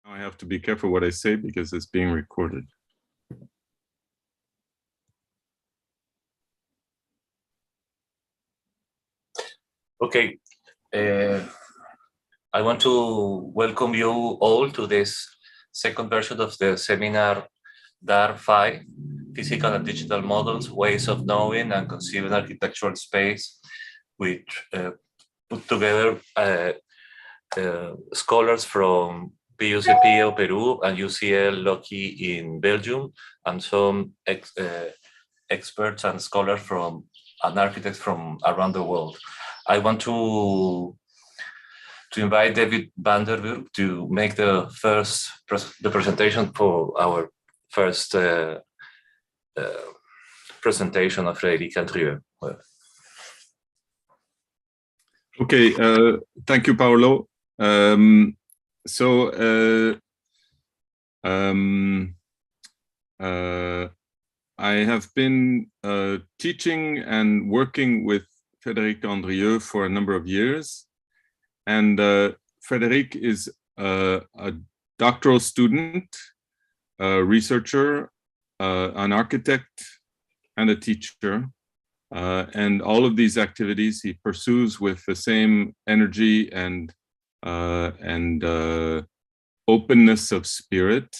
I have to be careful what I say because it's being recorded. Okay. I want to welcome you all to this second version of the Seminar DAR 5, Physical and Digital Models, Ways of Knowing and Conceiving Architectural Space, which put together scholars from PUCP Peru and UCLouvain in Belgium, and some experts and scholars and architects from around the world. I want to invite David Vanderburg to make the presentation for our first presentation of Frédéric Andrieux. Okay, thank you, Paolo. I have been teaching and working with Frédéric Andrieux for a number of years. And Frédéric is a doctoral student, a researcher, an architect, and a teacher. And all of these activities he pursues with the same energy and openness of spirit.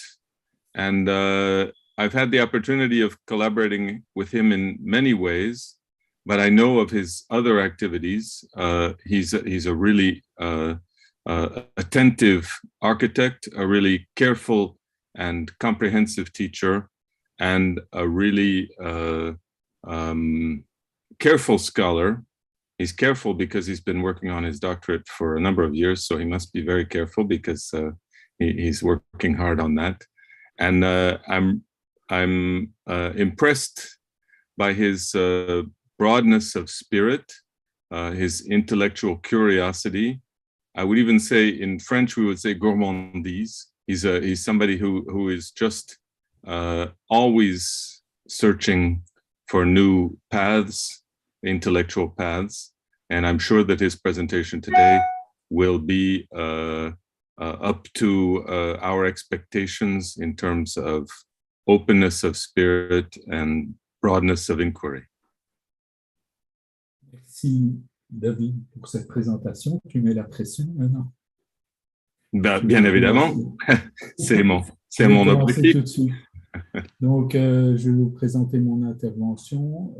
And I've had the opportunity of collaborating with him in many ways, but I know of his other activities. He's a really attentive architect, a really careful and comprehensive teacher, and a really careful scholar. He's careful because he's been working on his doctorate for a number of years, so he must be very careful because he's working hard on that. And I'm impressed by his broadness of spirit, his intellectual curiosity. I would even say, in French, we would say gourmandise. He's somebody who is just always searching for new paths, intellectual paths. And I'm sure that his presentation today will be up to our expectations in terms of openness of spirit and broadness of inquiry. Merci David pour cette présentation. Tu mets la pression maintenant? Bien évidemment, c'est mon objectif. Tout de suite. Donc, je vais vous présenter mon intervention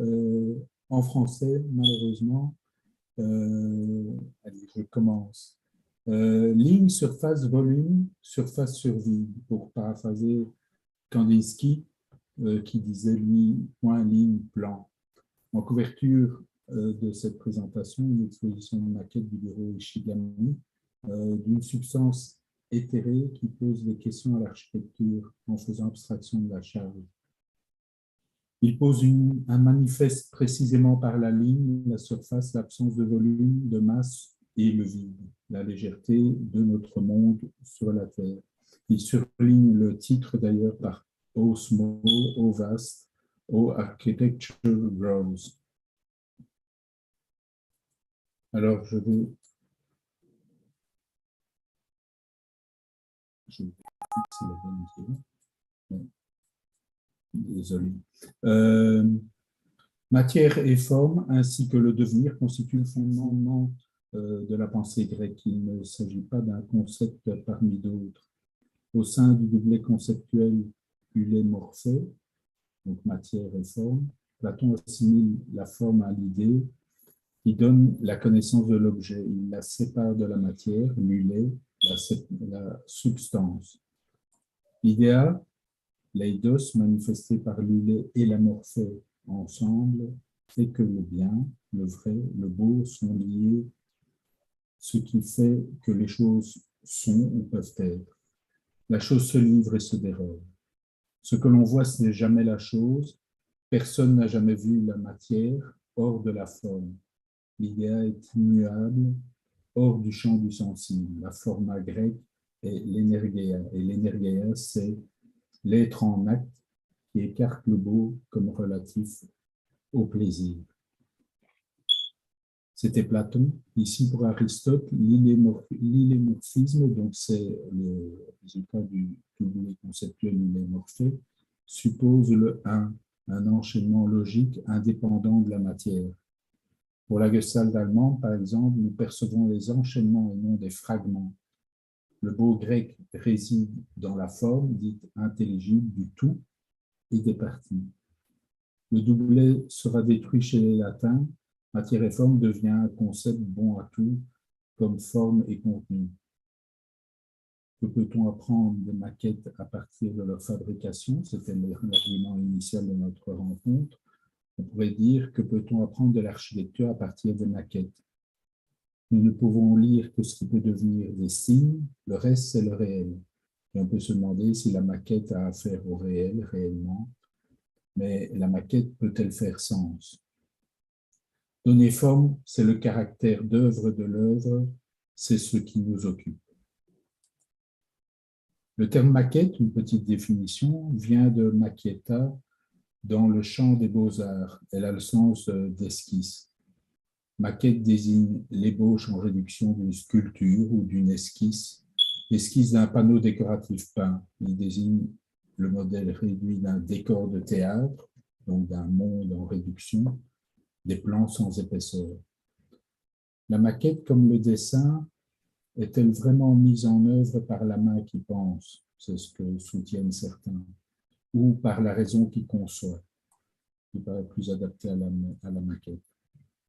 en français, malheureusement. Allez, je commence. Ligne, surface, volume, surface sur vide, pour paraphraser Kandinsky, qui disait, lui, point, ligne, plan. En couverture de cette présentation, une exposition de maquette du bureau Ishigami d'une substance éthérée qui pose des questions à l'architecture en faisant abstraction de la charge. Il pose un manifeste précisément par la ligne, la surface, l'absence de volume, de masse et le vide, la légèreté de notre monde sur la Terre. Il surligne le titre d'ailleurs par Ô small, ô vaste, ô architecture grows. Alors, je vais fixer la bonne. Désolé. Matière et forme, ainsi que le devenir, constituent le fondement de la pensée grecque. Il ne s'agit pas d'un concept parmi d'autres. Au sein du doublet conceptuel ulémorphé, donc matière et forme, Platon assimile la forme à l'idée qui donne la connaissance de l'objet. Il la sépare de la matière, l'ulé, la substance. L'idéa, l'eidos, manifesté par l'ulé et la morphée ensemble, fait que le bien, le vrai, le beau sont liés, ce qui fait que les choses sont ou peuvent être. La chose se livre et se dérobe. Ce que l'on voit, ce n'est jamais la chose. Personne n'a jamais vu la matière hors de la forme. L'idéa est immuable, hors du champ du sensible. La forma grecque est l'énergeia. Et l'énergeia, c'est l'être en acte qui écarte le beau comme relatif au plaisir. C'était Platon. Ici, pour Aristote, l'illémorphisme, donc c'est le résultat du doublé conceptuel illémorphé, suppose le un enchaînement logique indépendant de la matière. Pour la Gestalt allemande, par exemple, nous percevons les enchaînements et non des fragments. Le mot grec réside dans la forme dite intelligible du tout et des parties. Le doublet sera détruit chez les latins. Matière et forme devient un concept bon à tout, comme forme et contenu. Que peut-on apprendre des maquettes à partir de leur fabrication? C'était l'argument initial de notre rencontre. On pourrait dire que peut-on apprendre de l'architecture à partir des maquettes? Nous ne pouvons lire que ce qui peut devenir des signes, le reste c'est le réel. Et on peut se demander si la maquette a affaire au réel, réellement, mais la maquette peut-elle faire sens? Donner forme, c'est le caractère d'œuvre de l'œuvre, c'est ce qui nous occupe. Le terme maquette, une petite définition, vient de Maqueta dans le champ des beaux-arts. Elle a le sens d'esquisse. Maquette désigne l'ébauche en réduction d'une sculpture ou d'une esquisse. L'esquisse d'un panneau décoratif peint. Il désigne le modèle réduit d'un décor de théâtre, donc d'un monde en réduction, des plans sans épaisseur. La maquette, comme le dessin, est-elle vraiment mise en œuvre par la main qui pense? C'est ce que soutiennent certains. Ou par la raison qui conçoit, qui paraît plus adapté à la maquette.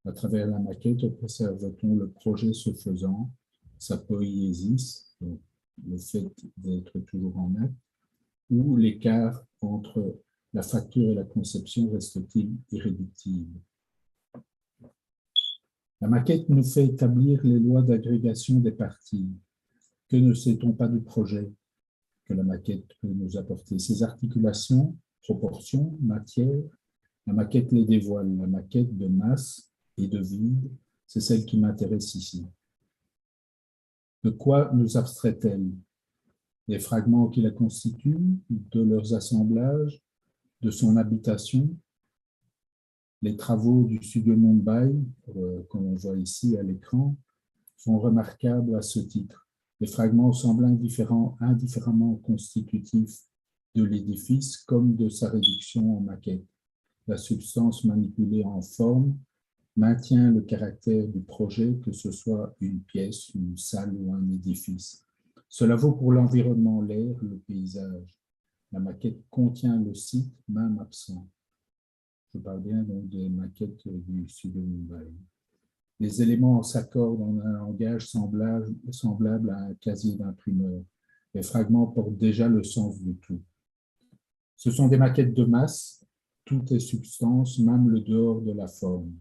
À travers la maquette, observe-t-on le projet se faisant, sa poiesis, donc le fait d'être toujours en acte, ou l'écart entre la facture et la conception reste-t-il irréductible? La maquette nous fait établir les lois d'agrégation des parties. Que ne sait-on pas du projet que la maquette peut nous apporter? Ces articulations, proportions, matière, la maquette les dévoile. La maquette de masse et de vide, c'est celle qui m'intéresse ici. De quoi nous abstrait-elle? Des fragments qui la constituent, de leurs assemblages, de son habitation. Les travaux du UCLouvain, comme on voit ici à l'écran, sont remarquables à ce titre. Les fragments semblent indifféremment constitutifs de l'édifice comme de sa réduction en maquette. La substance manipulée en forme maintient le caractère du projet, que ce soit une pièce, une salle ou un édifice. Cela vaut pour l'environnement, l'air, le paysage. La maquette contient le site, même absent. Je parle bien donc des maquettes du UCLouvain. Les éléments s'accordent en un langage semblable à un casier d'imprimeur. Les fragments portent déjà le sens du tout. Ce sont des maquettes de masse, tout est substance, même le dehors de la forme.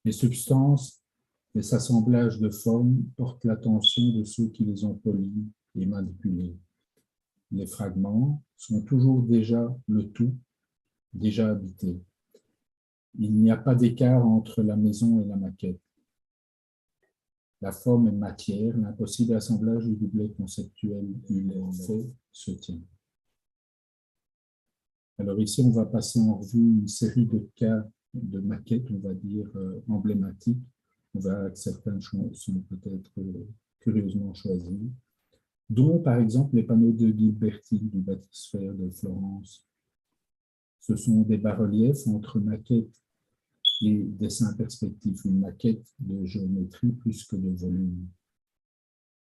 Les substances, les assemblages de formes portent l'attention de ceux qui les ont polis et manipulés. Les fragments sont toujours déjà le tout, déjà habité. Il n'y a pas d'écart entre la maison et la maquette. La forme est matière, l'impossible assemblage du doublet conceptuel fait se tient. Alors ici, on va passer en revue une série de cas de maquettes, on va dire, emblématiques. On verra que certaines sont peut-être curieusement choisies, dont par exemple les panneaux de Ghiberti du bâtisphère de Florence. Ce sont des bas-reliefs entre maquettes et dessins perspectifs, une maquette de géométrie plus que de volume.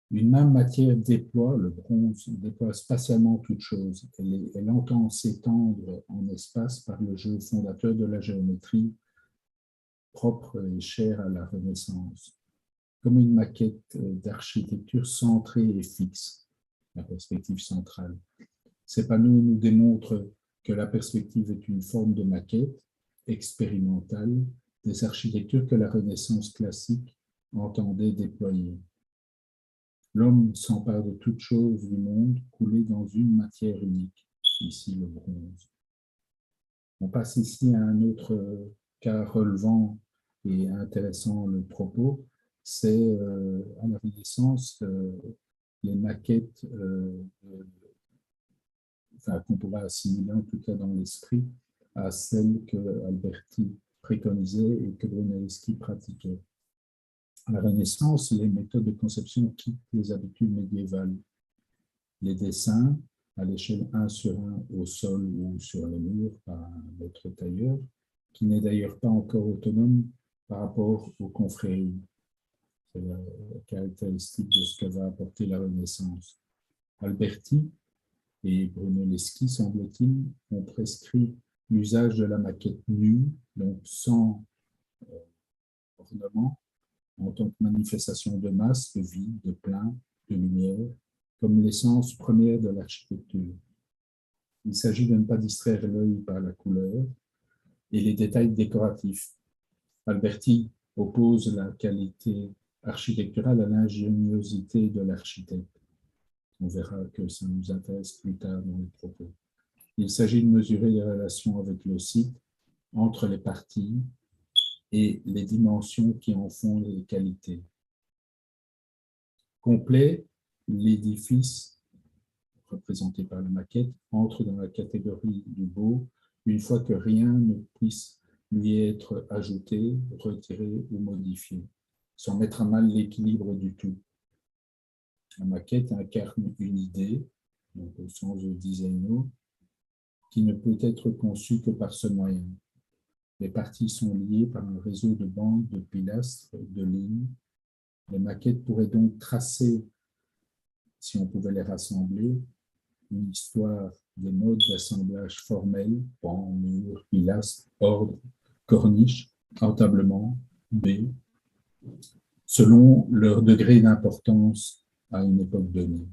Une même matière déploie, le bronze, déploie spatialement toute chose. Elle entend s'étendre en espace par le jeu fondateur de la géométrie, propre et chère à la Renaissance, comme une maquette d'architecture centrée et fixe, la perspective centrale. Ces panneaux nous démontrent que la perspective est une forme de maquette expérimentale des architectures que la Renaissance classique entendait déployer. L'homme s'empare de toute chose du monde coulée dans une matière unique, ici le bronze. On passe ici à un autre cas relevant et intéressant le propos, c'est à la Renaissance les maquettes qu'on pourra assimiler en tout cas dans l'esprit à celles que Alberti préconisait et que Brunelleschi pratiquait. À la Renaissance, les méthodes de conception quittent les habitudes médiévales. Les dessins, à l'échelle 1/1 au sol ou sur les murs par un maître tailleur, qui n'est d'ailleurs pas encore autonome par rapport aux confréries. C'est la caractéristique de ce que va apporter la Renaissance. Alberti et Brunelleschi, semble-t-il, ont prescrit l'usage de la maquette nue, donc sans ornement, en tant que manifestation de masse, de vie, de plein, de lumière, comme l'essence première de l'architecture. Il s'agit de ne pas distraire l'œil par la couleur et les détails décoratifs. Alberti oppose la qualité architecturale à l'ingéniosité de l'architecte. On verra que ça nous intéresse plus tard dans les propos. Il s'agit de mesurer les relations avec le site, entre les parties et les dimensions qui en font les qualités. Complet, l'édifice, représenté par la maquette, entre dans la catégorie du beau, une fois que rien ne puisse lui être ajouté, retiré ou modifié, sans mettre à mal l'équilibre du tout. La maquette incarne une idée, donc au sens de designo, qui ne peut être conçue que par ce moyen. Les parties sont liées par un réseau de bandes, de pilastres, de lignes. Les maquettes pourraient donc tracer, si on pouvait les rassembler, une histoire des modes d'assemblage formels, pans, murs, pilastres, ordre, corniches, entablement, baies, selon leur degré d'importance à une époque donnée.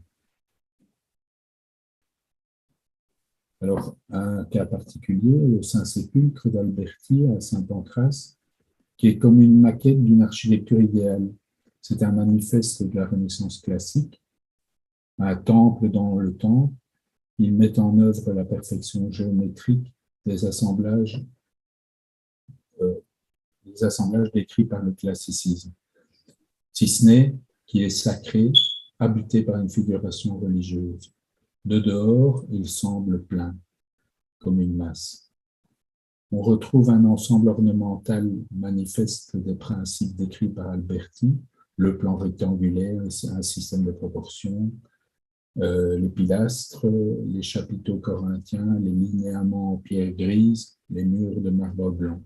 Alors, un cas particulier, le Saint-Sépulcre d'Alberti à Saint-Pancrace, qui est comme une maquette d'une architecture idéale. C'est un manifeste de la Renaissance classique, un temple dans le temple. Il met en œuvre la perfection géométrique des assemblages décrits par le classicisme, si ce n'est qu'il est sacré, habité par une figuration religieuse. De dehors, il semble plein, comme une masse. On retrouve un ensemble ornemental manifeste des principes décrits par Alberti, le plan rectangulaire, un système de proportions, les pilastres, les chapiteaux corinthiens, les linéaments en pierre grise, les murs de marbre blanc.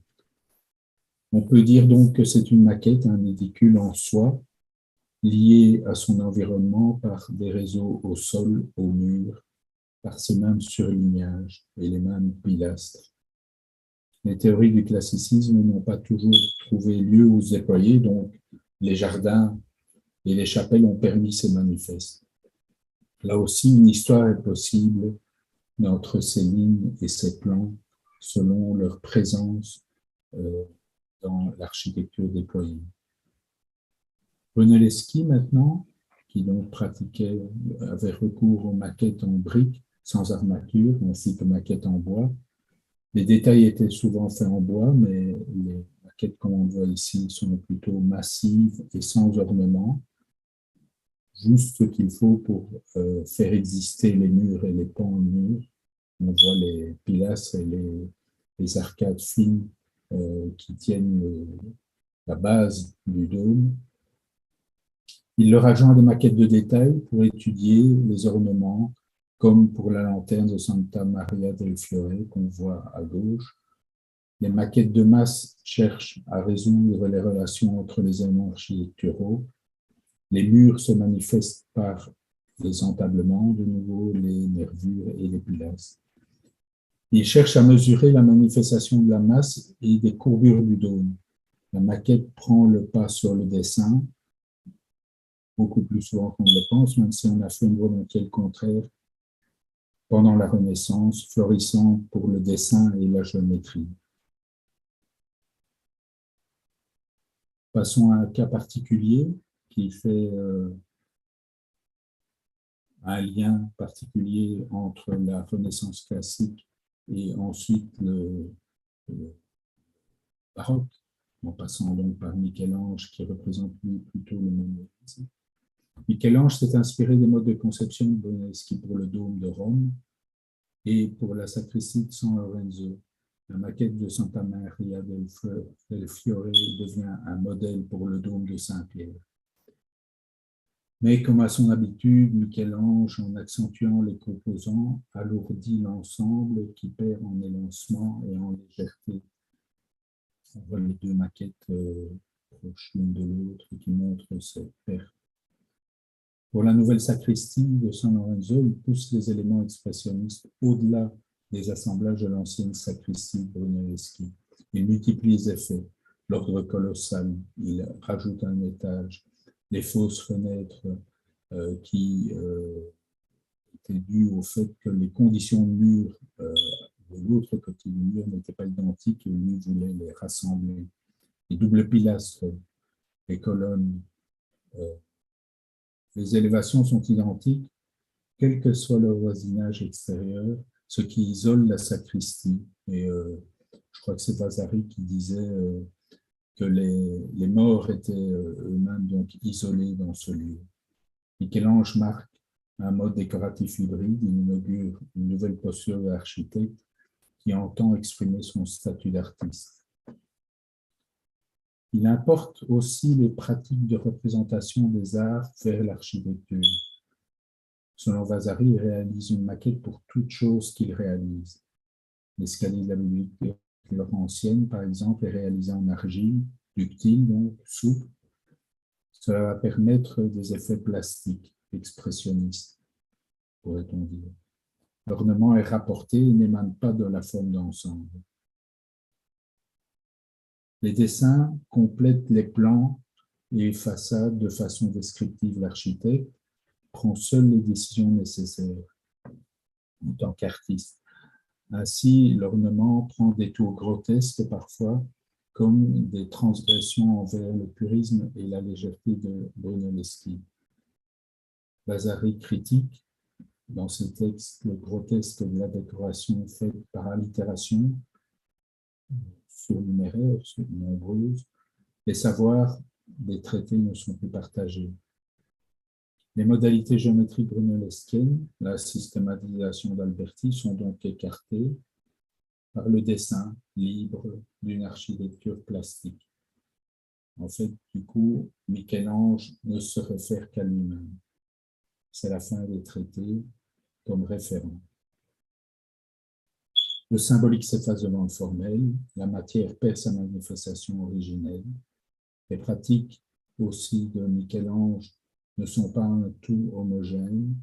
On peut dire donc que c'est une maquette, un édicule en soi, lié à son environnement par des réseaux au sol, au mur, par ces mêmes surlignages et les mêmes pilastres. Les théories du classicisme n'ont pas toujours trouvé lieu où se déployer, donc les jardins et les chapelles ont permis ces manifestes. Là aussi, une histoire est possible entre ces lignes et ces plans selon leur présence dans l'architecture déployée. Brunelleschi, maintenant, qui donc avait recours aux maquettes en briques sans armature, ainsi que maquettes en bois. Les détails étaient souvent faits en bois, mais les maquettes, comme on voit ici, sont plutôt massives et sans ornement. Juste ce qu'il faut pour faire exister les murs et les pans de murs. On voit les pilastres et les arcades fines qui tiennent la base du dôme. Il leur adjoint des maquettes de détail pour étudier les ornements, comme pour la lanterne de Santa Maria del Fiore qu'on voit à gauche. Les maquettes de masse cherchent à résoudre les relations entre les éléments architecturaux. Les murs se manifestent par les entablements, de nouveau les nervures et les pilastres. Il cherche à mesurer la manifestation de la masse et des courbures du dôme. La maquette prend le pas sur le dessin, beaucoup plus souvent qu'on le pense, même si on a fait une volonté le contraire pendant la Renaissance, florissante pour le dessin et la géométrie. Passons à un cas particulier qui fait un lien particulier entre la Renaissance classique et ensuite le baroque, en passant donc par Michel-Ange qui représente lui plutôt le modernisme. Michel-Ange s'est inspiré des modes de conception de Brunelleschi pour le dôme de Rome et pour la sacristie de San Lorenzo, La maquette de Santa Maria del Fiore devient un modèle pour le dôme de Saint-Pierre. Mais comme à son habitude, Michel-Ange, en accentuant les composants, alourdit l'ensemble qui perd en élancement et en légèreté. On voit les deux maquettes proches l'une de l'autre qui montrent cette perte. Pour la nouvelle sacristie de San Lorenzo, il pousse les éléments expressionnistes au-delà des assemblages de l'ancienne sacristie brunelleschi. Il multiplie les effets, l'ordre colossal, il rajoute un étage, les fausses fenêtres qui étaient dues au fait que les conditions de mur de l'autre côté du mur n'étaient pas identiques et lui voulait les rassembler. Les doubles pilastres, les colonnes, les élévations sont identiques, quel que soit leur voisinage extérieur, ce qui isole la sacristie. Et je crois que c'est Vasari qui disait que les morts étaient eux-mêmes donc isolés dans ce lieu. Michel-Ange marque un mode décoratif hybride, il inaugure une nouvelle posture d'architecte qui entend exprimer son statut d'artiste. Il importe aussi les pratiques de représentation des arts vers l'architecture. Selon Vasari, il réalise une maquette pour toute chose qu'il réalise. L'escalier de la bibliothèque laurentienne, par exemple, est réalisé en argile, ductile, donc souple. Cela va permettre des effets plastiques, expressionnistes, pourrait-on dire. L'ornement est rapporté et n'émane pas de la forme d'ensemble. Les dessins complètent les plans et façades de façon descriptive. L'architecte prend seul les décisions nécessaires en tant qu'artiste. Ainsi, l'ornement prend des tours grotesques parfois, comme des transgressions envers le purisme et la légèreté de Brunelleschi. Vasari critique, dans ses textes, le grotesque de la décoration faite par allitération, surnuméraire, nombreuse, les savoirs des traités ne sont plus partagés. Les modalités géométriques brunelleschiennes, la systématisation d'Alberti, sont donc écartées par le dessin libre d'une architecture plastique. En fait, du coup, Michel-Ange ne se réfère qu'à lui-même. C'est la fin des traités comme référent. Le symbolique s'efface devant le formel, la matière perd sa manifestation originelle. Les pratiques aussi de Michel-Ange ne sont pas un tout homogène.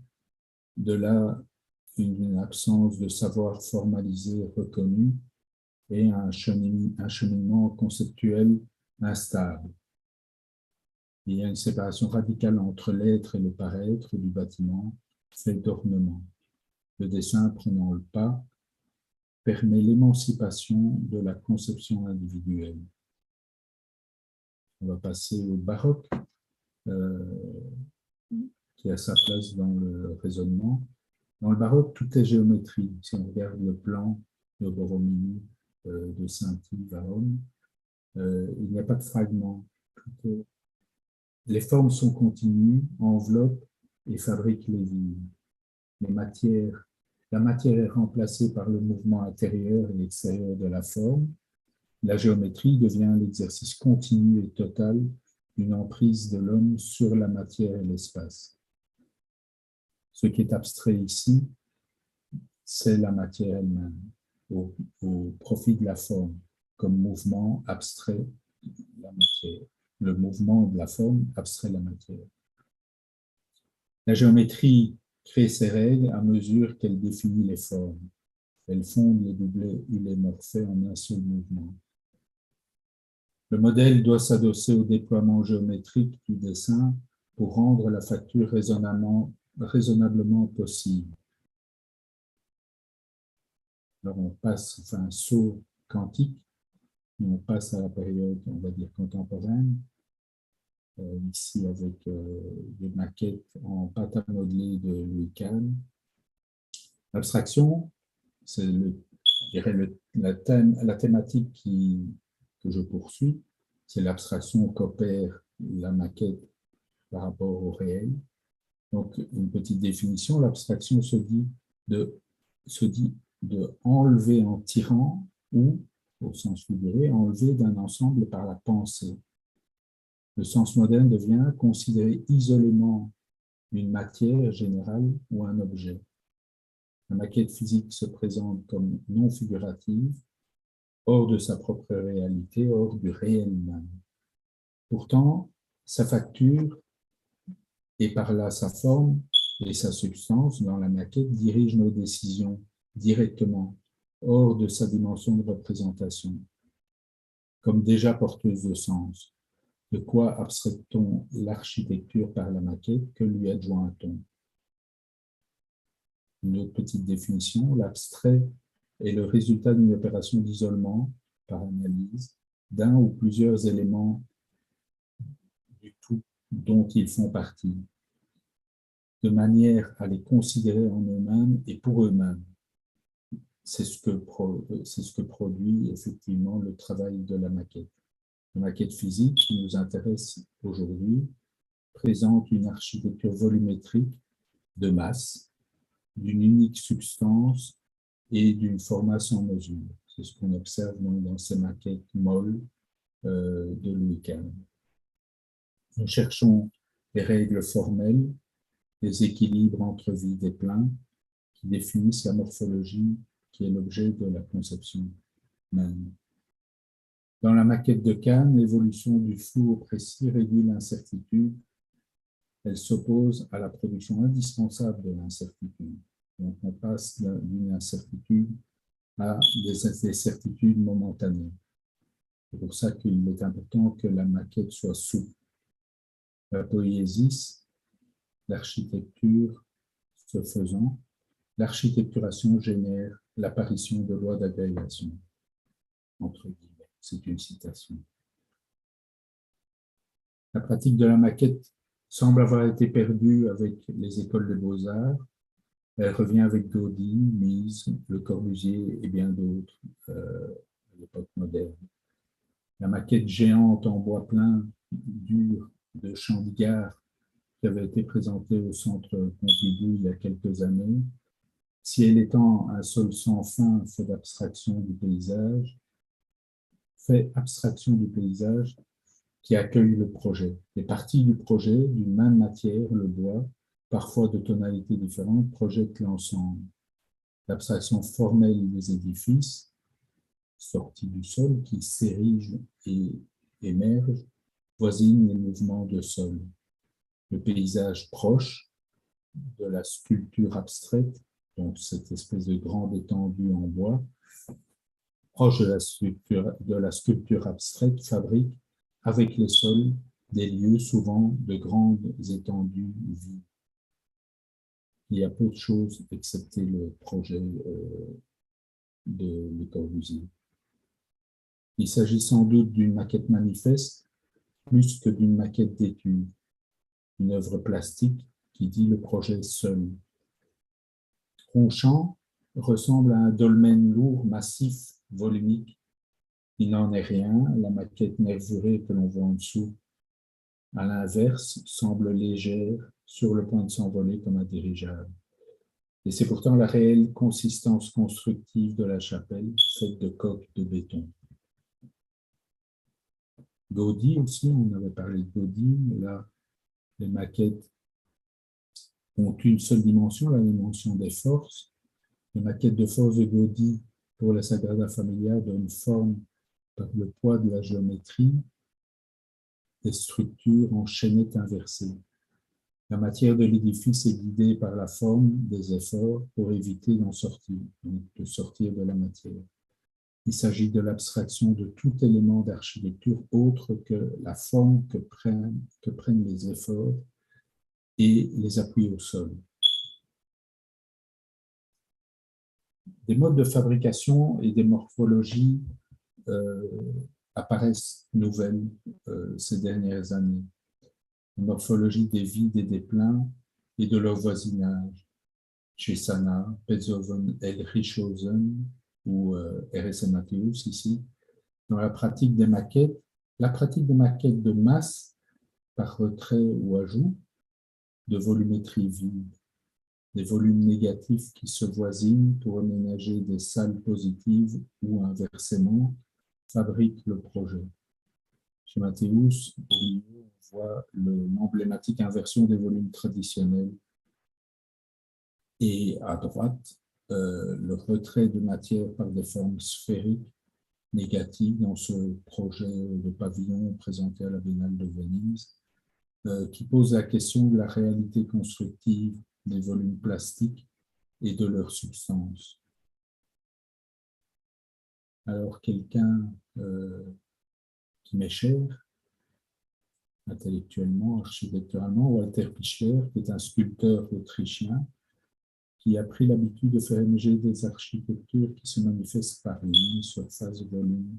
De là, une absence de savoir formalisé reconnu et un cheminement conceptuel instable. Il y a une séparation radicale entre l'être et le paraître du bâtiment, fait d'ornement. Le dessin prenant le pas permet l'émancipation de la conception individuelle. On va passer au baroque, qui a sa place dans le raisonnement. Dans le baroque, tout est géométrie. Si on regarde le plan de Borromini, de Saint-Yves à Rome, il n'y a pas de fragments. Les formes sont continues, enveloppent et fabriquent les villes. La matière est remplacée par le mouvement intérieur et extérieur de la forme. La géométrie devient l'exercice continu et total d'une emprise de l'homme sur la matière et l'espace. Ce qui est abstrait ici, c'est la matière elle-même, au profit de la forme, comme mouvement abstrait la matière. Le mouvement de la forme abstrait la matière. La géométrie crée ses règles à mesure qu'elle définit les formes. Elle fonde les doublets ulémorphés en un seul mouvement. Le modèle doit s'adosser au déploiement géométrique du dessin pour rendre la facture raisonnablement possible. Alors on passe, enfin un saut quantique, on passe à la période, on va dire, contemporaine, ici avec des maquettes en pâte à modeler de Louis Kahn. L'abstraction, c'est la thématique que je poursuis, c'est l'abstraction qu'opère la maquette par rapport au réel. Donc, une petite définition, l'abstraction se dit de enlever en tirant ou, au sens figuré, enlevé d'un ensemble par la pensée. Le sens moderne devient considérer isolément une matière générale ou un objet. La maquette physique se présente comme non figurative, hors de sa propre réalité, hors du réel même. Pourtant, sa facture, et par là sa forme et sa substance dans la maquette, dirigent nos décisions directement, hors de sa dimension de représentation, comme déjà porteuse de sens. De quoi abstrait-on l'architecture par la maquette? Que lui adjoint-on? Une autre petite définition, l'abstrait est le résultat d'une opération d'isolement, par analyse, d'un ou plusieurs éléments du tout dont ils font partie, de manière à les considérer en eux-mêmes et pour eux-mêmes. C'est ce que produit effectivement le travail de la maquette. La maquette physique qui nous intéresse aujourd'hui présente une architecture volumétrique de masse, d'une unique substance et d'une forme sans mesure. C'est ce qu'on observe dans ces maquettes molles de Louis XV. Nous cherchons les règles formelles, les équilibres entre vide et plein, qui définissent la morphologie qui est l'objet de la conception même. Dans la maquette de Cannes, l'évolution du flou au précis réduit l'incertitude. Elle s'oppose à la production indispensable de l'incertitude. Donc, on passe d'une incertitude à des certitudes momentanées. C'est pour ça qu'il est important que la maquette soit souple. La poésis, l'architecture se faisant, l'architecturation génère l'apparition de lois d'agrégation. Entre guillemets, c'est une citation. La pratique de la maquette semble avoir été perdue avec les écoles de beaux-arts. Elle revient avec Gaudi, Mise, Le Corbusier et bien d'autres à l'époque moderne. La maquette géante en bois plein, dur, de Champ de Gare, qui avait été présentée au Centre Pompidou il y a quelques années, si elle étend un sol sans fin, fait abstraction du paysage qui accueille le projet. Les parties du projet, d'une même matière, le bois, parfois de tonalités différentes, projettent l'ensemble. L'abstraction formelle des édifices, sortis du sol, qui s'érigent et émergent, voisine les mouvements de sol. Le paysage proche de la sculpture abstraite, donc cette espèce de grande étendue en bois, proche de la sculpture abstraite, fabrique avec les sols des lieux souvent de grandes étendues vides. Il y a peu de choses excepté le projet de Le Corbusier. Il s'agit sans doute d'une maquette manifeste plus que d'une maquette d'étude, une œuvre plastique qui dit le projet seul. Ronchamp ressemble à un dolmen lourd, massif, volumique. Il n'en est rien, la maquette nervurée que l'on voit en dessous, à l'inverse, semble légère, sur le point de s'envoler comme un dirigeable. Et c'est pourtant la réelle consistance constructive de la chapelle, faite de coques de béton. Gaudi aussi, on avait parlé de Gaudi, mais là, les maquettes ont une seule dimension, la dimension des forces. Les maquettes de force de Gaudi pour la Sagrada Familia donnent forme par le poids de la géométrie des structures en chaînettes inversées. La matière de l'édifice est guidée par la forme des efforts pour éviter d'en sortir, donc de sortir de la matière. Il s'agit de l'abstraction de tout élément d'architecture autre que la forme que prennent les efforts et les appuis au sol. Des modes de fabrication et des morphologies apparaissent nouvelles ces dernières années. La morphologie des vides et des pleins et de leur voisinage. Chez Sana, Beethoven, Richthofen ou R.S. Matthäus ici, dans la pratique des maquettes, de masse par retrait ou ajout, de volumétrie vide. des volumes négatifs qui se voisinent pour aménager des salles positives ou inversement fabriquent le projet. Chez Mathéus, au milieu, on voit l'emblématique inversion des volumes traditionnels. Et à droite, le retrait de matière par des formes sphériques négatives dans ce projet de pavillon présenté à la Biennale de Venise, qui pose la question de la réalité constructive des volumes plastiques et de leur substance. Alors, quelqu'un qui m'est cher, intellectuellement, architecturalement, Walter Pichler, qui est un sculpteur autrichien, qui a pris l'habitude de faire émerger des architectures qui se manifestent par ligne, surface, volume,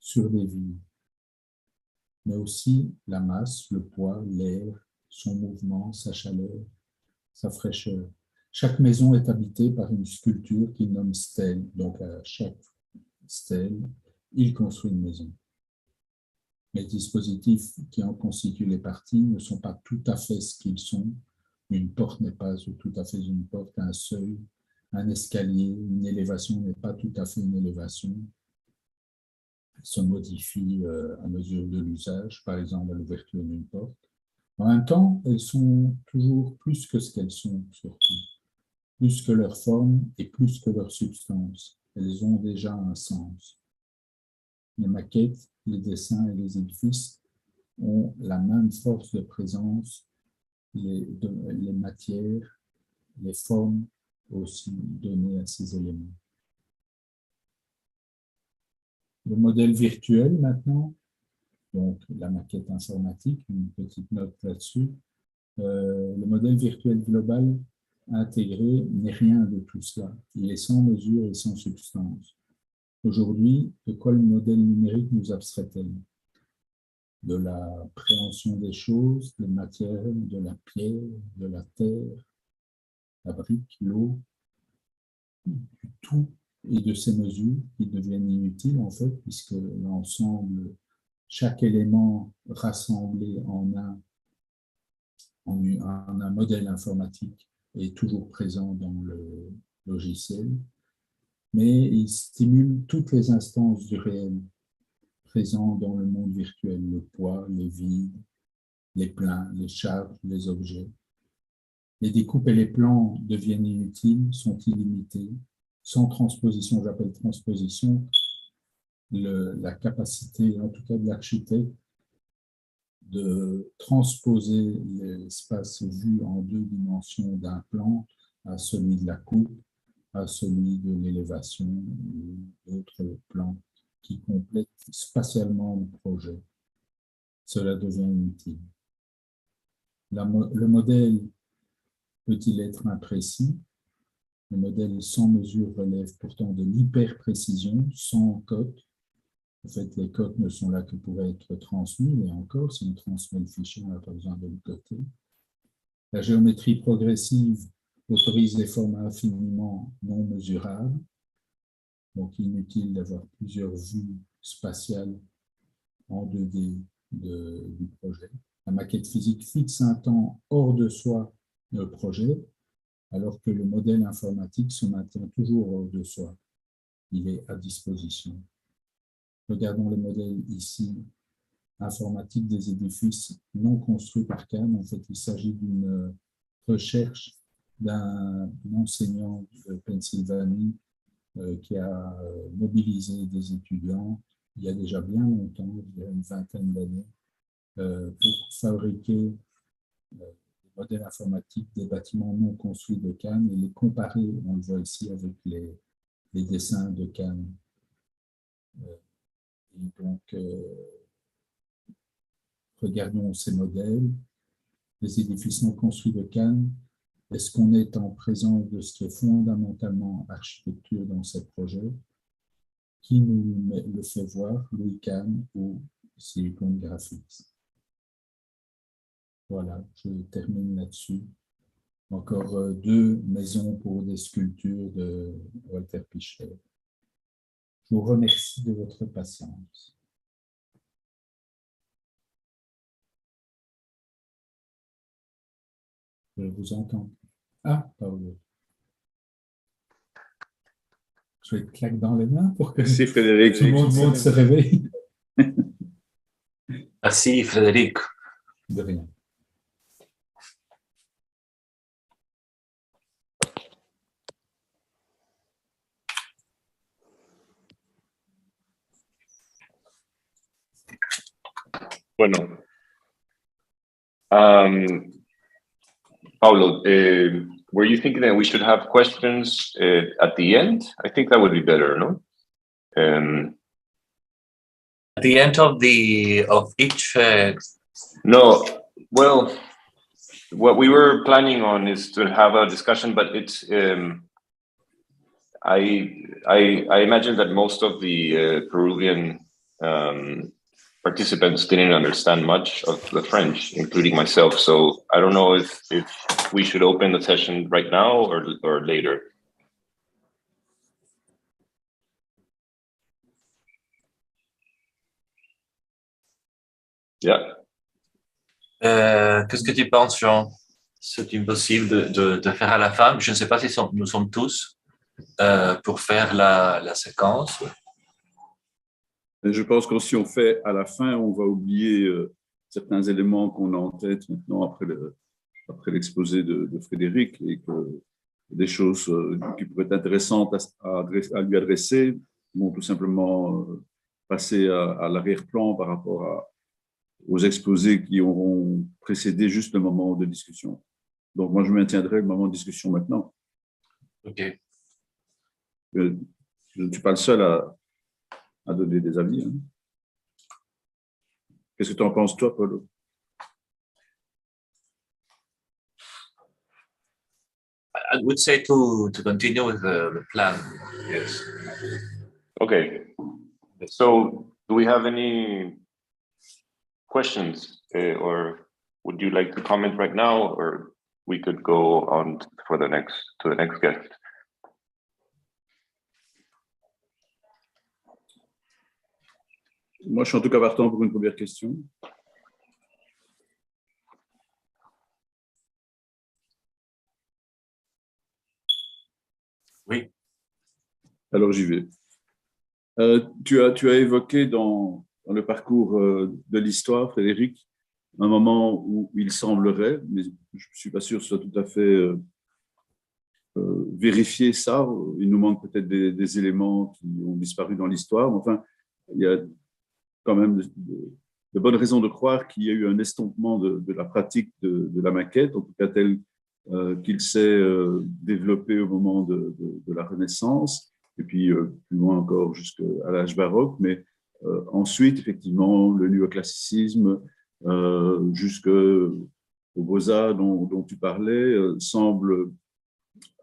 sur des villes, mais aussi la masse, le poids, l'air, son mouvement, sa chaleur, sa fraîcheur. Chaque maison est habitée par une sculpture qu'il nomme stèle. Donc, à chaque stèle, il construit une maison. Les dispositifs qui en constituent les parties ne sont pas tout à fait ce qu'ils sont. Une porte n'est pas tout à fait une porte, un seuil, un escalier, une élévation n'est pas tout à fait une élévation. Elles se modifient à mesure de l'usage, par exemple à l'ouverture d'une porte. En même temps, elles sont toujours plus que ce qu'elles sont, surtout. Plus que leur forme et plus que leur substance. Elles ont déjà un sens. Les maquettes, les dessins et les édifices ont la même force de présence, les matières, les formes aussi données à ces éléments. Le modèle virtuel maintenant, donc la maquette informatique, une petite note là-dessus. Le modèle virtuel global intégré n'est rien de tout cela. Il est sans mesure et sans substance. Aujourd'hui, de quoi le modèle numérique nous abstrait-elle? De la préhension des choses, des matières, de la pierre, de la terre, la brique, l'eau, du tout et de ces mesures qui deviennent inutiles en fait, puisque l'ensemble, chaque élément rassemblé en un modèle informatique est toujours présent dans le logiciel, mais il stimule toutes les instances du réel présents dans le monde virtuel, le poids, les vides, les pleins, les charges, les objets. Les découpes et les plans deviennent inutiles, sont illimités. Sans transposition, j'appelle transposition, la capacité, en tout cas de l'architecte, de transposer l'espace vu en deux dimensions d'un plan à celui de la coupe, à celui de l'élévation ou d'autres plans qui complètent spatialement le projet. Cela devient inutile. Le modèle peut-il être imprécis? Le modèle sans mesure relève pourtant de l'hyper-précision, sans cote. En fait, les cotes ne sont là que pour être transmis, et encore, si on transmet le fichier, on n'a pas besoin de le coter. La géométrie progressive autorise des formes infiniment non mesurables, donc inutile d'avoir plusieurs vues spatiales en 2D du projet. La maquette physique fixe un temps hors de soi le projet, alors que le modèle informatique se maintient toujours hors de soi. Il est à disposition. Regardons les modèles ici informatiques des édifices non construits par Cannes. En fait, il s'agit d'une recherche d'un enseignant de Pennsylvanie qui a mobilisé des étudiants il y a déjà bien longtemps, il y a une vingtaine d'années, pour fabriquer des modèles informatiques des bâtiments non construits de Cannes et les comparer, on le voit ici, avec les dessins de Cannes. Et donc, regardons ces modèles, les édifices non construits de Cannes. Est-ce qu'on est en présence de ce qui est fondamentalement architecture dans ces projets? Qui nous le fait voir, Louis Kahn ou Silicon Graphics? Voilà, je termine là-dessus. Encore 2 maisons pour des sculptures de Walter Pichler. Je vous remercie de votre patience. Je vous entends. Ah, Paolo. Je vais claquer dans les mains pour que Merci Frédéric. tout le monde se réveille. Merci, Frédéric. De rien. Bueno, Paulo, were you thinking that we should have questions at the end? I think that would be better, no? At the end of each. No, well, what we were planning on is to have a discussion, but it's I imagine that most of the Peruvian participants didn't understand much of the French, including myself. So I don't know if we should open the session right now or later. Yeah. Qu'est-ce que tu penses, Jean? C'est possible de faire à la fin? Je ne sais pas si nous sommes tous pour faire la séquence. Je pense que si on fait à la fin, on va oublier certains éléments qu'on a en tête maintenant après l'exposé de Frédéric, et que des choses qui pourraient être intéressantes à lui adresser vont tout simplement passer à l'arrière-plan par rapport aux exposés qui auront précédé juste le moment de discussion. Donc moi, je maintiendrai le moment de discussion maintenant. Ok. Je ne suis pas le seul à donner des avis. Hein. Qu'est-ce que tu en penses, toi, Paulo? I would say to continue with the plan. Yes. Okay. So, do we have any questions, or would you like to comment right now, or we could go on to the next guest? Moi, je suis en tout cas partant pour une première question. Oui. Alors, j'y vais. Tu as évoqué dans le parcours de l'histoire, Frédéric, un moment où il semblerait, mais je ne suis pas sûr que ce soit tout à fait vérifié ça. Il nous manque peut-être des éléments qui ont disparu dans l'histoire. Enfin, il y a quand même de bonnes raisons de croire qu'il y a eu un estompement de la pratique de la maquette, en tout cas tel qu'il s'est développé au moment de la Renaissance, et puis plus loin encore jusqu'à l'âge baroque, mais ensuite, effectivement, le néoclassicisme, jusqu'aux Beaux-Arts dont tu parlais, semble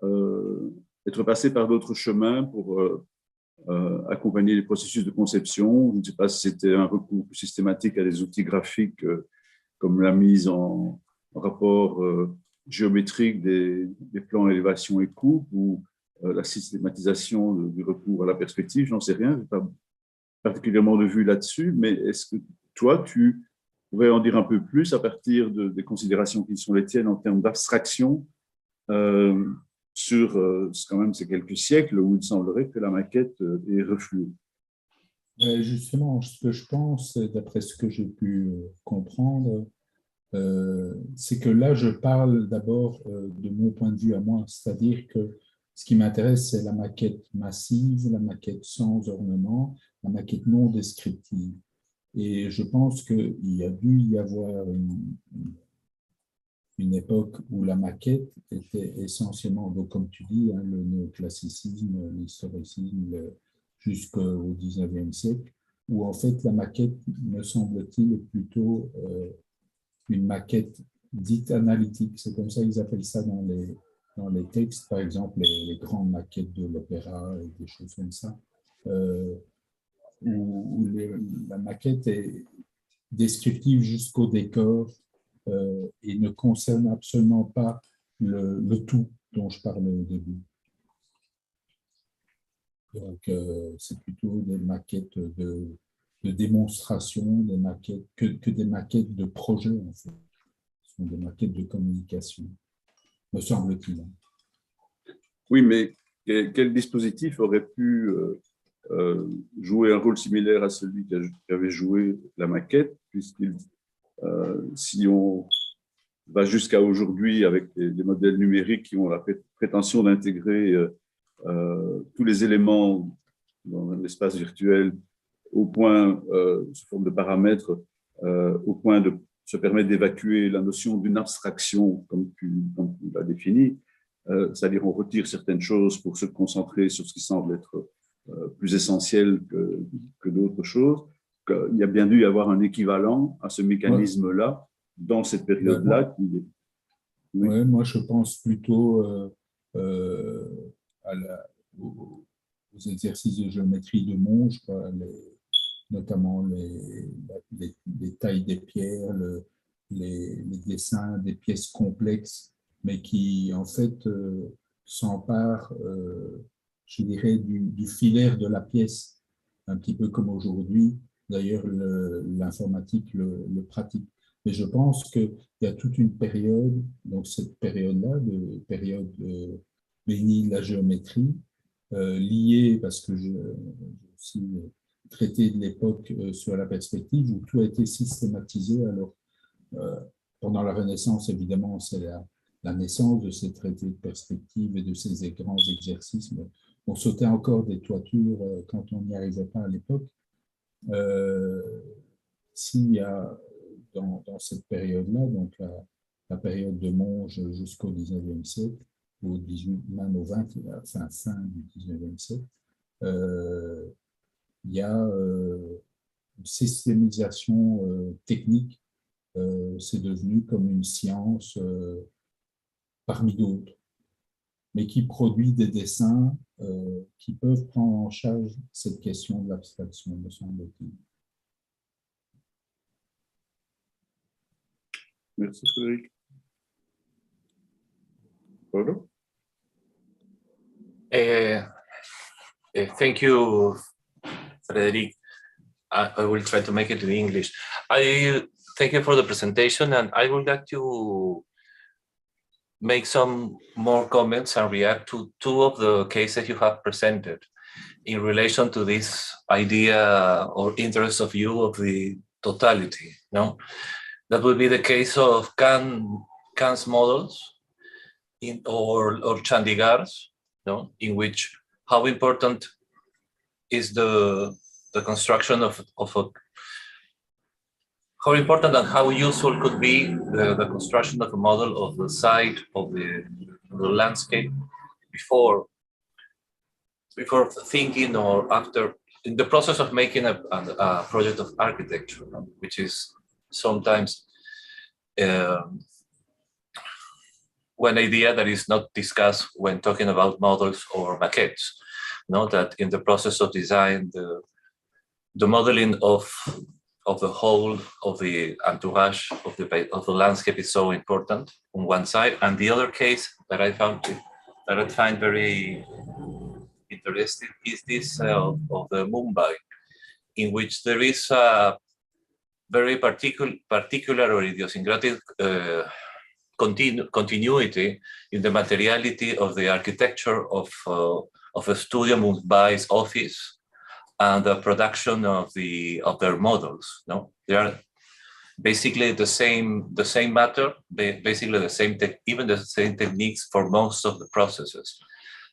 être passé par d'autres chemins pour accompagner les processus de conception. Je ne sais pas si c'était un recours plus systématique à des outils graphiques comme la mise en rapport géométrique des plans élévation et coupe, ou la systématisation du recours à la perspective. J'en sais rien, je n'ai pas particulièrement de vue là-dessus, mais est-ce que toi, tu pourrais en dire un peu plus à partir des considérations qui sont les tiennes en termes d'abstraction sur quand même ces quelques siècles où il semblerait que la maquette est refluée? Justement, ce que je pense, d'après ce que j'ai pu comprendre, c'est que là, je parle d'abord de mon point de vue à moi, c'est-à-dire que ce qui m'intéresse, c'est la maquette massive, la maquette sans ornement, la maquette non descriptive. Et je pense qu'il y a dû y avoir une époque où la maquette était essentiellement, donc comme tu dis, hein, le néoclassicisme, l'historicisme jusqu'au 19e siècle, où en fait la maquette, me semble-t-il, est plutôt une maquette dite analytique. C'est comme ça qu'ils appellent ça dans les textes, par exemple les grandes maquettes de l'opéra et des choses comme ça, où la maquette est descriptive jusqu'au décor et ne concerne absolument pas le tout dont je parlais au début. Donc, c'est plutôt des maquettes de démonstration, des maquettes, que des maquettes de projet, en fait. Ce sont des maquettes de communication. me semble-t-il. Oui, mais quel dispositif aurait pu jouer un rôle similaire à celui qu'avait joué la maquette, puisqu'il, si on va jusqu'à aujourd'hui avec des modèles numériques qui ont la prétention d'intégrer tous les éléments dans un espace virtuel au point, sous forme de paramètres, au point de se permettre d'évacuer la notion d'une abstraction, comme tu l'as défini, c'est-à-dire on retire certaines choses pour se concentrer sur ce qui semble être plus essentiel que d'autres choses. Il y a bien dû y avoir un équivalent à ce mécanisme-là dans cette période-là. Oui, moi je pense plutôt aux exercices de géométrie de Monge, notamment les tailles des pierres, les dessins des pièces complexes, mais qui en fait s'emparent, je dirais, du filaire de la pièce, un petit peu comme aujourd'hui. D'ailleurs, l'informatique le pratique. Mais je pense qu'il y a toute une période, donc cette période-là, période bénie de la géométrie, liée, parce que j'ai aussi traité de l'époque sur la perspective, où tout a été systématisé. Alors, pendant la Renaissance, évidemment, c'est la naissance de ces traités de perspective et de ces grands exercices. On sautait encore des toitures quand on n'y arrivait pas à l'époque. S'il y a dans cette période-là, donc la période de Monge jusqu'au 19e siècle, même au 20, fin du 19e siècle, il y a une systémisation technique. C'est devenu comme une science parmi d'autres, mais qui produit des dessins qui peuvent prendre en charge cette question de l'abstraction, me semble-t-il. Merci Frédéric. Paulo? Thank you, Frederic. I will try to make it in English. I thank you for the presentation, and I would like to make some more comments and react to two of the cases you have presented in relation to this idea or interest of you of the totality. No, that would be the case of Kahn's models or Chandigarh's, no, in which how important is the construction of a, how important and how useful could be the construction of a model of the site of the landscape before thinking or after in the process of making a project of architecture, which is sometimes one idea that is not discussed when talking about models or maquettes. That in the process of design, the modeling of the whole of the entourage of the landscape is so important on one side, and the other case that I find very interesting is this of the Mumbai, in which there is a very particular or idiosyncratic continuity in the materiality of the architecture of a Studio Mumbai's office and the production of their models. No, they are basically the same matter, basically the same even the same techniques for most of the processes.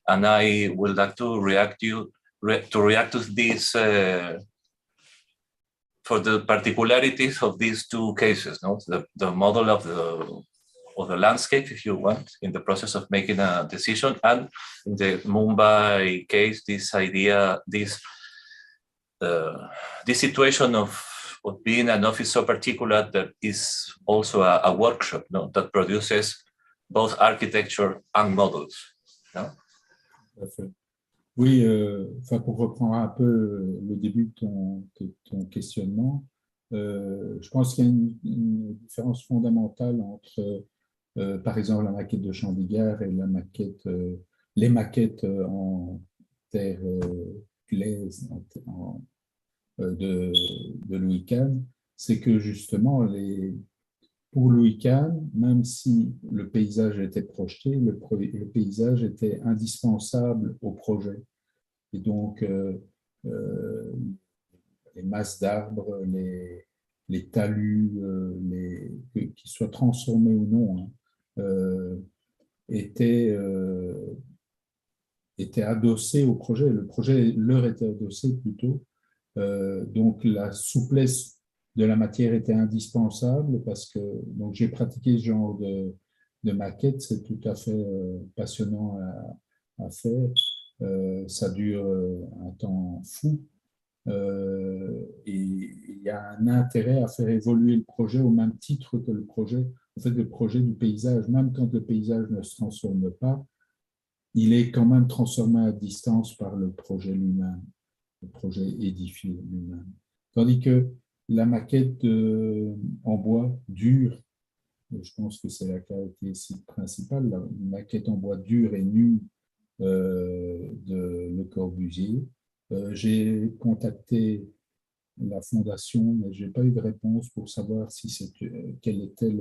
And I would like to react to this for the particularities of these two cases. No, the model of the landscape, if you want, in the process of making a decision, and in the Mumbai case, this idea, this situation of being an office so particular that is also a workshop, no, that produces both architecture and models. No? Oui, pour reprendre un peu le début de ton questionnement, je pense qu'il y a une différence fondamentale entre par exemple la maquette de Chandigarh et les maquettes en terre glaise de Louis Kahn, c'est que justement pour Louis Kahn, même si le paysage était projeté, le paysage était indispensable au projet. Et donc, les masses d'arbres, les talus, qu'ils soient transformés ou non, hein, étaient adossés au projet. Le projet leur était adossé plutôt. Donc, la souplesse de la matière était indispensable parce que j'ai pratiqué ce genre de maquette, c'est tout à fait passionnant à faire. Ça dure un temps fou et il y a un intérêt à faire évoluer le projet au même titre que le projet, en fait, le projet du paysage. Même quand le paysage ne se transforme pas, il est quand même transformé à distance par le projet lui-même, le projet édifié lui-même. Tandis que la maquette en bois dur, je pense que c'est la caractéristique principale, la maquette en bois dur et nu de Le Corbusier. J'ai contacté la fondation, mais je n'ai pas eu de réponse pour savoir quelle était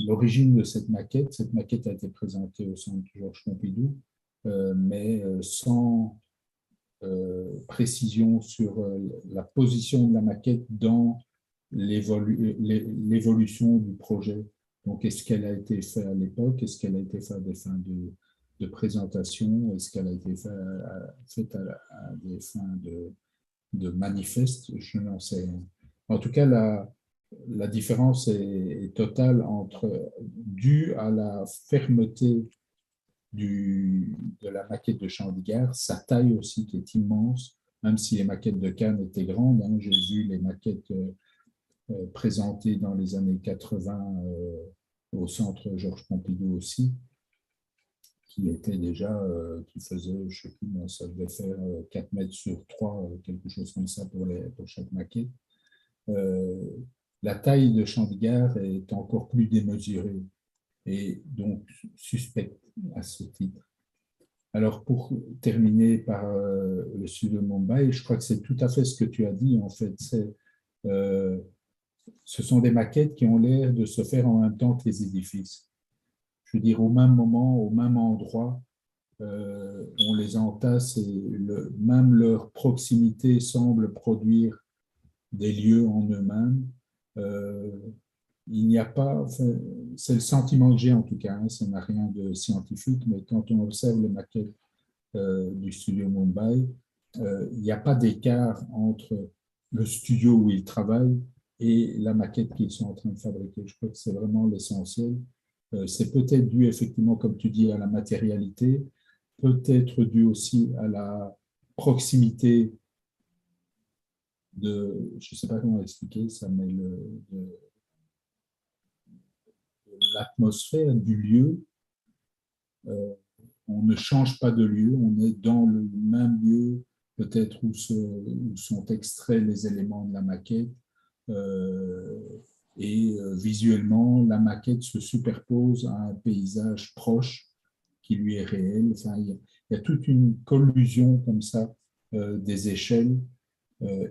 l'origine de cette maquette. Cette maquette a été présentée au centre Georges Pompidou, mais sans précision sur la position de la maquette dans l'évolution du projet. Donc, est-ce qu'elle a été faite à l'époque? Est-ce qu'elle a été faite à des fins de présentation? Est-ce qu'elle a été faite à des fins de manifeste? Je n'en sais rien. En tout cas, la différence est totale due à la fermeté de la maquette de Chandigarh, sa taille aussi qui est immense, même si les maquettes de Cannes étaient grandes. Hein, j'ai vu les maquettes présentées dans les années 80 au centre Georges Pompidou aussi, qui étaient déjà, qui faisaient, je ne sais plus, ça devait faire 4 mètres sur 3, quelque chose comme ça pour chaque maquette. La taille de Chandigarh est encore plus démesurée et donc suspecte à ce titre. Alors, pour terminer par le studio Mumbai, je crois que c'est tout à fait ce que tu as dit, en fait. Ce sont des maquettes qui ont l'air de se faire en même temps que les édifices. Je veux dire, au même moment, au même endroit, on les entasse et même leur proximité semble produire des lieux en eux-mêmes. Il n'y a pas, enfin, c'est le sentiment que j'ai en tout cas, hein, ça n'a rien de scientifique, mais quand on observe les maquettes du studio Mumbai, il n'y a pas d'écart entre le studio où ils travaillent et la maquette qu'ils sont en train de fabriquer. Je crois que c'est vraiment l'essentiel. C'est peut-être dû effectivement, comme tu dis, à la matérialité, peut-être dû aussi à la proximité de, je ne sais pas comment expliquer ça, mais l'atmosphère du lieu. On ne change pas de lieu, on est dans le même lieu, peut-être où sont extraits les éléments de la maquette. Et visuellement, la maquette se superpose à un paysage proche qui lui est réel. Enfin, il y a toute une collusion comme ça des échelles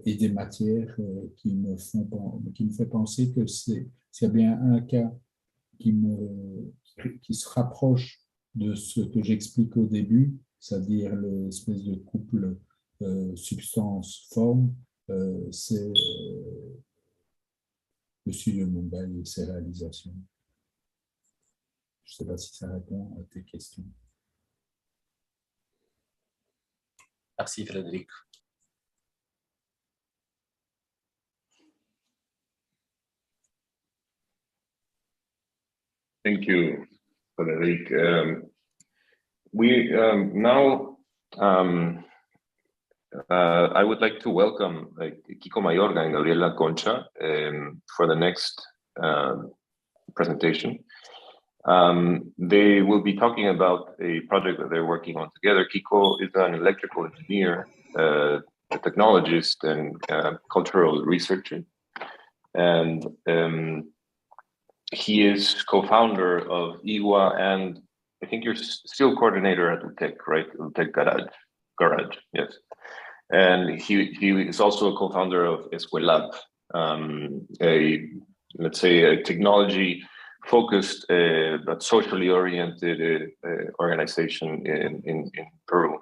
et des matières qui me fait penser que s'il y a bien un cas qui se rapproche de ce que j'explique au début, c'est-à-dire l'espèce de couple substance-forme, c'est le studio Mumbai et ses réalisations. Je ne sais pas si ça répond à tes questions. Merci Frédéric. Thank you, Frédéric. Now I would like to welcome Kiko Mayorga and Gabriela Concha for the next presentation. They will be talking about a project that they're working on together. Kiko is an electrical engineer, a technologist, and cultural researcher. And he is co-founder of IWA, and I think you're still coordinator at UTEC, right? UTEC Garage, yes. And he is also a co-founder of Escuelab, a let's say, a technology-focused but socially oriented organization in Peru.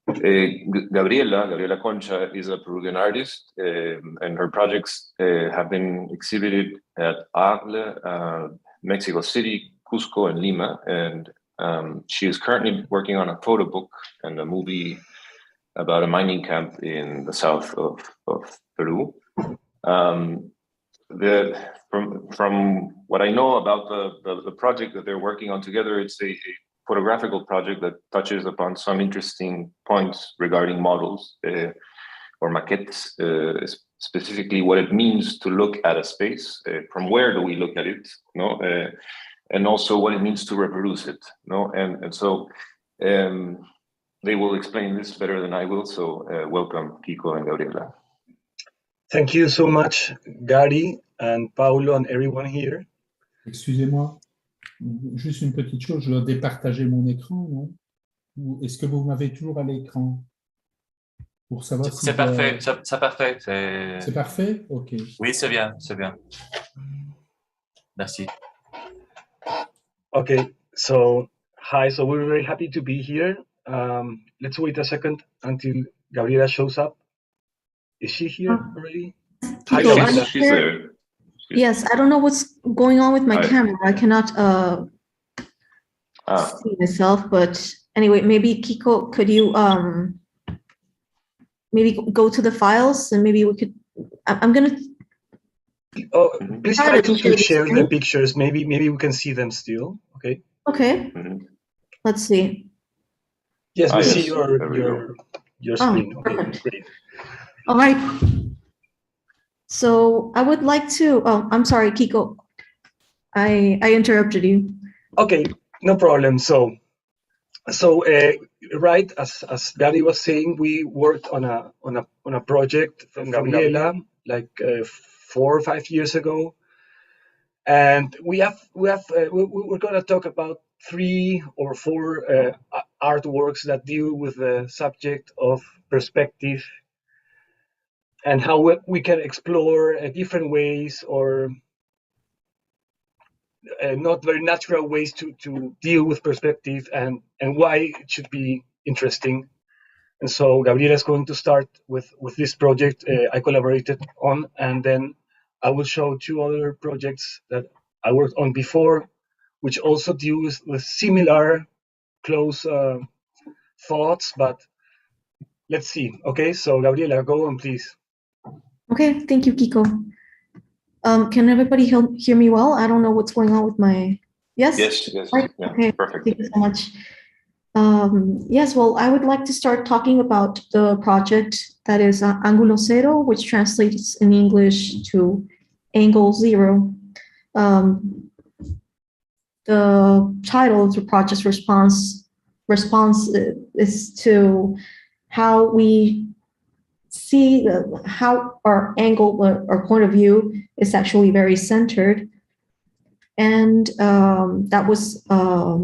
Gabriela Concha is a Peruvian artist, and her projects have been exhibited at Arles, Mexico City, Cusco, and Lima. And she is currently working on a photo book and a movie about a mining camp in the south of Peru. From what I know about the project that they're working on together, it's a photographical project that touches upon some interesting points regarding models or maquettes, specifically what it means to look at a space, from where do we look at it, no? And also what it means to reproduce it, no? And so they will explain this better than I will, so welcome, Kiko and Gabriela. Thank you so much, Gary and Paulo and everyone here. Excusez-moi, juste une petite chose, je dois départager mon écran, non? Ou est-ce que vous m'avez toujours à l'écran? Pour savoir si c'est parfait, c'est parfait. C'est parfait? OK. Oui, c'est bien, c'est bien. Merci. Okay, so hi, so we're very happy to be here. Let's wait a second until Gabriela shows up. Is she here already? Hi, Gabriela. She's there. Yes, I don't know what's going on with my camera. I cannot see myself, but anyway, maybe Kiko, could you maybe go to the files and maybe we could, I'm gonna. Oh, please try to share the pictures. Maybe we can see them still. Okay. Okay. Let's see. Yes, we see your screen. Okay, great. All right. So I would like to, I'm sorry, Kiko, I interrupted you. Okay, no problem. So right, as Gary was saying, we worked on a project from Gabriela like 4 or 5 years ago, and we're going to talk about 3 or 4 artworks that deal with the subject of perspective and how we can explore different ways or not very natural ways to deal with perspective and why it should be interesting. And so Gabriela is going to start with this project I collaborated on, and then I will show 2 other projects that I worked on before, which also deal with similar close thoughts, but let's see. Okay, so Gabriela, go on, please. Okay, thank you, Kiko. Can everybody hear me well? I don't know what's going on with my, yes? Yes. Right? Yeah, okay, perfect. Thank you so much. Yes, well, I would like to start talking about the project that is Ángulo Cero, which translates in English to Angle Zero. The title of the project's response is to how we see how our angle or point of view is actually very centered. And that was a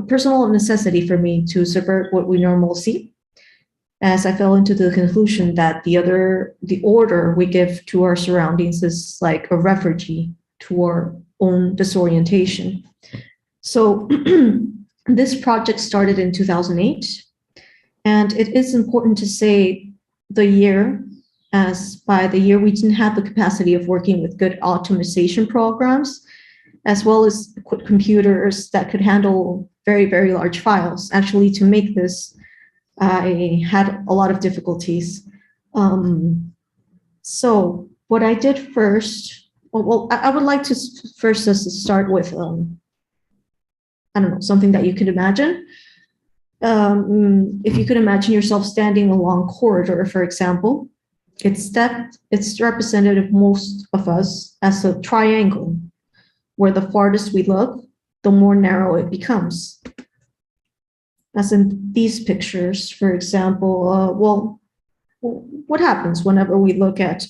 personal necessity for me to subvert what we normally see, as I fell into the conclusion that the order we give to our surroundings is like a refugee to our own disorientation. So this project started in 2008, and it is important to say the year, as by the year we didn't have the capacity of working with good optimization programs, as well as computers that could handle very, very large files. Actually, to make this, I had a lot of difficulties. So what I did first, well, I would like to first start with, I don't know, something that you could imagine. If you could imagine yourself standing along a corridor, for example, it's representative most of us as a triangle, where the farthest we look, the more narrow it becomes. As in these pictures, for example, well, what happens whenever we look at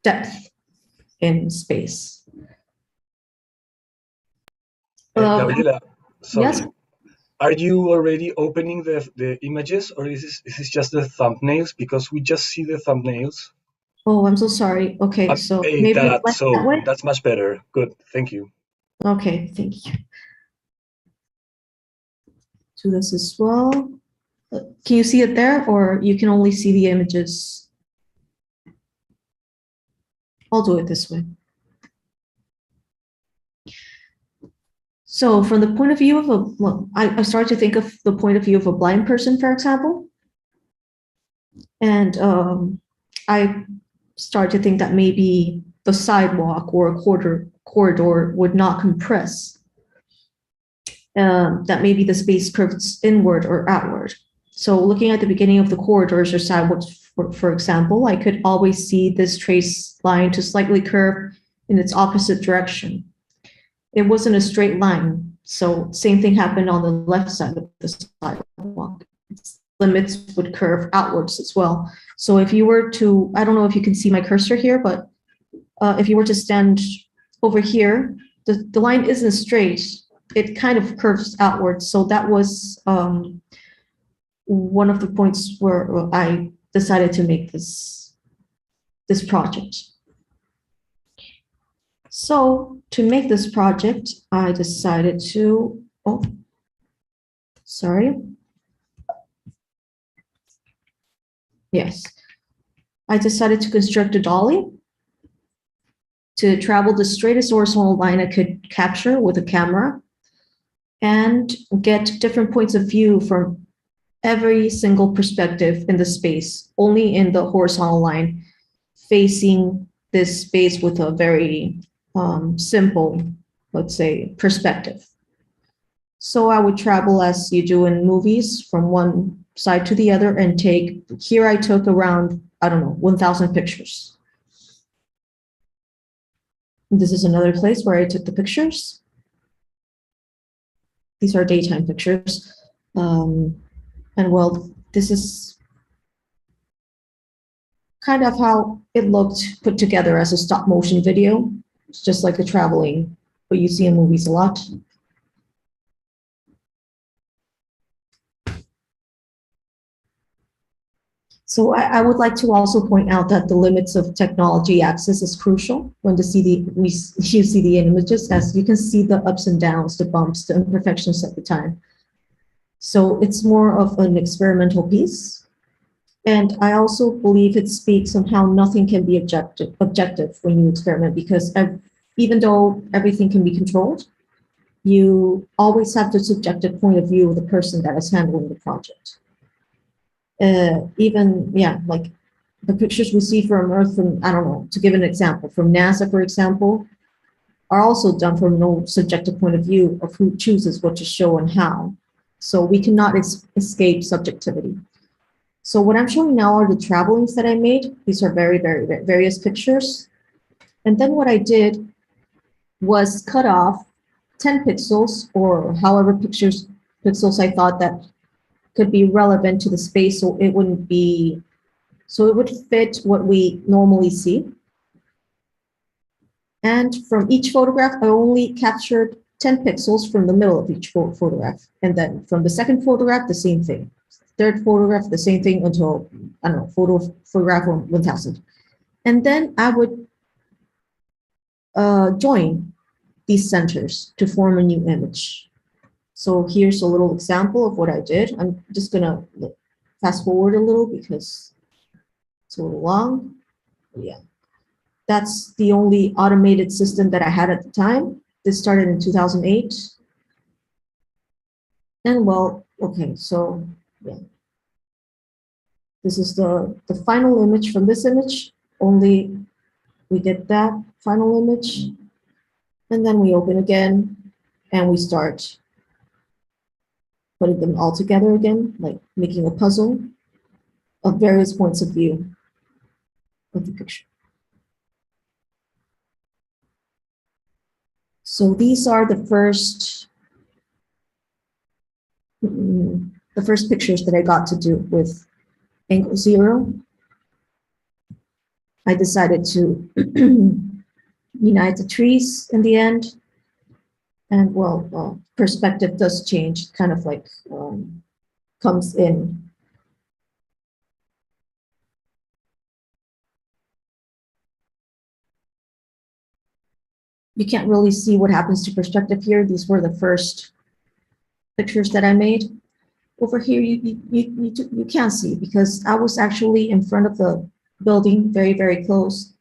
depth in space? Gabriela, sorry. Yes? Are you already opening the images, or is this just the thumbnails? Because we just see the thumbnails. Oh, I'm so sorry. Okay, so maybe that, like so that way? that's much better. Good, thank you. Okay, thank you. Do this as well. Can you see it there, or you can only see the images? I'll do it this way. So from the point of view of a, well, I started to think of the point of view of a blind person, for example. And I started to think that maybe the sidewalk or a corridor would not compress. That maybe the space curves inward or outward. So looking at the beginning of the corridors or sidewalks, for example, I could always see this trace line to slightly curve in its opposite direction. It wasn't a straight line. So same thing happened on the left side of the sidewalk. Its limits would curve outwards as well. So if you were to, I don't know if you can see my cursor here, but if you were to stand over here, the line isn't straight. It kind of curves outwards. So that was one of the points where I decided to make this project. So to make this project, I decided to, oh, sorry. Yes, I decided to construct a dolly to travel the straightest horizontal line I could capture with a camera and get different points of view from every single perspective in the space, only in the horizontal line, facing this space with a very simple, let's say, perspective. So I would travel as you do in movies from one side to the other and take, here I took around, I don't know, 1,000 pictures. This is another place where I took the pictures. These are daytime pictures. And well, this is kind of how it looked put together as a stop motion video. It's just like the traveling, what you see in movies a lot. So I would like to also point out that the limits of technology access is crucial when you see the images, as you can see the ups and downs, the bumps, the imperfections at the time. So it's more of an experimental piece. And I also believe it speaks on how nothing can be objective when you experiment, because even though everything can be controlled, you always have the subjective point of view of the person that is handling the project. Like the pictures we see from Earth, from, I don't know, to give an example, from NASA, for example, are also done from no subjective point of view of who chooses what to show and how. So we cannot escape subjectivity. So what I'm showing now are the travelings that I made. These are very, very various pictures. And then what I did was cut off 10 pixels or however pixels I thought that could be relevant to the space, so it wouldn't be, so it would fit what we normally see. And from each photograph, I only captured 10 pixels from the middle of each photograph. And then from the second photograph, the same thing. Third photograph, the same thing until, I don't know, photograph 1000. And then I would join these centers to form a new image. So here's a little example of what I did. I'm just gonna fast forward a little because it's a little long. Yeah, that's the only automated system that I had at the time. This started in 2008. And well, okay, so yeah. This is the final image from this image. Only we did that final image. And then we open again and we start putting them all together again, like making a puzzle of various points of view of the picture. So these are the first pictures that I got to do with angle 0. I decided to unite the trees in the end. And well, perspective does change, kind of like comes in. you can't really see what happens to perspective here. These were the first pictures that I made. Over here, you can't see because I was actually in front of the building very, very close,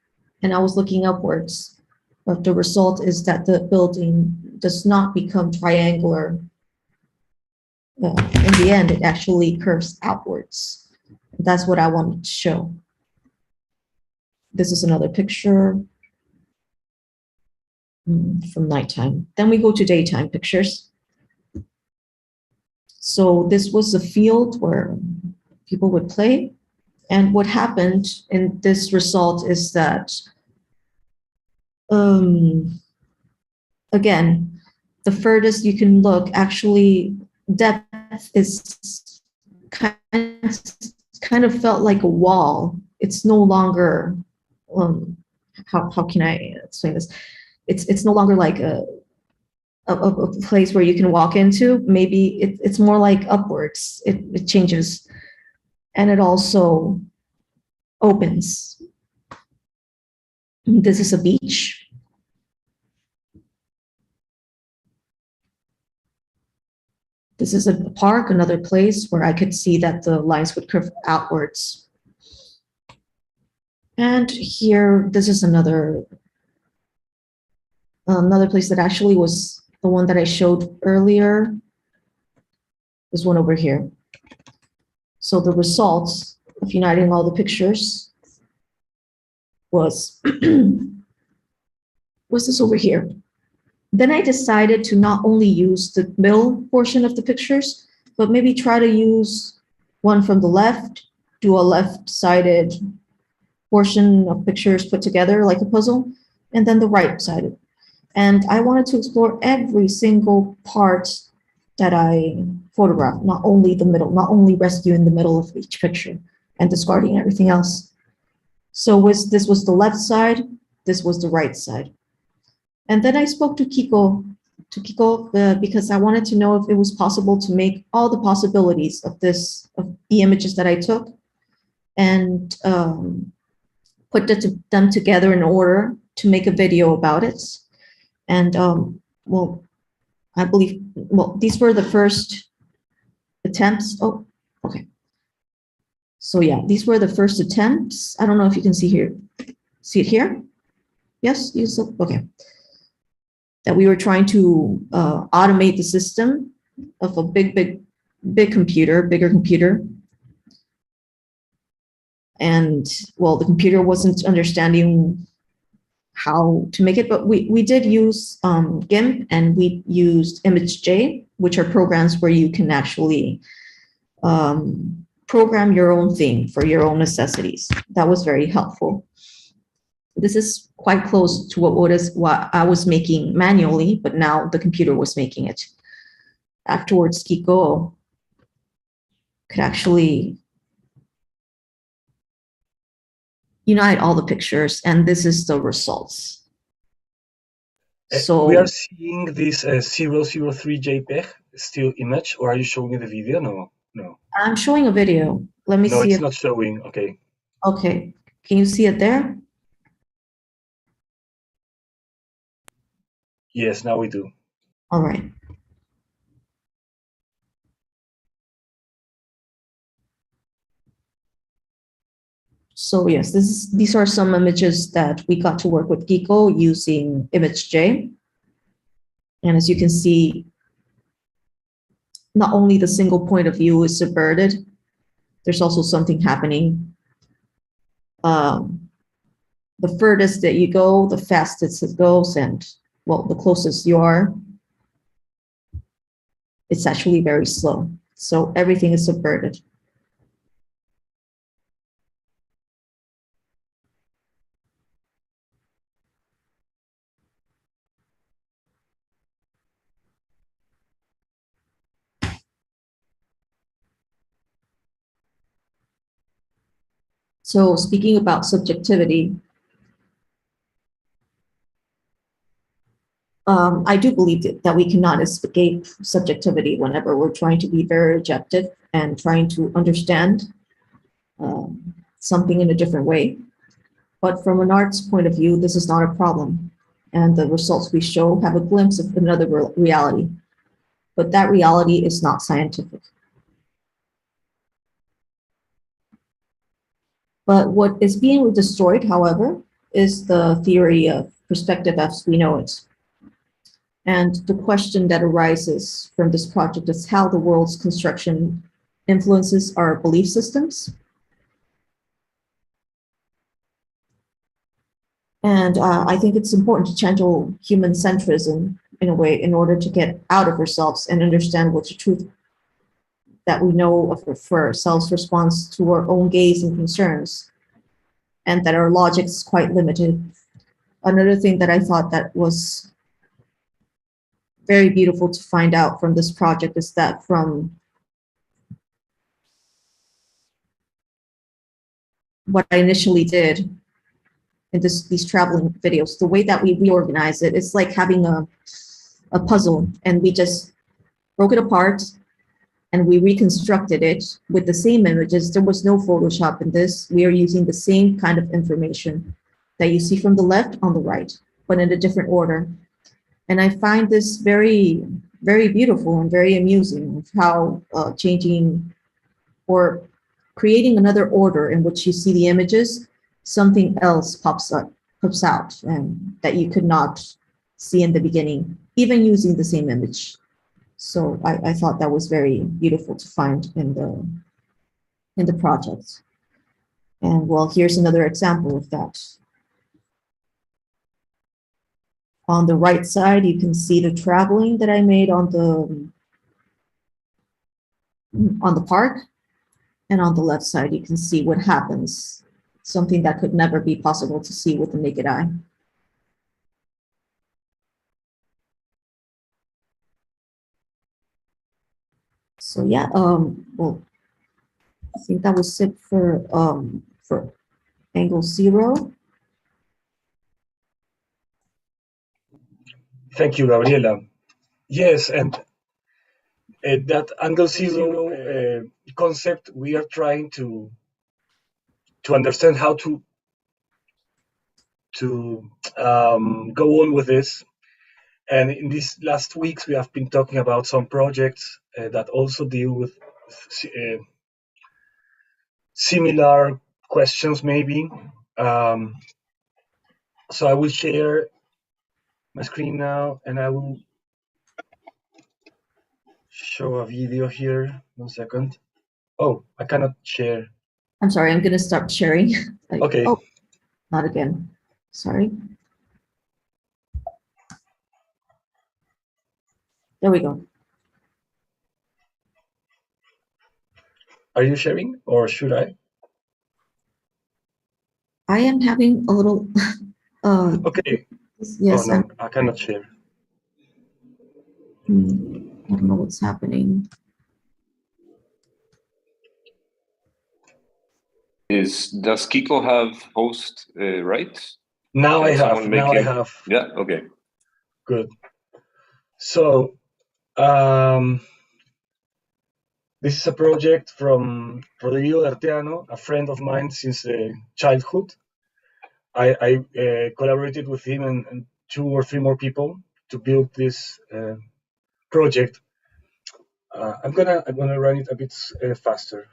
and I was looking upwards. But the result is that the building does not become triangular. In the end, it actually curves outwards. That's what I wanted to show. This is another picture from nighttime. Then we go to daytime pictures. So this was a field where people would play. And what happened in this result is that, again, the furthest you can look, actually depth is kind of felt like a wall. It's no longer, how can I explain this? It's no longer like a place where you can walk into. Maybe it's more like upwards. It changes, and it also opens. This is a beach. This is a park, another place where I could see that the lines would curve outwards. And here, this is another place that actually was the one that I showed earlier. This one over here. So the results of uniting all the pictures was this over here. Then I decided to not only use the middle portion of the pictures, but maybe try to use one from the left, do a left-sided portion of pictures put together like a puzzle, and then the right-sided. And I wanted to explore every single part that I photographed, not only the middle, not only rescuing the middle of each picture and discarding everything else. So this was the left side, this was the right side. And then I spoke to Kiko because I wanted to know if it was possible to make all the possibilities of the images that I took and put them together in order to make a video about it. And well, I believe, well, these were the first attempts. Oh, okay. So yeah, these were the first attempts. I don't know if you can see it here. Yes, okay. That we were trying to automate the system of a bigger computer. And well, the computer wasn't understanding how to make it, but we did use GIMP, and we used ImageJ, which are programs where you can actually program your own thing for your own necessities. That was very helpful. This is quite close to what I was making manually, but now the computer was making it. Afterwards, Kiko could actually unite all the pictures, and this is the results. So we are seeing this 003 JPEG still image, or are you showing the video? No. I'm showing a video. Let me see. No, it's not showing. Okay. Okay. Can you see it there? Yes, now we do. All right. So yes, these are some images that we got to work with Kiko using ImageJ. And as you can see, not only the single point of view is subverted, there's also something happening. The furthest that you go, the fastest it goes, and well, the closest you are, it's actually very slow. So everything is subverted. So speaking about subjectivity, I do believe that we cannot escape subjectivity whenever we're trying to be very objective and trying to understand something in a different way. But from an art's point of view, this is not a problem. and the results we show have a glimpse of another reality. But that reality is not scientific. But what is being destroyed, however, is the theory of perspective as we know it. And the question that arises from this project is how the world's construction influences our belief systems. And I think it's important to channel human centrism in a way in order to get out of ourselves and understand what the truth that we know of for ourselves responds to our own gaze and concerns, and that our logic is quite limited. Another thing that I thought that was very beautiful to find out from this project is that from what I initially did in these traveling videos, the way that we reorganize it, it's like having a puzzle, and we just broke it apart and we reconstructed it with the same images. There was no Photoshop in this. We are using the same kind of information that you see from the left on the right, but in a different order. And I find this very, very beautiful and very amusing of how changing or creating another order in which you see the images, something else pops out and that you could not see in the beginning, even using the same image. So I thought that was very beautiful to find in the project. And well, here's another example of that. On the right side, you can see the traveling that I made on the park. And on the left side, you can see what happens, something that could never be possible to see with the naked eye. So yeah, well, I think that was it for angle 0. Thank you, Gabriela. Yes, and that angle 0 concept, we are trying to understand how to go on with this. And in these last weeks, we have been talking about some projects that also deal with similar questions, maybe. So I will share my screen now, and I will show a video here. 1 second. Oh, I cannot share. I'm sorry, I'm gonna stop sharing. Okay. Oh, not again. Sorry. There we go. Are you sharing, or should I? I am having a little. Okay. Yes. Oh, no, I cannot share. I don't know what's happening. Does Kiko have host rights? Now Can I have. someone make Now I him- have. Yeah. Okay. Good. So this is a project from Rodrigo D'Arteano, a friend of mine since childhood. I collaborated with him and 2 or 3 more people to build this project. I'm gonna run it a bit faster.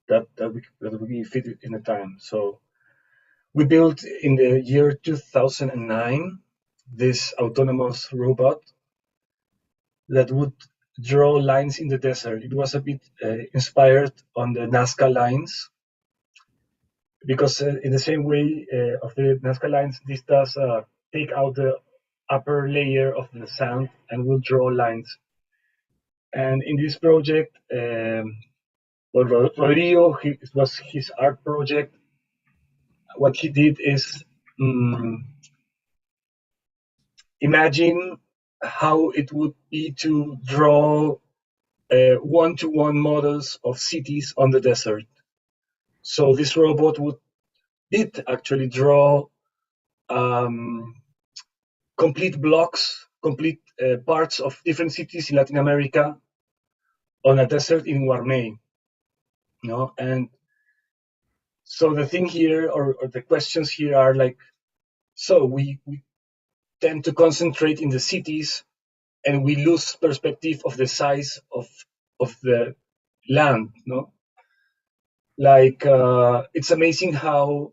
That we fit it in the time. So we built in the year 2009 this autonomous robot that would draw lines in the desert. It was a bit inspired on the Nazca lines, because in the same way of the Nazca lines, this does take out the upper layer of the sand and will draw lines. And in this project, Rodrigo, it was his art project. What he did is imagine how it would be to draw one-to-one models of cities on the desert. So this robot did actually draw complete blocks, complete parts of different cities in Latin America on a desert in Guarmey. And so the thing here, or the questions here are like, so we tend to concentrate in the cities, and we lose perspective of the size of the land. No, like it's amazing how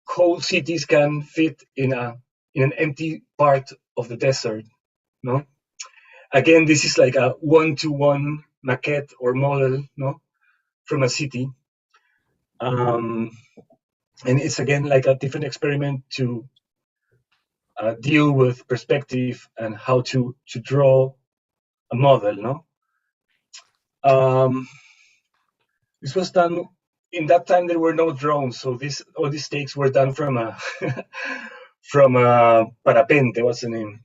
whole cities can fit in an empty part of the desert. No, again, this is like a one-to-one maquette or model, no, from a city. And it's again like a different experiment to deal with perspective and how to draw a model. No, this was done in that time. There were no drones, so all these takes were done from a from a parapente. What's the name?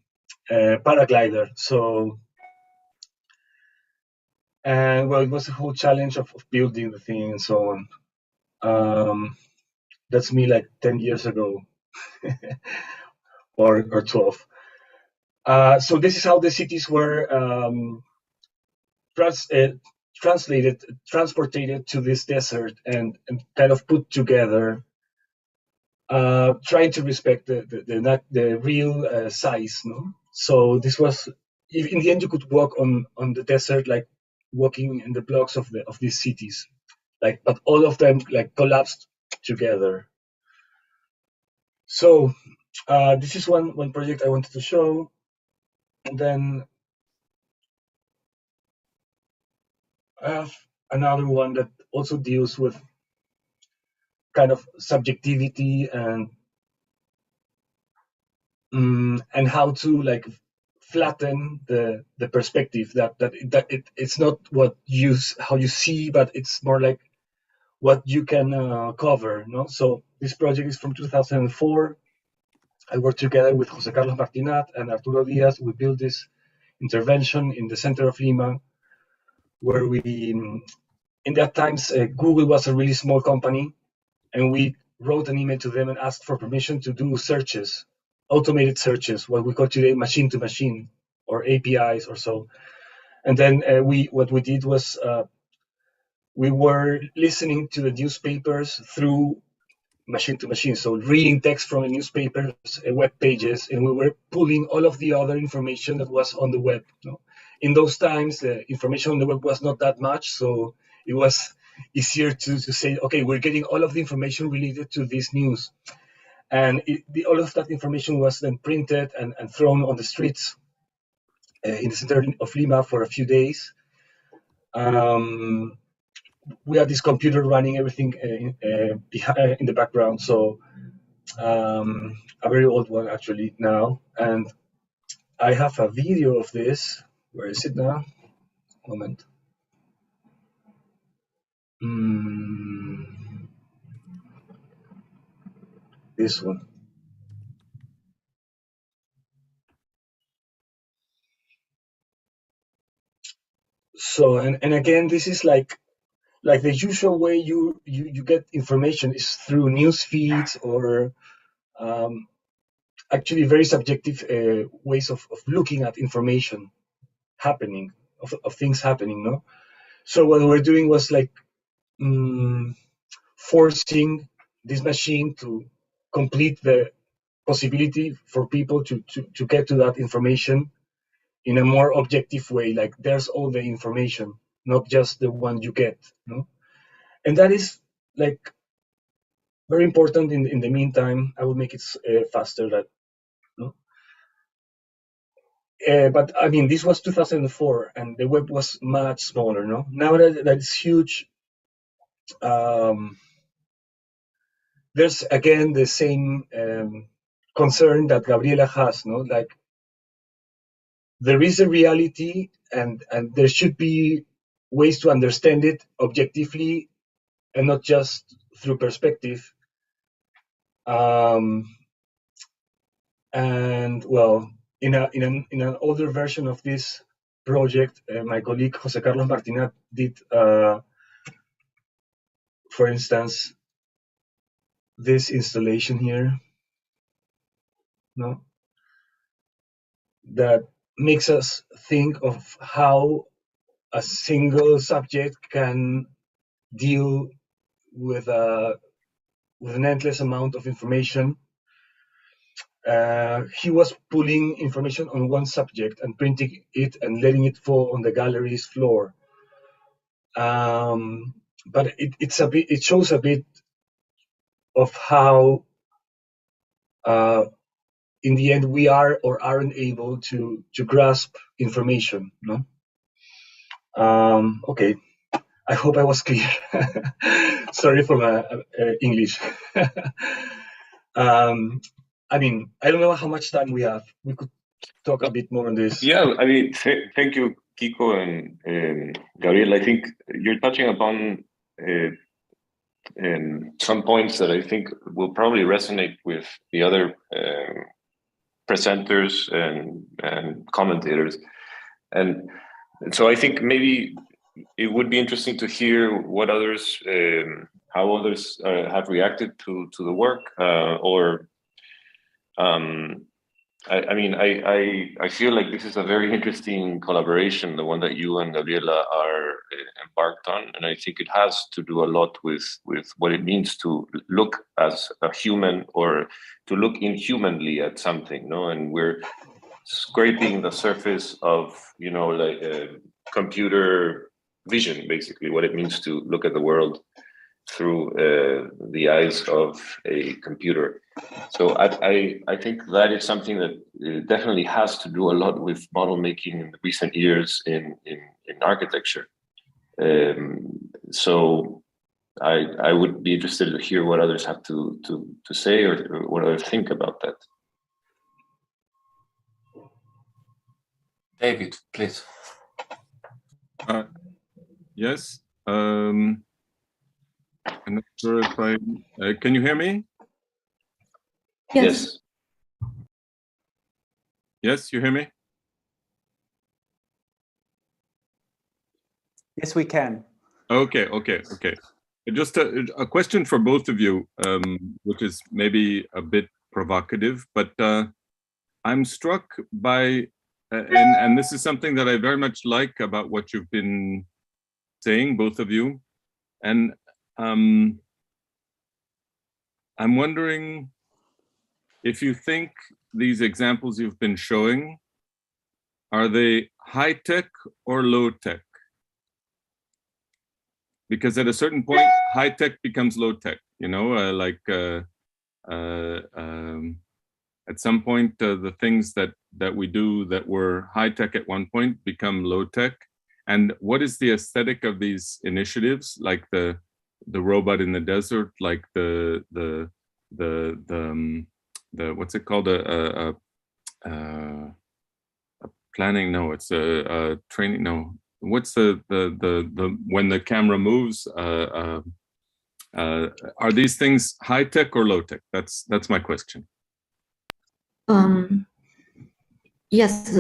Paraglider. So, and well, it was a whole challenge of building the thing and so on. That's me like 10 years ago. or 12. So this is how the cities were transported to this desert and kind of put together, trying to respect the real size. No, so this was, in the end, you could walk on the desert like walking in the blocks of these cities, like, but all of them like collapsed together. So this is one project I wanted to show, and then I have another one that also deals with kind of subjectivity and how to like flatten the perspective, that it's not how you see, but it's more like what you can cover. No, so this project is from 2004. I worked together with José Carlos Martinat and Arturo Díaz. We built this intervention in the center of Lima, where we, in that times, Google was a really small company, and we wrote an email to them and asked for permission to do searches, automated searches, what we call today machine to machine, or APIs or so. And then what we did was we were listening to the newspapers through machine to machine, so reading text from the newspapers, web pages, and we were pulling all of the other information that was on the web. No? In those times, the information on the web was not that much, so it was easier to say, okay, we're getting all of the information related to this news. And all of that information was then printed and thrown on the streets in the center of Lima for a few days. We had this computer running everything in the background, so a very old one actually now. And I have a video of this. Where is it now? Moment. This one. So and again, this is like the usual way you get information is through news feeds or actually very subjective ways of looking at information happening, of things happening. No, so what we're doing was like forcing this machine to complete the possibility for people to get to that information in a more objective way. Like there's all the information, not just the one you get. No? And that is like very important. In the meantime, I will make it faster. That, no? But I mean, this was 2004, and the web was much smaller. No, now that it's huge. There's again the same concern that Gabriela has. No, like there is a reality, and there should be ways to understand it objectively and not just through perspective. And well, in an older version of this project, my colleague José Carlos Martinat did, for instance, this installation here, no, that makes us think of how a single subject can deal with an endless amount of information. he was pulling information on one subject and printing it and letting it fall on the gallery's floor. But it shows a bit of how in the end we are or aren't able to grasp information, no? Okay, I hope I was clear. Sorry for my English. I mean, I don't know how much time we have. We could talk a bit more on this. Yeah, I mean, thank you, Kiko and Gabriel. I think you're touching upon some points that I think will probably resonate with the other presenters and commentators. And so I think maybe it would be interesting to hear what others, how others have reacted to the work, or I mean, I feel like this is a very interesting collaboration, the one that you and Gabriela are embarked on, and I think it has to do a lot with what it means to look as a human or to look inhumanly at something, no? And we're scraping the surface of, you know, like computer vision, basically, what it means to look at the world through the eyes of a computer. So I think that is something that definitely has to do a lot with model making in the recent years in architecture. So I would be interested to hear what others have to say or what others think about that. David, please. Yes. I'm not sure if I can you hear me? Yes. Yes, you hear me? Yes, we can. Okay. Just a question for both of you, which is maybe a bit provocative, but I'm struck by, and this is something that I very much like about what you've been saying, both of you, and I'm wondering if you think these examples you've been showing, are they high-tech or low-tech? Because at a certain point, high-tech becomes low-tech, you know, at some point, the things that we do that were high-tech at one point become low-tech. And what is the aesthetic of these initiatives, like the robot in the desert, like the what's it called, a planning? No, it's a training. No, what's the when the camera moves? Are these things high tech or low tech? That's my question. Yes,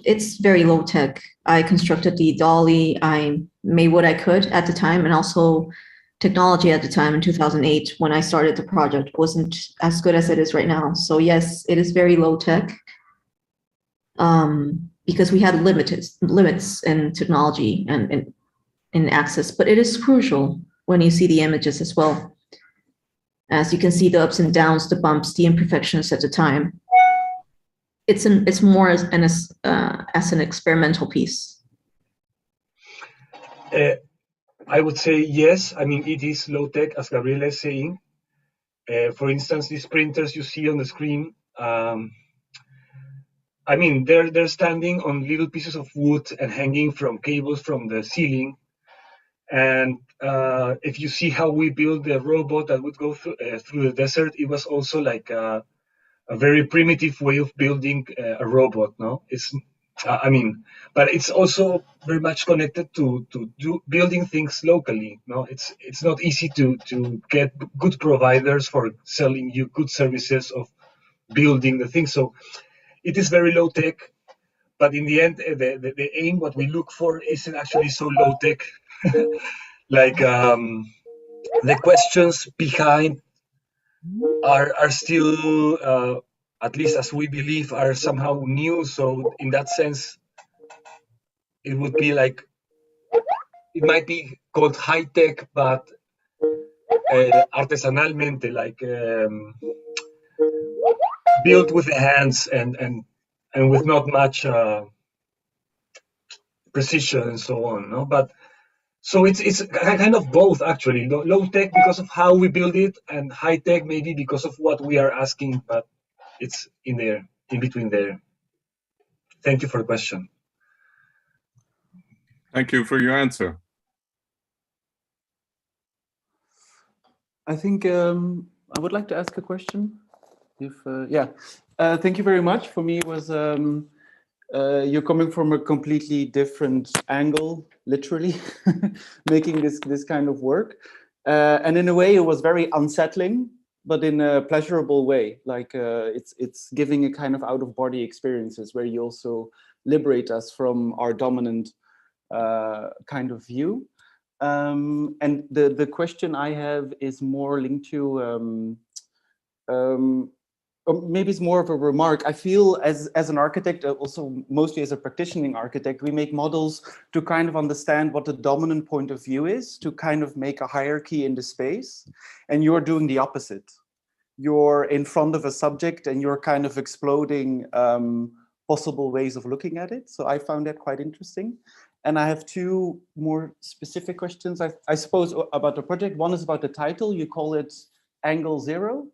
it's very low tech. I constructed the dolly. I made what I could at the time, and also technology at the time in 2008 when I started the project wasn't as good as it is right now. So yes, it is very low tech because we had limits in technology and in access, but it is crucial when you see the images as well. As you can see the ups and downs, the bumps, the imperfections at the time. It's more as an experimental piece. I would say yes. I mean, it is low tech, as Gabriela is saying. For instance, these printers you see on the screen, I mean, they're standing on little pieces of wood and hanging from cables from the ceiling. And if you see how we build the robot that would go through the desert, it was also like a very primitive way of building a robot. No, it's I mean, but it's also very much connected to building things locally. No, it's not easy to get good providers for selling you good services of building the thing. So it is very low tech, but in the end, the aim, what we look for, isn't actually so low tech. Like the questions behind are still, at least as we believe, are somehow new. So in that sense, it would be like, it might be called high tech, but artesanalmente, like built with the hands and with not much precision and so on. No, but so it's kind of both actually. Low tech because of how we build it, and high tech maybe because of what we are asking. But it's in there, in between there. Thank you for the question. Thank you for your answer. I think I would like to ask a question. If thank you very much. For me, it was you're coming from a completely different angle, literally, making this kind of work, and in a way, it was very unsettling, but in a pleasurable way. Like it's giving a kind of out-of-body experiences where you also liberate us from our dominant kind of view. And the question I have is more linked to, or maybe it's more of a remark. I feel as an architect, also mostly as a practicing architect, we make models to kind of understand what the dominant point of view is, to kind of make a hierarchy in the space. And you're doing the opposite. You're in front of a subject and you're kind of exploding possible ways of looking at it. So I found that quite interesting. And I have two more specific questions, I suppose, about the project. One is about the title. You call it Angle Zero.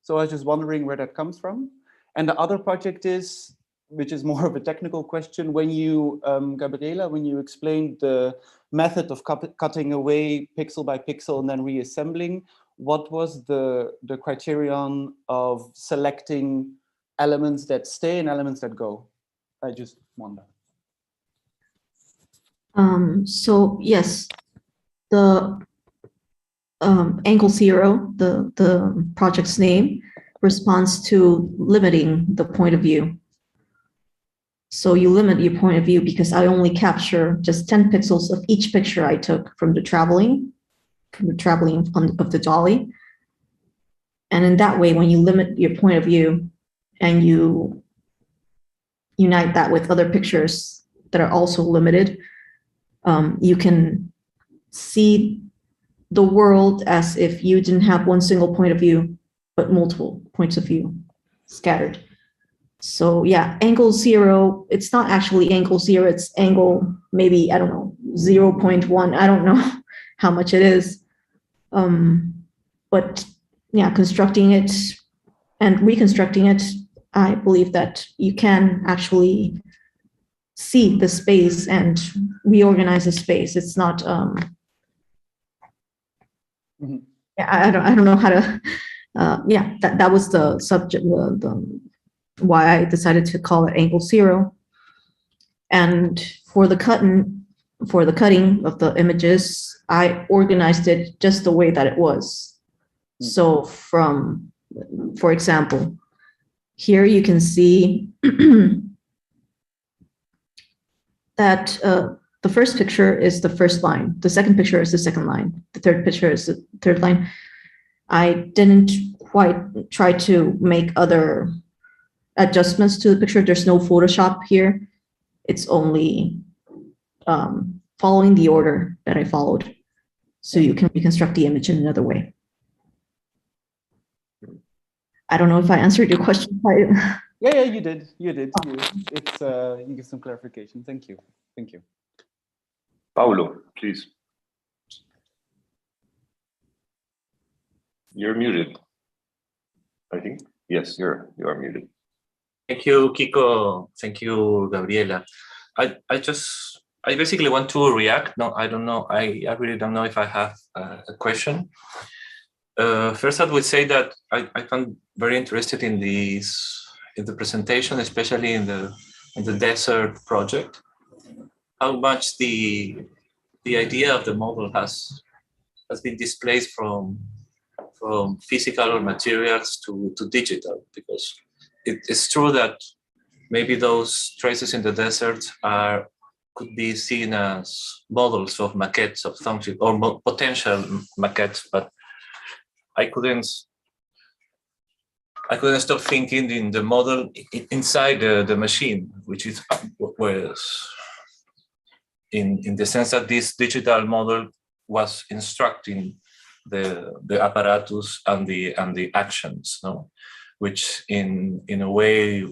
So I was just wondering where that comes from. And the other project is, which is more of a technical question, when you, Gabriela, when you explained the method of cutting away pixel by pixel and then reassembling, what was the criterion of selecting elements that stay and elements that go? I just wonder. So yes, the Angle Zero, the project's name, responds to limiting the point of view. So you limit your point of view because I only capture just 10 pixels of each picture I took from the traveling of the dolly. And in that way, when you limit your point of view and you unite that with other pictures that are also limited, you can see the world as if you didn't have one single point of view, but multiple points of view scattered. So yeah, Angle Zero, it's not actually Angle Zero, it's angle maybe, I don't know, 0.1, I don't know how much it is. But yeah, constructing it and reconstructing it, I believe that you can actually see the space and reorganize the space. It's not, I don't know how to, that was the subject, why I decided to call it Angle Zero. And for the cutting of the images, I organized it just the way that it was. So for example, here you can see that the first picture is the first line, the second picture is the second line, the third picture is the third line. I didn't quite try to make other adjustments to the picture. There's no Photoshop here. It's only following the order that I followed. So you can reconstruct the image in another way. I don't know if I answered your question. Yeah, you did. You give some clarification. Thank you. Thank you. Paulo, please. You're muted, I think. Yes, you are muted. Thank you, Kiko. Thank you, Gabriela. I basically want to react. No, I don't know. I really don't know if I have a question. First, I would say that I found very interested in the presentation, especially in the desert project. How much the idea of the model has been displaced from physical materials to digital, because it's true that maybe those traces in the desert could be seen as models of maquettes of something, or potential maquettes, but I couldn't stop thinking in the model inside the machine, which is in the sense that this digital model was instructing the apparatus and the actions. No, which in a way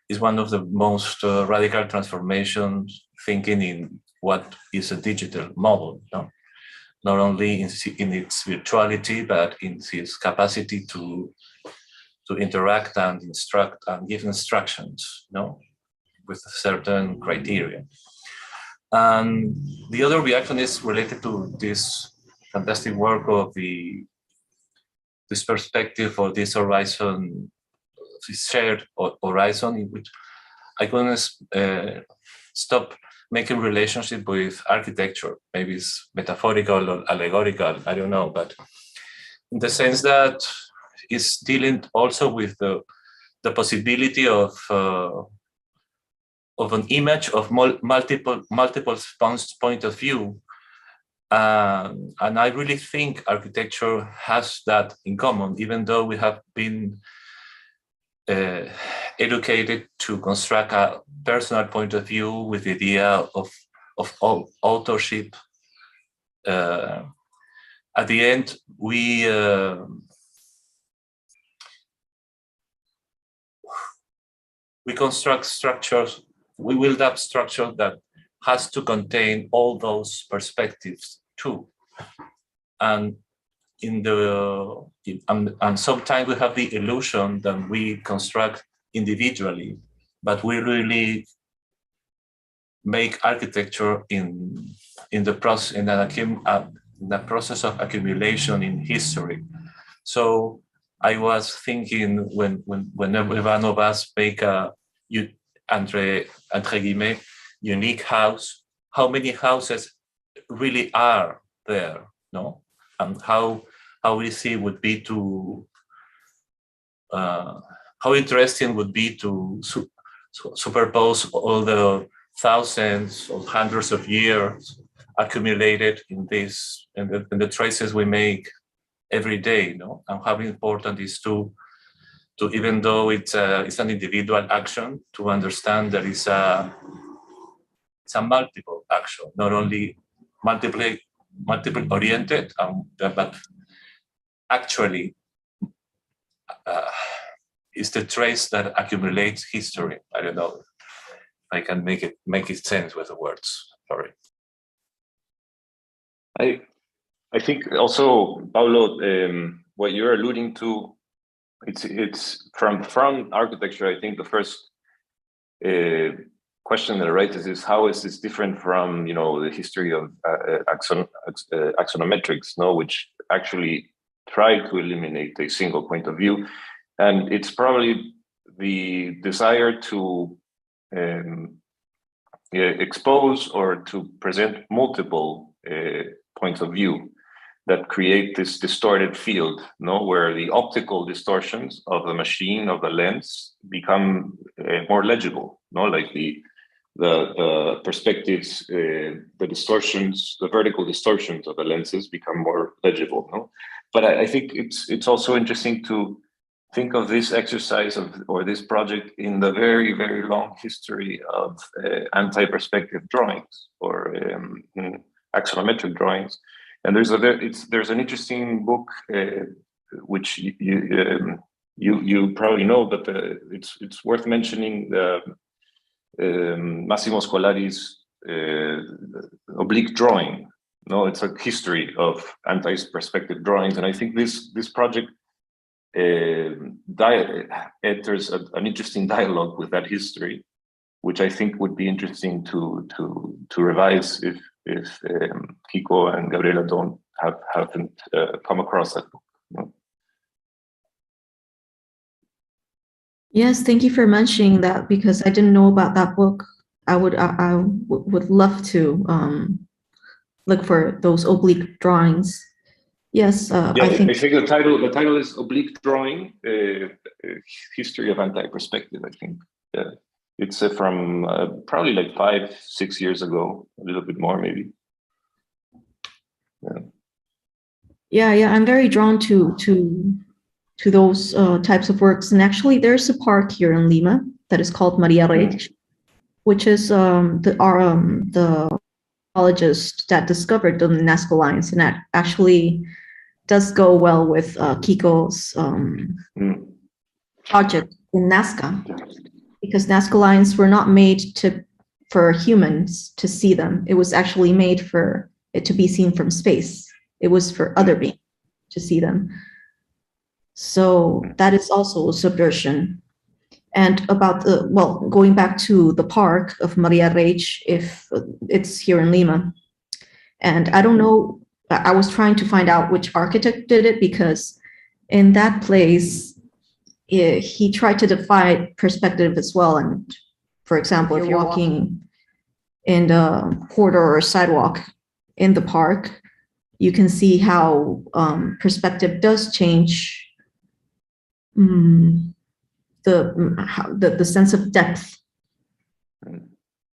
is one of the most radical transformations thinking in what is a digital model, no? Not only in its virtuality, but in its capacity to interact and instruct and give instructions, no, with a certain criteria. And the other reaction is related to this fantastic work of this perspective or this horizon, this shared horizon, in which I couldn't stop making relationship with architecture. Maybe it's metaphorical or allegorical, I don't know, but in the sense that it's dealing also with the possibility of an image of multiple point of view. And I really think architecture has that in common, even though we have been educated to construct a personal point of view with the idea of authorship. At the end, we construct structures, we build up structure that has to contain all those perspectives too. And and sometimes we have the illusion that we construct individually, but we really make architecture in the process, in the process of accumulation in history. So I was thinking when every one of us make a entre guillemets unique house, how many houses really are there, no? And how easy would be to how interesting would be to superpose all the thousands or hundreds of years accumulated in this in the choices we make every day, no? And how important is to even though it's an individual action, to understand that it's a multiple action, not only multiple oriented, but actually is the trace that accumulates history. I don't know if I can make it sense with the words. Sorry. I think also, Paulo, what you're alluding to, it's from architecture. I think the first question that arises is how is this different from the history of axonometrics, no, which actually try to eliminate a single point of view, and it's probably the desire to expose or to present multiple points of view that create this distorted field, no, where the optical distortions of the machine, of the lens, become more legible, no, like the perspectives, the distortions, the vertical distortions of the lenses become more legible, no? But I think it's also interesting to think of this exercise or this project in the very, very long history of anti-perspective drawings or axonometric drawings. And there's an interesting book which you probably know, but it's worth mentioning. Massimo Scolari's oblique drawing. No, it's a history of anti-perspective drawings, and I think this project enters an interesting dialogue with that history, which I think would be interesting to revise if Kiko and Gabriela haven't come across that book. No? Yes, thank you for mentioning that, because I didn't know about that book. I would love to look for those oblique drawings. Yes, yeah, I think the title is Oblique Drawing, History of Anti-Perspective, I think. Yeah. It's from probably like 5-6 years ago, a little bit more maybe. Yeah, I'm very drawn to those types of works. And actually, there's a park here in Lima that is called Maria Reich, which is the archaeologist that discovered the Nazca lines, and that actually does go well with Kiko's project in Nazca, because Nazca lines were not made for humans to see them. It was actually made for it to be seen from space. It was for other beings to see them. So that is also a subversion. And about going back to the park of Maria Reich, if it's here in Lima. And I don't know, I was trying to find out which architect did it, because in that place, he tried to define perspective as well. And for example, if you're walking in the corridor or sidewalk in the park, you can see how perspective does change the sense of depth.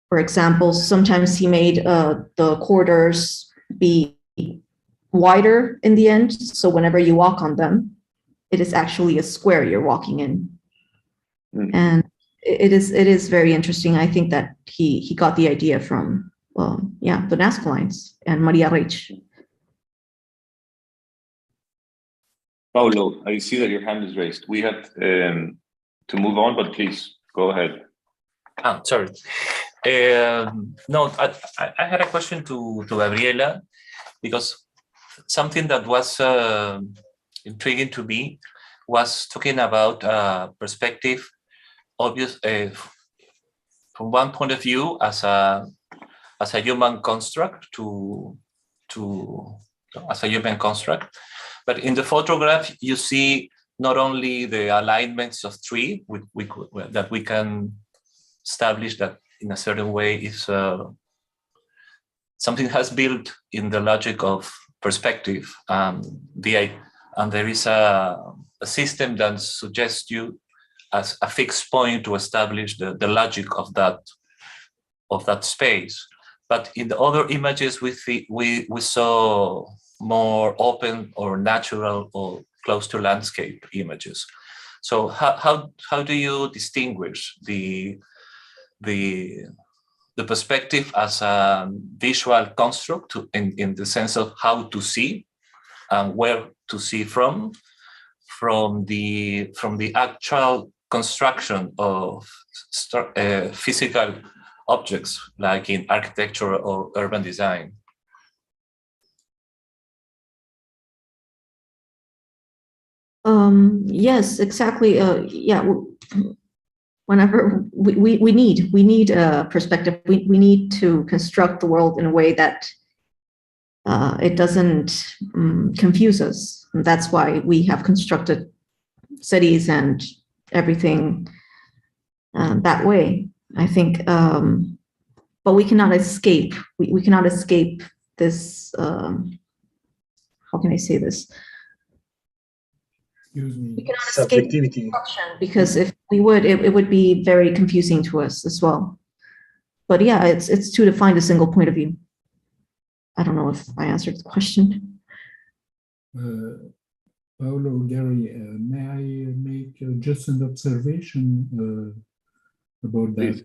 For example, sometimes he made the corridors be wider in the end, so whenever you walk on them, it is actually a square you're walking in. And it is very interesting. I think that he got the idea from the Nazca lines and Maria Reich. Paulo, I see that your hand is raised. We have to move on, but please go ahead. Sorry. No, I had a question to Gabriela, because something that was intriguing to me was talking about perspective, obvious from one point of view as a human construct as a human construct, but in the photograph you see not only the alignments of tree that we can establish that in a certain way is something has built in the logic of perspective, and there is a system that suggests you as a fixed point to establish the logic of that space. But in the other images we saw more open or natural or close to landscape images. So how do you distinguish the perspective as a visual construct in the sense of how to see and where to see from the actual construction of physical objects, like in architecture or urban design? Yes, exactly. Whenever we need a perspective, we need to construct the world in a way that it doesn't confuse us. And that's why we have constructed cities and everything that way, I think. But we cannot escape. We cannot escape this. How can I say this? Excuse me. We cannot escape Subjectivity. construction, because if we would, it would be very confusing to us as well. But yeah, it's to define a single point of view. I don't know if I answered the question. Paulo, Gary, may I make just an observation about that?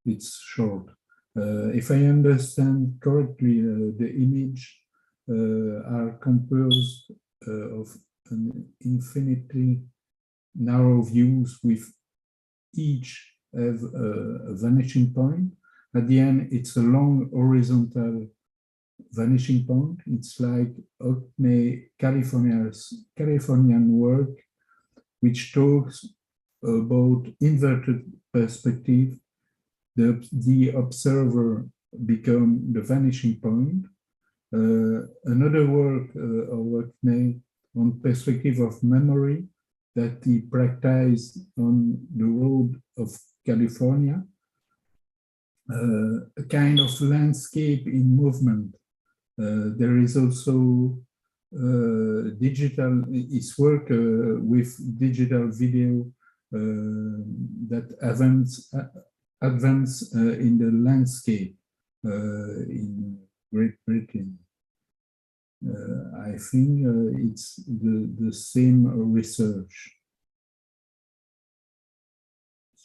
It's short. If I understand correctly, the image are composed of an infinitely narrow views with each have a vanishing point. At the end, it's a long horizontal vanishing point. It's like Californian work, which talks about inverted perspective. The observer become the vanishing point. Another work of Ockney on perspective of memory that he practiced on the road of California, a kind of landscape in movement. There is also digital, his work with digital video that advance in the landscape in Great Britain. I think it's the same research.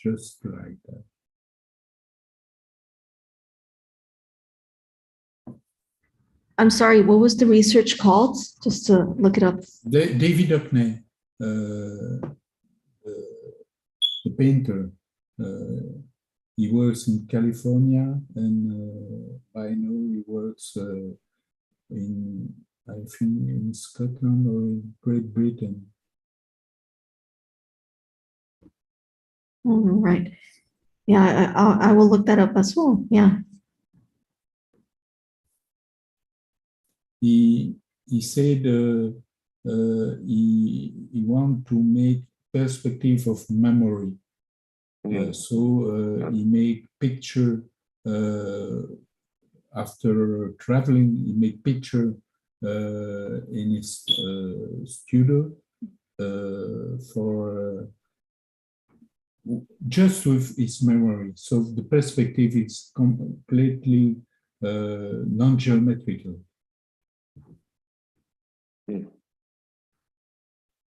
Just like that. I'm sorry, what was the research called? Just to look it up. David Hockney, the painter, he works in California, and I know he works in, I think, in Scotland or in Great Britain. Right. Yeah, I will look that up as well. Yeah. He said he want to make perspective of memory. So he make picture after traveling. He make picture in his studio for just with his memory. So the perspective is completely non-geometrical.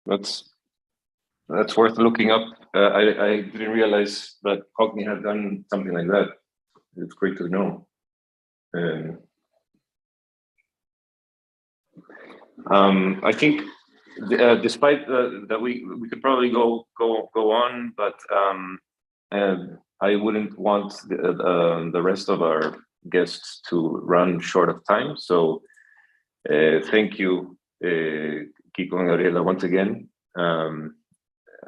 That's worth looking up. I didn't realize that Hockney had done something like that. It's great to know. I think, despite that, we could probably go on, but I wouldn't want the rest of our guests to run short of time. So thank you, Kiko and Gabriela, once again.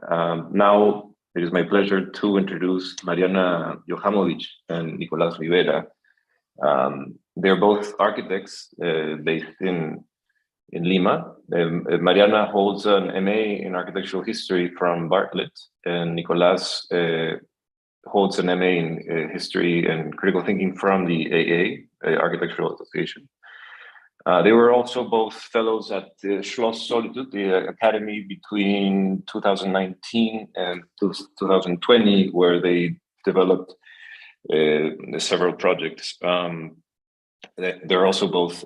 Now it is my pleasure to introduce Mariana Johamovic and Nicolás Rivera. They're both architects based in Lima. Mariana holds an MA in architectural history from Bartlett, and Nicolás holds an MA in history and critical thinking from the AA, Architectural Association. They were also both fellows at the Schloss Solitude, the academy between 2019 and 2020, where they developed several projects. They're also both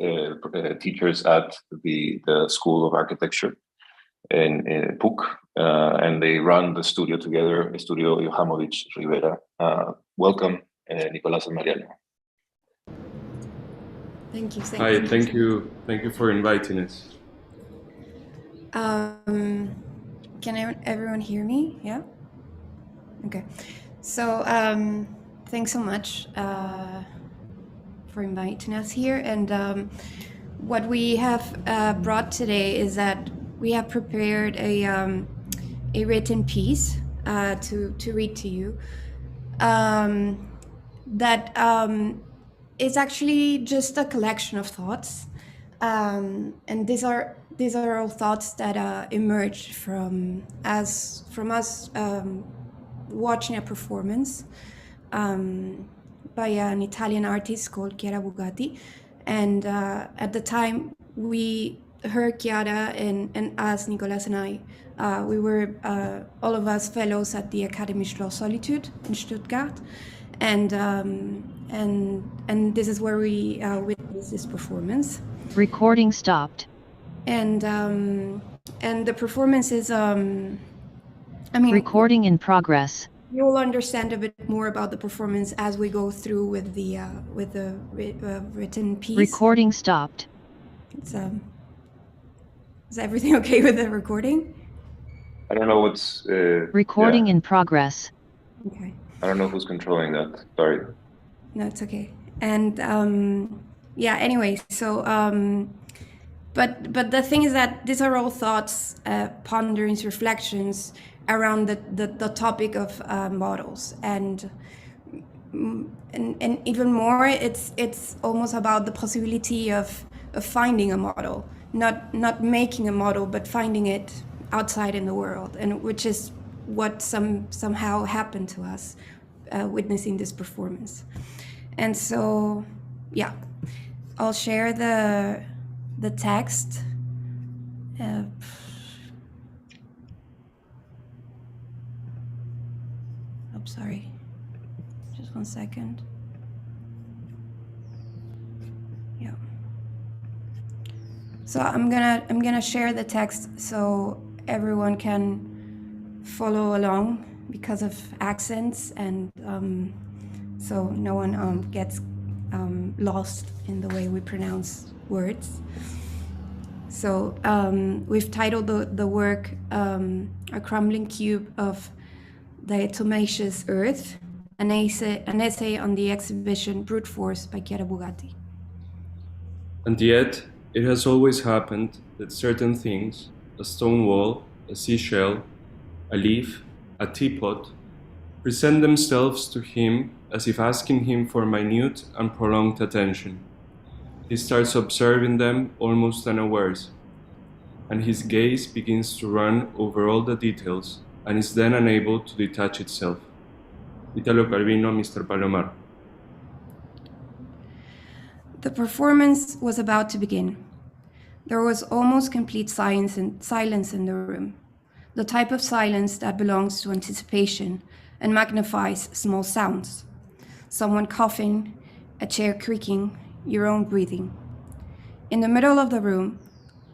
teachers at the School of Architecture in PUC, and they run the studio together, Studio Johamovic Rivera. Welcome, Nicolás and Mariana. Thank you. Hi, thank you for inviting us. Can everyone hear me? Yeah? Okay. So thanks so much for inviting us here. And what we have brought today is that we have prepared a written piece to read to you that it's actually just a collection of thoughts, and these are all thoughts that emerged from us watching a performance by an Italian artist called Chiara Bugatti, and at the time her, Chiara, and us, Nicolás and I, we were all of us fellows at the Academy Schloss Solitude in Stuttgart. And this is where we witnessed this performance. Recording stopped. And the performance is, recording in progress. You'll understand a bit more about the performance as we go through with the written piece. Recording stopped. It's, is everything okay with the recording? I don't know what's... recording in progress. Okay. I don't know who's controlling that. Sorry. No, it's okay. And yeah, anyway, so but the thing is that these are all thoughts, ponderings, reflections around the topic of models, and even more, it's almost about the possibility of finding a model, not making a model, but finding it outside in the world, and which is what somehow happened to us witnessing this performance. And so, yeah, I'll share the text. I'm sorry, just 1 second. Yeah. So I'm gonna share the text so everyone can follow along because of accents, and so no one gets lost in the way we pronounce words. So we've titled the work A Crumbling Cube of Diatomaceous Earth, an essay on the exhibition Brute Force by Chiara Bugatti. And yet, it has always happened that certain things, a stone wall, a seashell, a leaf, a teapot, present themselves to him as if asking him for minute and prolonged attention. He starts observing them almost unawares, and his gaze begins to run over all the details and is then unable to detach itself. Italo Calvino, Mr. Palomar. The performance was about to begin. There was almost complete silence in the room, the type of silence that belongs to anticipation and magnifies small sounds. Someone coughing, a chair creaking, your own breathing. In the middle of the room,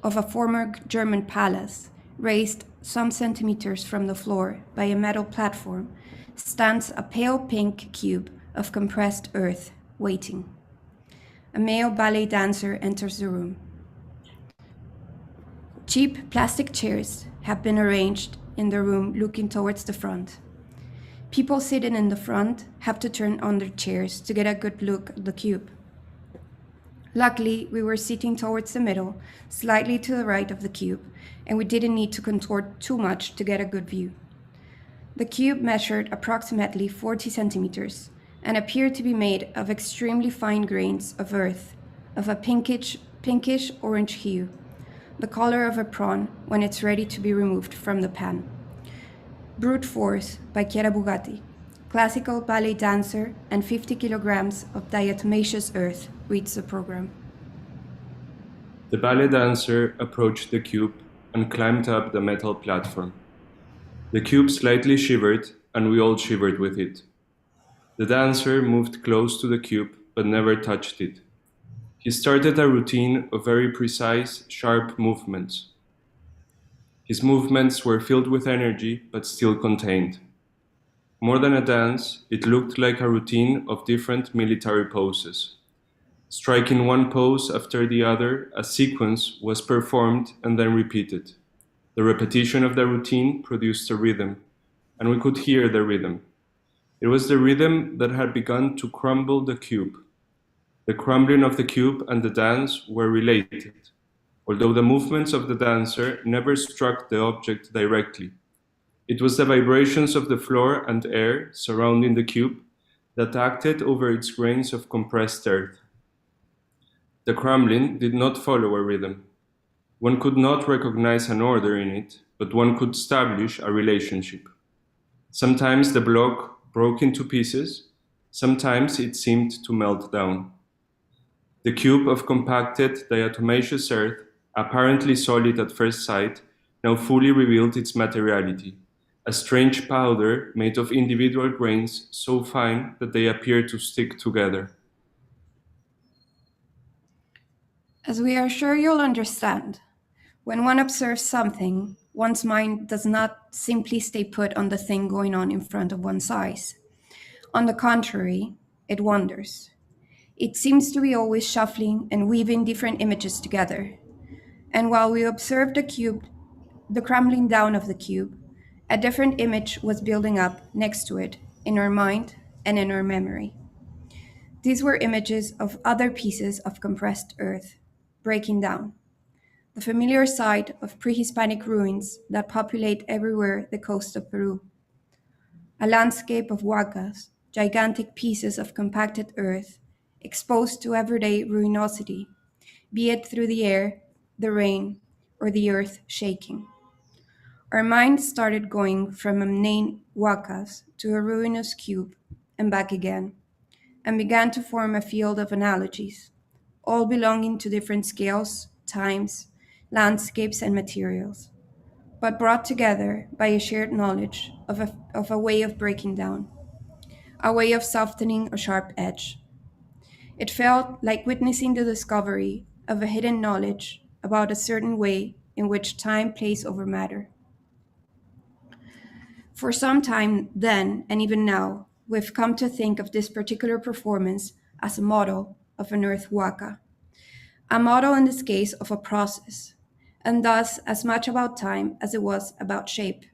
of a former German palace, raised some centimeters from the floor by a metal platform, stands a pale pink cube of compressed earth, waiting. A male ballet dancer enters the room. Cheap plastic chairs have been arranged in the room looking towards the front. People sitting in the front have to turn on their chairs to get a good look at the cube. Luckily, we were sitting towards the middle, slightly to the right of the cube, and we didn't need to contort too much to get a good view. The cube measured approximately 40 centimeters and appeared to be made of extremely fine grains of earth, of a pinkish orange hue, the color of a prawn when it's ready to be removed from the pan. Brute Force by Chiara Bugatti, classical ballet dancer and 50 kilograms of diatomaceous earth, reads the program. The ballet dancer approached the cube and climbed up the metal platform. The cube slightly shivered, and we all shivered with it. The dancer moved close to the cube, but never touched it. He started a routine of very precise, sharp movements. His movements were filled with energy, but still contained. More than a dance, it looked like a routine of different military poses. Striking one pose after the other, a sequence was performed and then repeated. The repetition of the routine produced a rhythm, and we could hear the rhythm. It was the rhythm that had begun to crumble the cube. The crumbling of the cube and the dance were related, although the movements of the dancer never struck the object directly. It was the vibrations of the floor and air surrounding the cube that acted over its grains of compressed earth. The crumbling did not follow a rhythm. One could not recognize an order in it, but one could establish a relationship. Sometimes the block broke into pieces, sometimes it seemed to melt down. The cube of compacted diatomaceous earth, apparently solid at first sight, now fully revealed its materiality, a strange powder made of individual grains so fine that they appear to stick together. As we are sure you'll understand, when one observes something, one's mind does not simply stay put on the thing going on in front of one's eyes. On the contrary, it wanders. It seems to be always shuffling and weaving different images together. And while we observed the crumbling down of the cube, a different image was building up next to it in our mind and in our memory. These were images of other pieces of compressed earth, breaking down. The familiar sight of pre-Hispanic ruins that populate everywhere the coast of Peru. A landscape of huacas, gigantic pieces of compacted earth, exposed to everyday ruinosity, be it through the air, the rain, or the earth shaking. Our mind started going from inane huacas to a ruinous cube and back again, and began to form a field of analogies, all belonging to different scales, times, landscapes, and materials, but brought together by a shared knowledge of a way of breaking down, a way of softening a sharp edge. It felt like witnessing the discovery of a hidden knowledge about a certain way in which time plays over matter. For some time then, and even now, we've come to think of this particular performance as a model of an earth huaca, A model in this case of a process, and thus as much about time as it was about shape.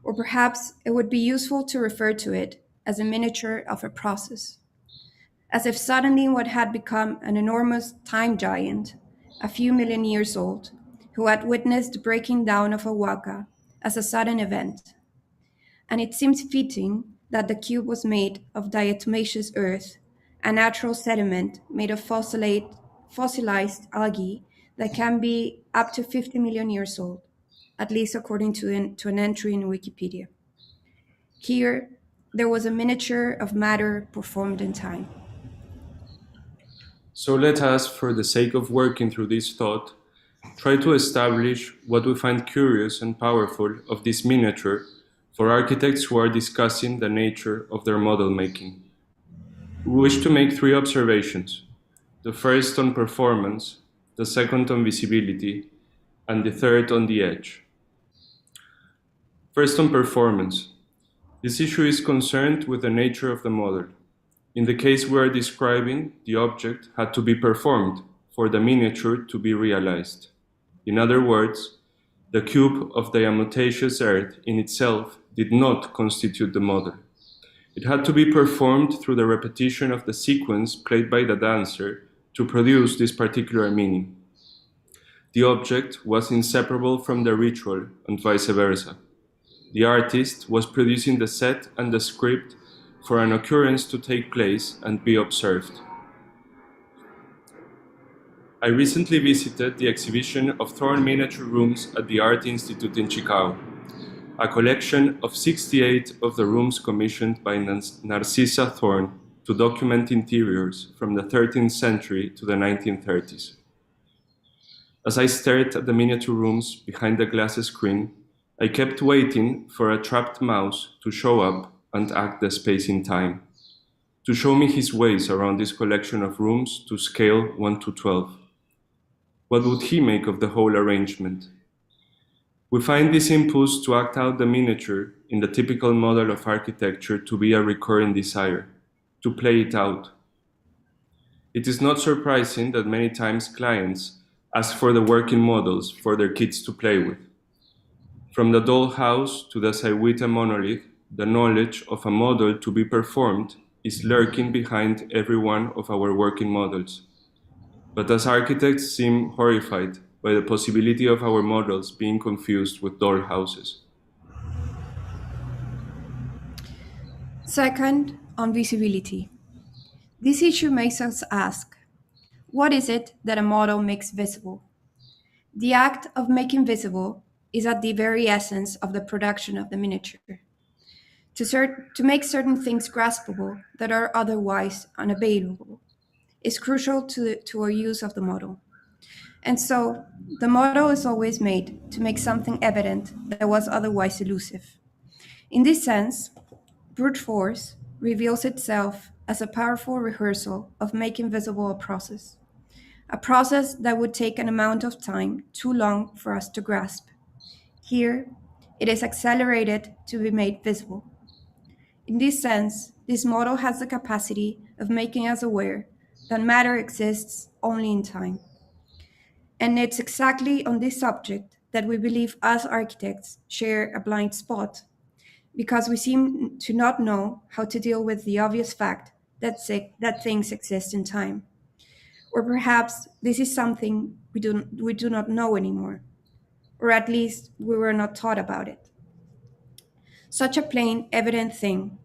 Or perhaps it would be useful to refer to it as a miniature of a process, as if suddenly what had become an enormous time giant, a few million years old, who had witnessed the breaking down of a waka as a sudden event. And it seems fitting that the cube was made of diatomaceous earth, a natural sediment made of fossilized algae that can be up to 50 million years old, at least according to an entry in Wikipedia. Here, there was a miniature of matter performed in time. So let us, for the sake of working through this thought, try to establish what we find curious and powerful of this miniature for architects who are discussing the nature of their model making. We wish to make 3 observations, the first on performance, the second on visibility, and the third on the edge. First on performance. This issue is concerned with the nature of the model. In the case we are describing, the object had to be performed for the miniature to be realized. In other words, the cube of diatomaceous earth in itself did not constitute the model. It had to be performed through the repetition of the sequence played by the dancer to produce this particular meaning. The object was inseparable from the ritual and vice versa. The artist was producing the set and the script for an occurrence to take place and be observed. I recently visited the exhibition of Thorne miniature rooms at the Art Institute in Chicago, a collection of 68 of the rooms commissioned by Narcissa Thorne to document interiors from the 13th century to the 1930s. As I stared at the miniature rooms behind the glass screen, I kept waiting for a trapped mouse to show up and act the space in time, to show me his ways around this collection of rooms to scale 1 to 12. What would he make of the whole arrangement? We find this impulse to act out the miniature in the typical model of architecture to be a recurring desire, to play it out. It is not surprising that many times clients ask for the working models for their kids to play with. From the dollhouse to the Sayhuite monolith, the knowledge of a model to be performed is lurking behind every one of our working models. But as architects seem horrified by the possibility of our models being confused with dollhouses. Second, on visibility. This issue makes us ask, what is it that a model makes visible? The act of making visible is at the very essence of the production of the miniature. To make certain things graspable that are otherwise unavailable is crucial to our use of the model. And so, the model is always made to make something evident that was otherwise elusive. In this sense, brute force reveals itself as a powerful rehearsal of making visible a process that would take an amount of time too long for us to grasp. Here, it is accelerated to be made visible. In this sense, this model has the capacity of making us aware that matter exists only in time. And it's exactly on this subject that we believe us architects share a blind spot, because we seem to not know how to deal with the obvious fact that things exist in time. Or perhaps this is something we do not know anymore, or at least we were not taught about it. Such a plain, evident thing,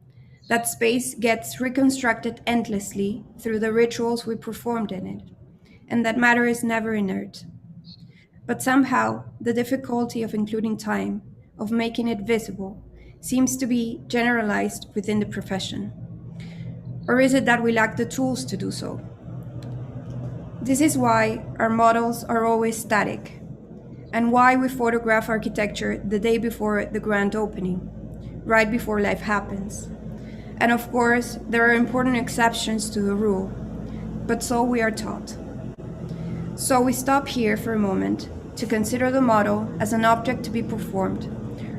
that space gets reconstructed endlessly through the rituals we performed in it, and that matter is never inert. But somehow, the difficulty of including time, of making it visible, seems to be generalized within the profession. Or is it that we lack the tools to do so? This is why our models are always static, and why we photograph architecture the day before the grand opening, right before life happens. And of course, there are important exceptions to the rule, but so we are taught. So we stop here for a moment to consider the model as an object to be performed,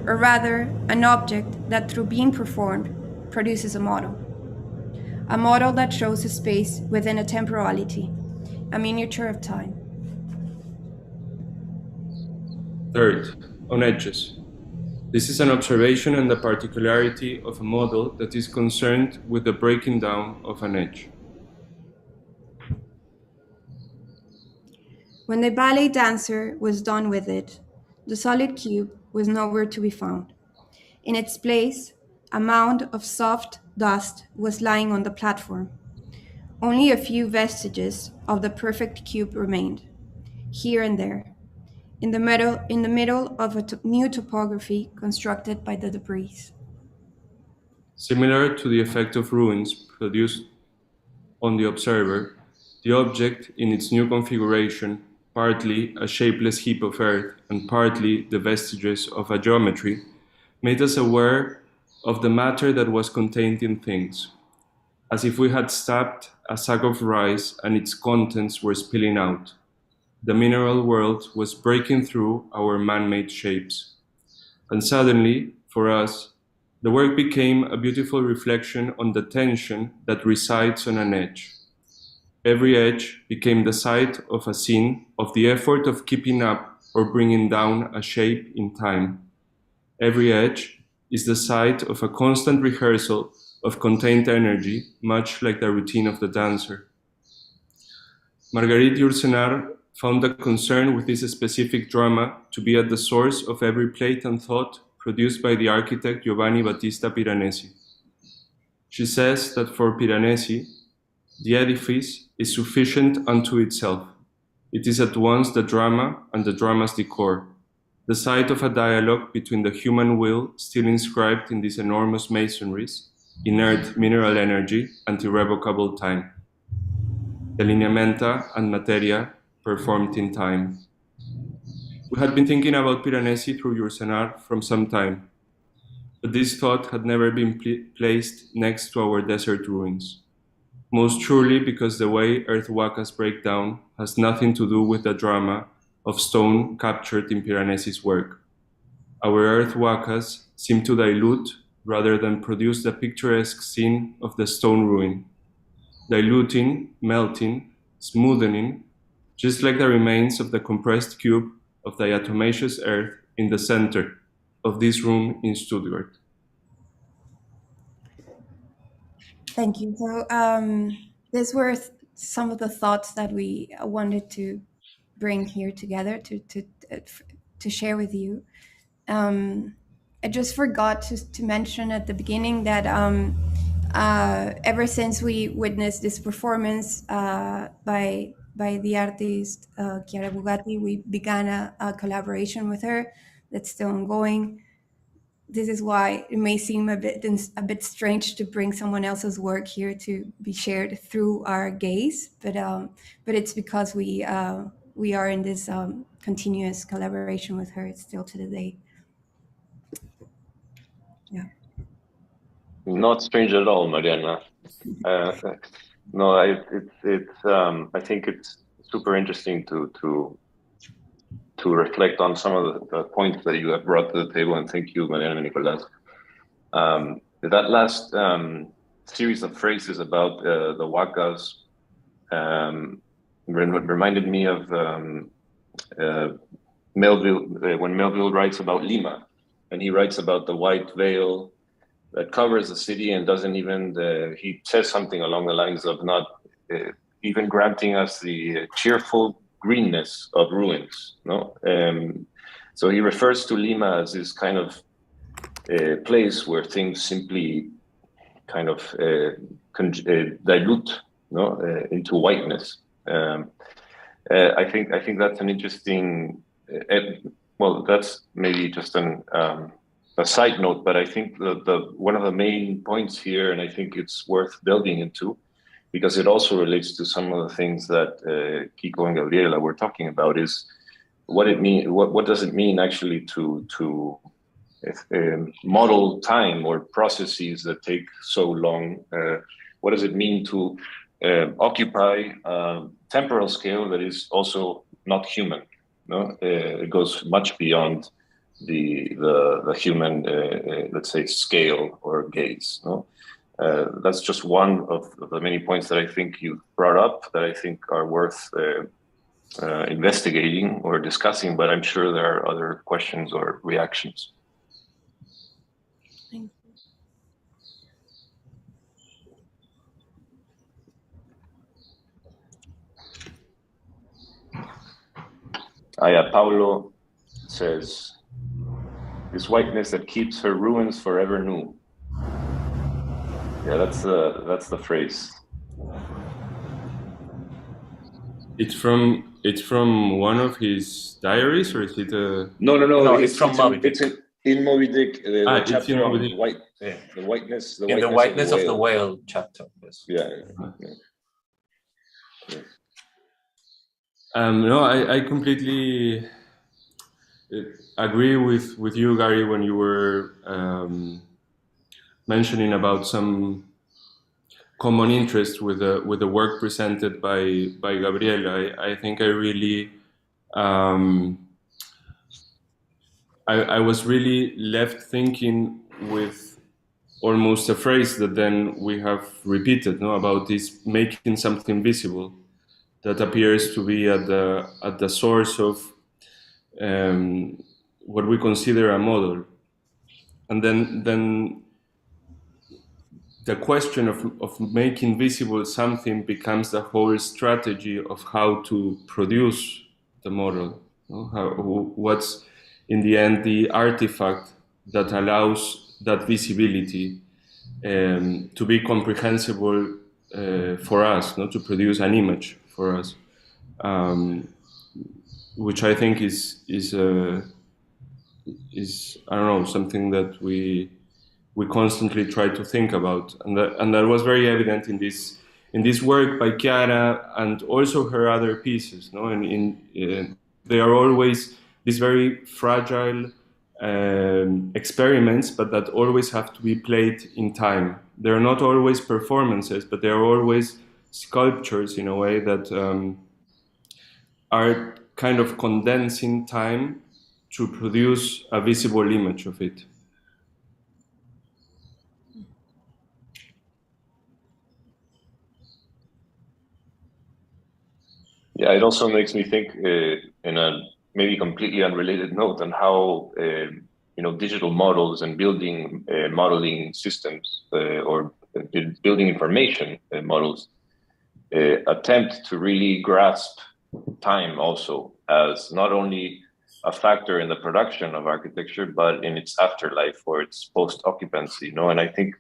or rather, an object that through being performed produces a model that shows a space within a temporality, a miniature of time. Third, on edges. This is an observation and the particularity of a model that is concerned with the breaking down of an edge. When the ballet dancer was done with it, the solid cube was nowhere to be found. In its place, a mound of soft dust was lying on the platform. Only a few vestiges of the perfect cube remained, here and there, in the middle of a new topography constructed by the debris. Similar to the effect of ruins produced on the observer, the object in its new configuration, partly a shapeless heap of earth and partly the vestiges of a geometry, made us aware of the matter that was contained in things, as if we had stabbed a sack of rice and its contents were spilling out. The mineral world was breaking through our man-made shapes. And suddenly, for us, the work became a beautiful reflection on the tension that resides on an edge. Every edge became the site of a scene of the effort of keeping up or bringing down a shape in time. Every edge is the site of a constant rehearsal of contained energy, much like the routine of the dancer. Marguerite Yourcenar found a concern with this specific drama to be at the source of every plate and thought produced by the architect Giovanni Battista Piranesi. She says that for Piranesi, the edifice is sufficient unto itself. It is at once the drama and the drama's decor, the site of a dialogue between the human will still inscribed in these enormous masonries, inert mineral energy, and irrevocable time. The lineamenta and materia performed in time. We had been thinking about Piranesi through Yourcenar from some time, but this thought had never been placed next to our desert ruins. Most surely because the way earth wakas break down has nothing to do with the drama of stone captured in Piranesi's work. Our earth wakas seem to dilute rather than produce the picturesque scene of the stone ruin, diluting, melting, smoothening, just like the remains of the compressed cube of diatomaceous earth in the center of this room in Stuttgart. Thank you. So these were some of the thoughts that we wanted to bring here together to share with you. I just forgot to mention at the beginning that ever since we witnessed this performance by the artist Chiara Bugatti, we began a collaboration with her that's still ongoing. This is why it may seem a bit strange to bring someone else's work here to be shared through our gaze, but it's because we are in this continuous collaboration with her still to the day. Yeah. Not strange at all, Mariana. No, I think it's super interesting to reflect on some of the points that you have brought to the table, and thank you, Mariana and Nicolas. That last series of phrases about the wakas reminded me of Melville, when Melville writes about Lima, and he writes about the white veil that covers the city and doesn't even, he says something along the lines of not even granting us the cheerful greenness of ruins, no? So he refers to Lima as this kind of place where things simply kind of dilute, no, into whiteness. I think that's an interesting, well, that's maybe just a side note, but I think one of the main points here, and I think it's worth delving into, because it also relates to some of the things that Kiko and Gabriela were talking about, is what it mean. What does it mean actually to model time or processes that take so long? What does it mean to occupy temporal scale that is also not human? No, it goes much beyond the human, let's say, scale or gaze. No, That's just one of the many points that I think you brought up that I think are worth investigating or discussing, but I'm sure there are other questions or reactions. Thank you. Paulo says, this whiteness that keeps her ruins forever new. Yeah, that's the phrase. It's from one of his diaries, or is it a? No. It's from Moby Dick. It's in Moby Dick. The chapter in Moby Dick. on white, the whiteness. In the whiteness of the whale chapter. Yes. Yeah. No, I completely agree with you, Gary, when you were mentioning about some common interest with the work presented by Gabriela. I think I really I was really left thinking with almost a phrase that then we have repeated, no, about this making something visible that appears to be at the source of what we consider a model. And then the question of making visible something becomes the whole strategy of how to produce the model. What's in the end the artifact that allows that visibility to be comprehensible for us, to produce an image for us, which I think is I don't know, something that we constantly try to think about, and that was very evident in this work by Chiara and also her other pieces. And they are always these very fragile experiments, but that always have to be played in time. They're not always performances, but they are always sculptures in a way that are kind of condensing time to produce a visible image of it. Yeah, it also makes me think in a maybe completely unrelated note on how digital models and building modeling systems or building information models attempt to really grasp time also as not only a factor in the production of architecture, but in its afterlife or its post-occupancy. And I think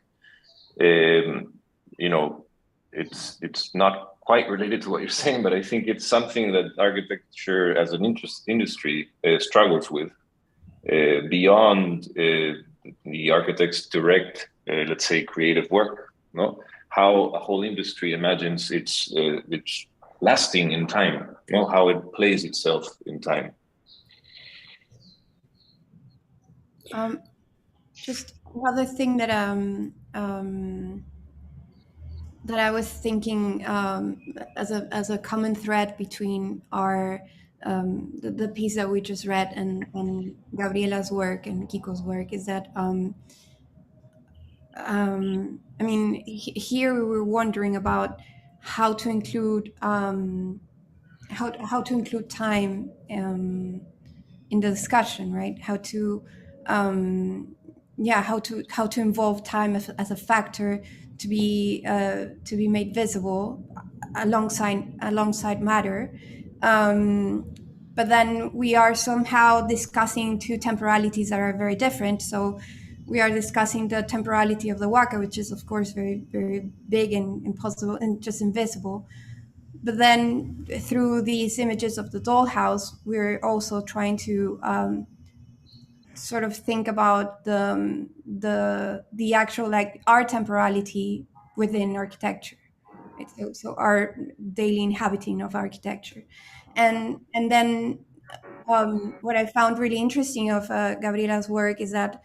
it's not quite related to what you're saying, but I think it's something that architecture as an industry struggles with beyond the architect's direct, let's say, creative work. How a whole industry imagines it's lasting in time, how it plays itself in time. Just another thing that that I was thinking as a common thread between our the piece that we just read and Gabriela's work and Kiko's work is that I mean, here we were wondering about how to include how to include time in the discussion, right? How to how to involve time as a factor to be made visible alongside matter. But then we are somehow discussing two temporalities that are very different. So we are discussing the temporality of the waka, which is of course very, very big and impossible and just invisible. But then through these images of the dollhouse, we're also trying to sort of think about the actual our temporality within architecture, right? So our daily inhabiting of architecture, and then what I found really interesting of Gabriela's work is that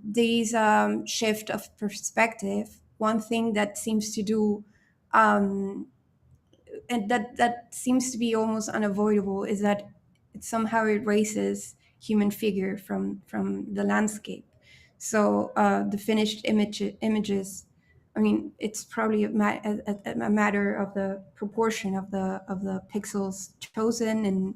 these shift of perspective. One thing that seems to do, and that seems to be almost unavoidable, is that it somehow erases human figure from the landscape. So the finished images I mean, it's probably a matter of the proportion of the pixels chosen, and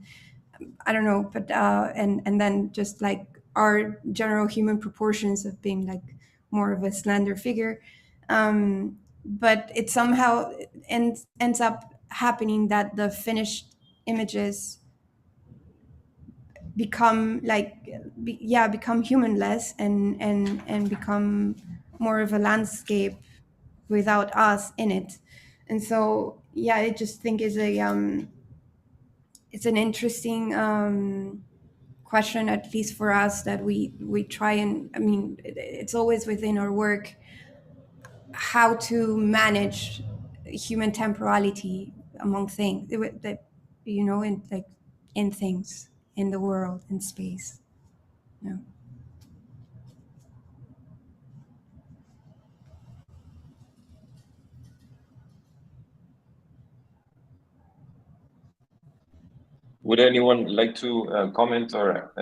I don't know, but and then just like our general human proportions of being like more of a slender figure, but it somehow ends up happening that the finished images become like become humanless and become more of a landscape without us in it. And so I just think is a it's an interesting question, at least for us, that we try, and I mean it's always within our work how to manage human temporality among things that, you know, in like in things, in the world, in space. Yeah. Would anyone like to comment, or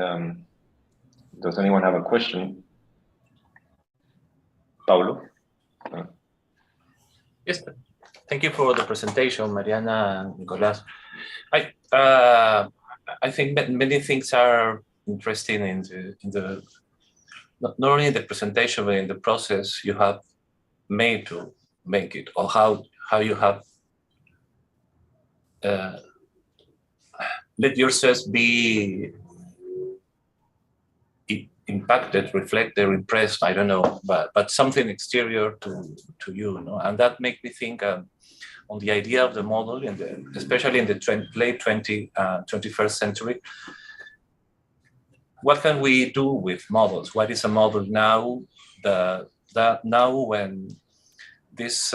does anyone have a question? Paulo? Yes, thank you for the presentation, Mariana and Nicolás. I think that many things are interesting in the not only in the presentation, but in the process you have made to make it, or how you have let yourselves be impacted, reflected, impressed, I don't know, but something exterior to you, know? And that makes me think on the idea of the model, especially in the late 21st century. What can we do with models? What is a model now? That now when this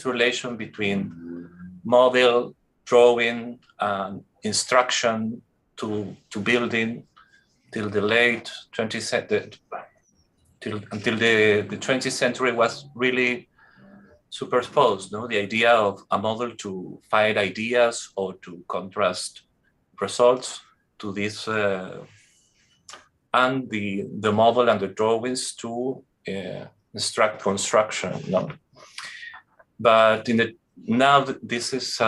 relation between model, drawing, and instruction to building till the late 20th century, until the 20th century was really superposed. No, the idea of a model to find ideas or to contrast results to this, and the model and the drawings to instruct construction. No, but now this is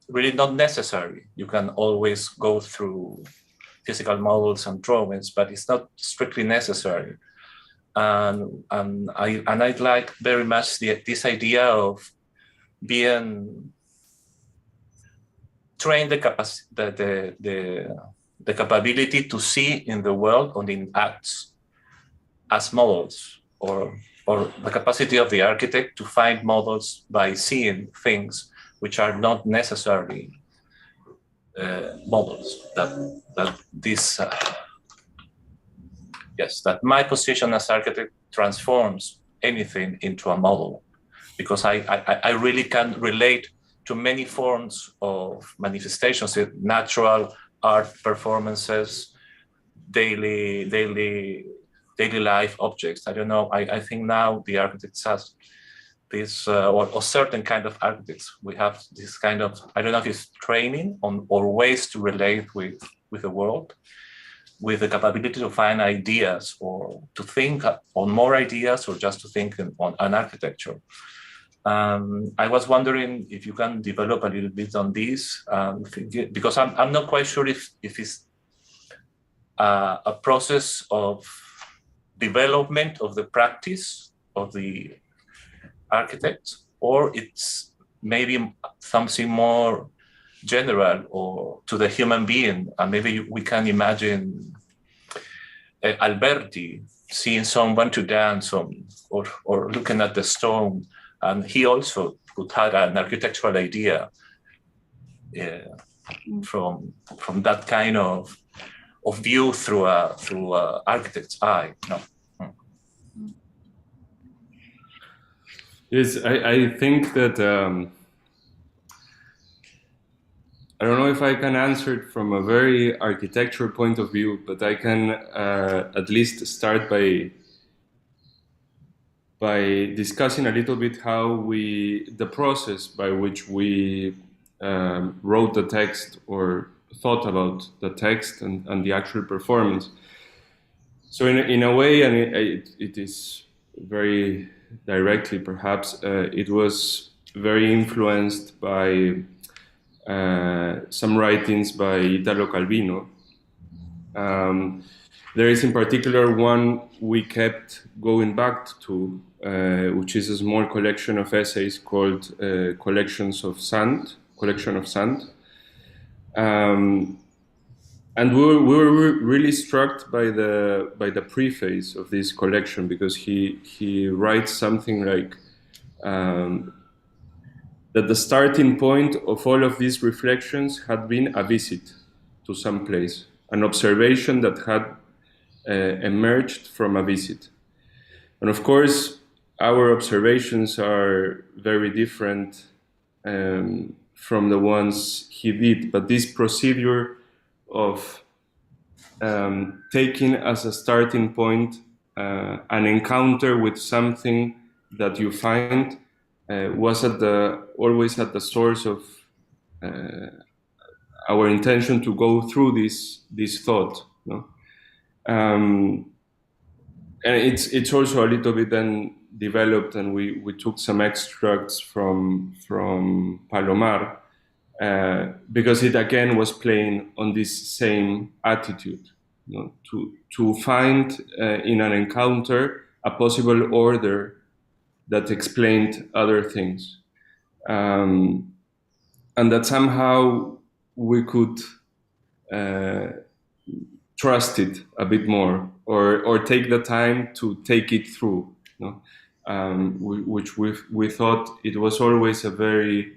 really not necessary. You can always go through physical models and drawings, but it's not strictly necessary. And I'd like very much this idea of being trained the capability to see in the world or in acts as models, or the capacity of the architect to find models by seeing things which are not necessarily models. That my position as architect transforms anything into a model, because I really can relate to many forms of manifestations, natural art performances, daily life objects. I don't know. I think now the architects has this, or certain kind of architects, we have this kind of, I don't know if it's training or ways to relate with the world, with the capability to find ideas or to think on more ideas, or just to think on an architecture. I was wondering if you can develop a little bit on this, because I'm not quite sure if it's a process of development of the practice of the architect, or it's maybe something more general or to the human being. And maybe we can imagine Alberti seeing someone to dance or looking at the stone, and he also could have an architectural idea from that kind of view through a architect's eye. No. Yes, I think that I don't know if I can answer it from a very architectural point of view, but I can at least start by discussing a little bit how the process by which we wrote the text or thought about the text and the actual performance. So in a way, and it is very directly, perhaps, it was very influenced by some writings by Italo Calvino. There is in particular one we kept going back to, which is a small collection of essays called Collection of Sand. And we were really struck by the preface of this collection, because he writes something like that the starting point of all of these reflections had been a visit to some place, an observation that had emerged from a visit. And of course, our observations are very different from the ones he did, but this procedure of taking as a starting point an encounter with something that you find was always at the source of our intention to go through this thought. No? And it's also a little bit then developed, and we took some extracts from Palomar, because it again was playing on this same attitude, you know, to find in an encounter a possible order that explained other things, and that somehow we could trust it a bit more, or take the time to take it through, you know? Which we thought it was always a very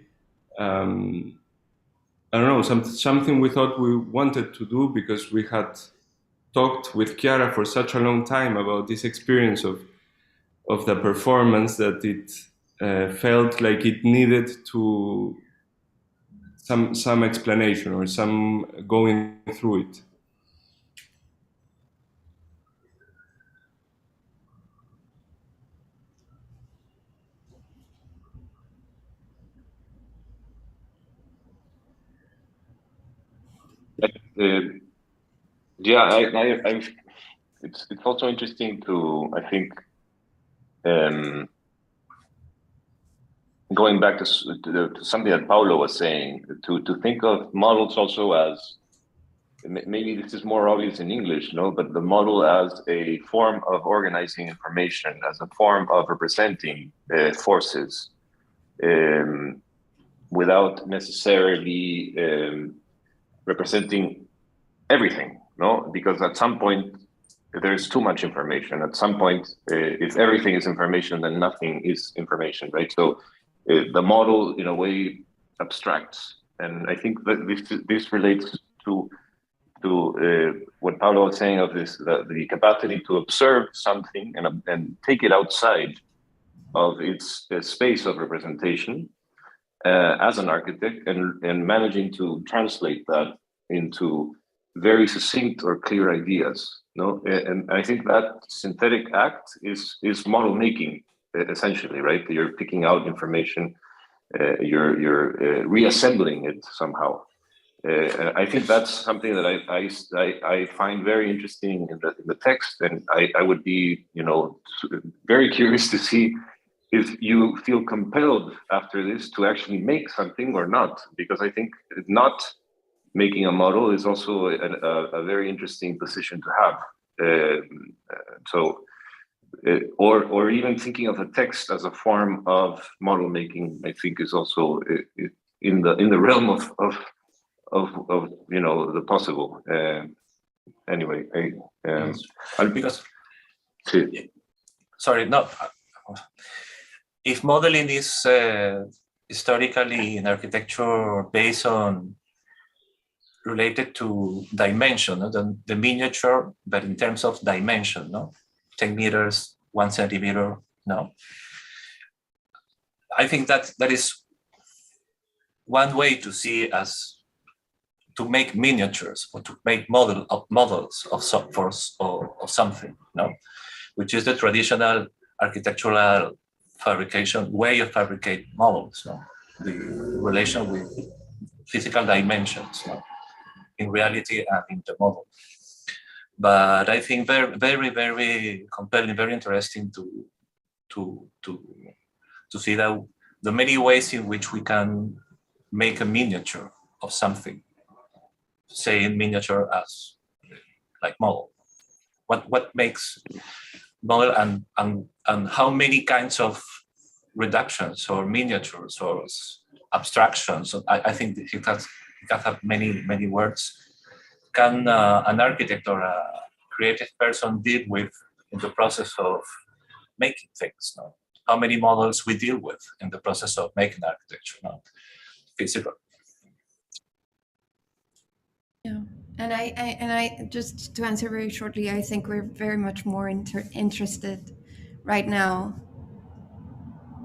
I don't know, something we thought we wanted to do, because we had talked with Chiara for such a long time about this experience of the performance, that it felt like it needed to some explanation or some going through it. It's also interesting to, I think, going back to something that Paulo was saying, to think of models also as, maybe this is more obvious in English, no, but the model as a form of organizing information, as a form of representing forces, without necessarily representing everything, no? Because at some point, there's too much information. At some point, if everything is information, then nothing is information, right? So the model, in a way, abstracts. And I think that this relates to what Paulo was saying of this, the capacity to observe something and take it outside of its space of representation as an architect, and managing to translate that into very succinct or clear ideas. No, and I think that synthetic act is model making, essentially, right? You're picking out information, you're reassembling it somehow. I think that's something that I find very interesting in the text, and I would be, you know, very curious to see if you feel compelled after this to actually make something or not, because I think not making a model is also a very interesting position to have. Or even thinking of a text as a form of model making, I think is also in the realm of you know, the possible. Anyway, because sorry, no. If modeling is historically in architecture based on related to dimension, no? the miniature, but in terms of dimension, no, 10 meters, 1 centimeter, no. I think that is one way to see as to make miniatures, or to make models of something, no, which is the traditional architectural fabrication way of fabricate models, no, the relation with physical dimensions, no, in reality and in the model. But I think very, very, very compelling, very interesting see that the many ways in which we can make a miniature of something, say in miniature as like model. What makes model and how many kinds of reductions or miniatures or abstractions, I think it can have many words, can an architect or a creative person deal with in the process of making things? No? How many models we deal with in the process of making architecture, not physical. Yeah, and I just to answer very shortly, I think we're very much more interested right now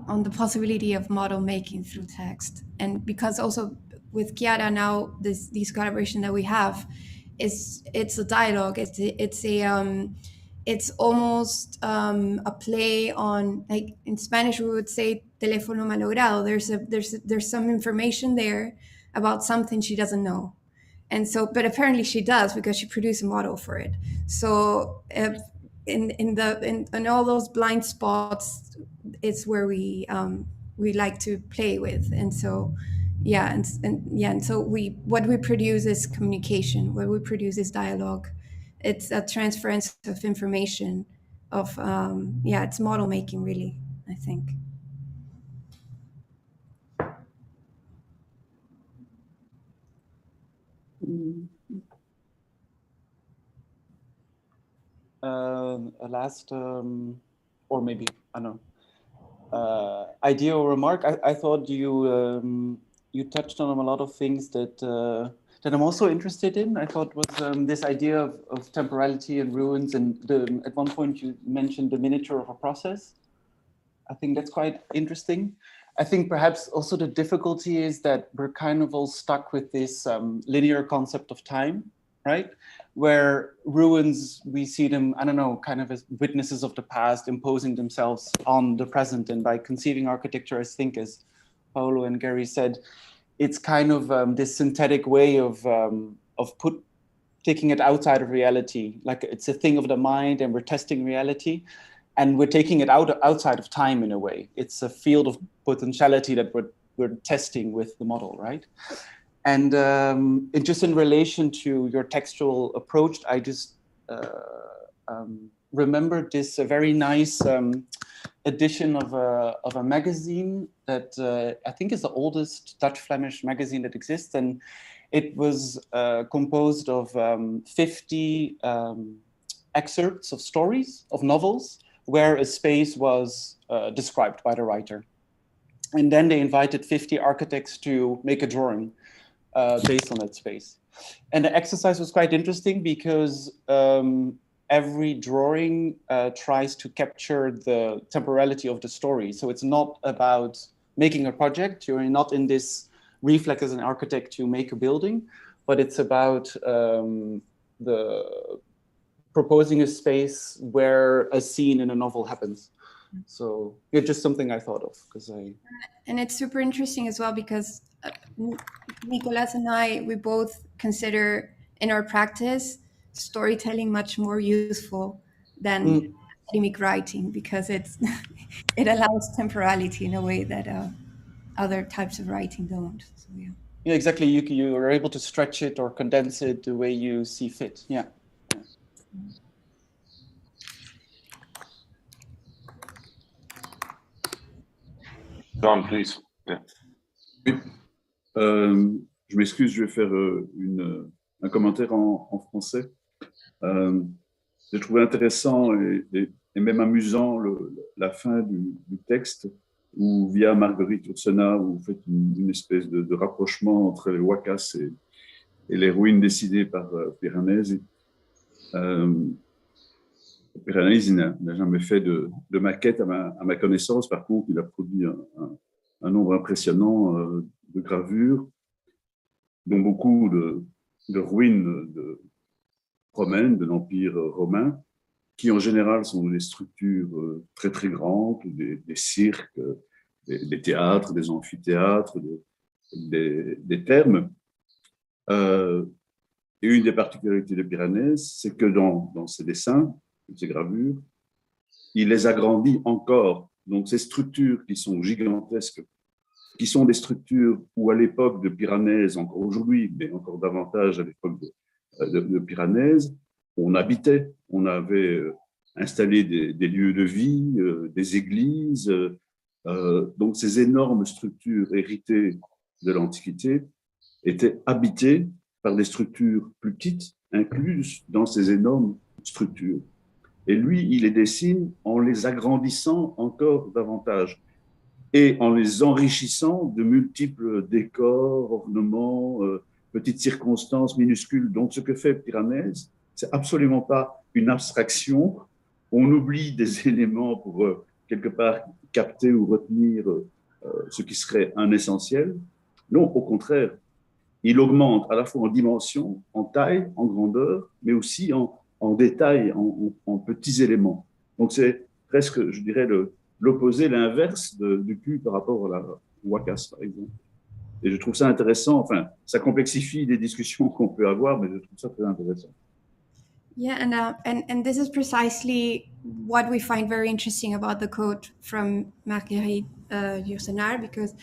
on the possibility of model making through text, and because also with Chiara now this collaboration that we have it's a dialogue. It's almost a play on, like in Spanish we would say teléfono malogrado. There's some information there about something she doesn't know. And so, but apparently she does because she produced a model for it. So in all those blind spots, it's where we like to play with. And so, yeah, and so what we produce is communication. What we produce is dialogue. It's a transference of information. It's model making, really, I think. A last, or maybe, I don't know, idea or remark. I thought you touched on a lot of things that I'm also interested in. I thought was this idea of temporality and ruins, and at one point you mentioned the miniature of a process. I think that's quite interesting. I think perhaps also the difficulty is that we're kind of all stuck with this linear concept of time, right? Where ruins, we see them, I don't know, kind of as witnesses of the past imposing themselves on the present. And by conceiving architecture, I think, as Paolo and Gary said, it's kind of this synthetic way of taking it outside of reality. Like it's a thing of the mind and we're testing reality. And we're taking it outside of time in a way. It's a field of potentiality that we're testing with the model, right? And just in relation to your textual approach, I just remembered this very nice edition of a magazine that I think is the oldest Dutch-Flemish magazine that exists. And it was composed of 50 excerpts of stories, of novels, where a space was described by the writer. And then they invited 50 architects to make a drawing based on that space. And the exercise was quite interesting because every drawing tries to capture the temporality of the story. So it's not about making a project. You're not in this reflex as an architect to make a building, but it's about proposing a space where a scene in a novel happens. So it's just something I thought of because and it's super interesting as well because Nicolas and I, we both consider in our practice storytelling much more useful than academic writing because it allows temporality in a way that other types of writing don't. So, yeah. Yeah, exactly. You are able to stretch it or condense it the way you see fit. Yeah. John, please. Yeah. Oui. Je m'excuse, je vais faire un commentaire en français. J'ai trouvé intéressant et même amusant la fin du texte où, via Marguerite Yourcenar, vous faites une espèce de rapprochement entre les Huacas et les ruines décidées par Piranesi. Piranesi n'a jamais fait de maquette à ma connaissance. Par contre, il a produit un nombre impressionnant de gravures, dont beaucoup de ruines romaines, de l'Empire romain, qui en général sont des structures très très grandes, des cirques, des théâtres, des amphithéâtres, des thermes. Et une des particularités de Piranesi, c'est que dans ses dessins, ces gravures, il les agrandit encore Donc ces structures qui sont gigantesques, qui sont des structures où à l'époque de Piranèse, encore aujourd'hui, mais encore davantage à l'époque de Piranèse, on habitait, on avait installé des lieux de vie, des églises. Donc ces énormes structures héritées de l'Antiquité étaient habitées par des structures plus petites, incluses dans ces énormes structures. Et lui, il les dessine en les agrandissant encore davantage et en les enrichissant de multiples décors, ornements, petites circonstances minuscules. Donc, ce que fait Piranèse, c'est absolument pas une abstraction. On oublie des éléments pour, quelque part, capter ou retenir ce qui serait un essentiel. Non, au contraire, il augmente à la fois en dimension, en taille, en grandeur, mais aussi en détail, en petits éléments. Donc, c'est presque, je dirais, l'opposé, l'inverse du cube par rapport à la Wakas, par exemple. Et je trouve ça intéressant. Enfin, ça complexifie les discussions qu'on peut avoir, mais je trouve ça très intéressant. Yeah, and this is precisely what we find very interesting about the quote from Marguerite Yourcenar, because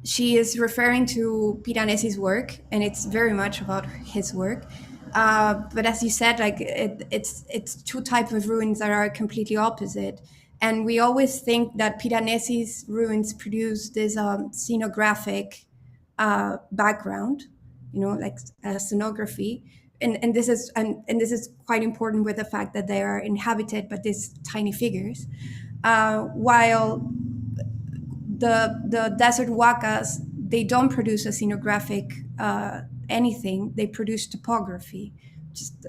she is referring to Piranesi's work, and it's very much about his work. But as you said, like it's two types of ruins that are completely opposite. And we always think that Piranesi's ruins produce this scenographic background, you know, like scenography. And this is quite important with the fact that they are inhabited by these tiny figures, while the desert wakas, they don't produce a scenographic anything. They produce topography, just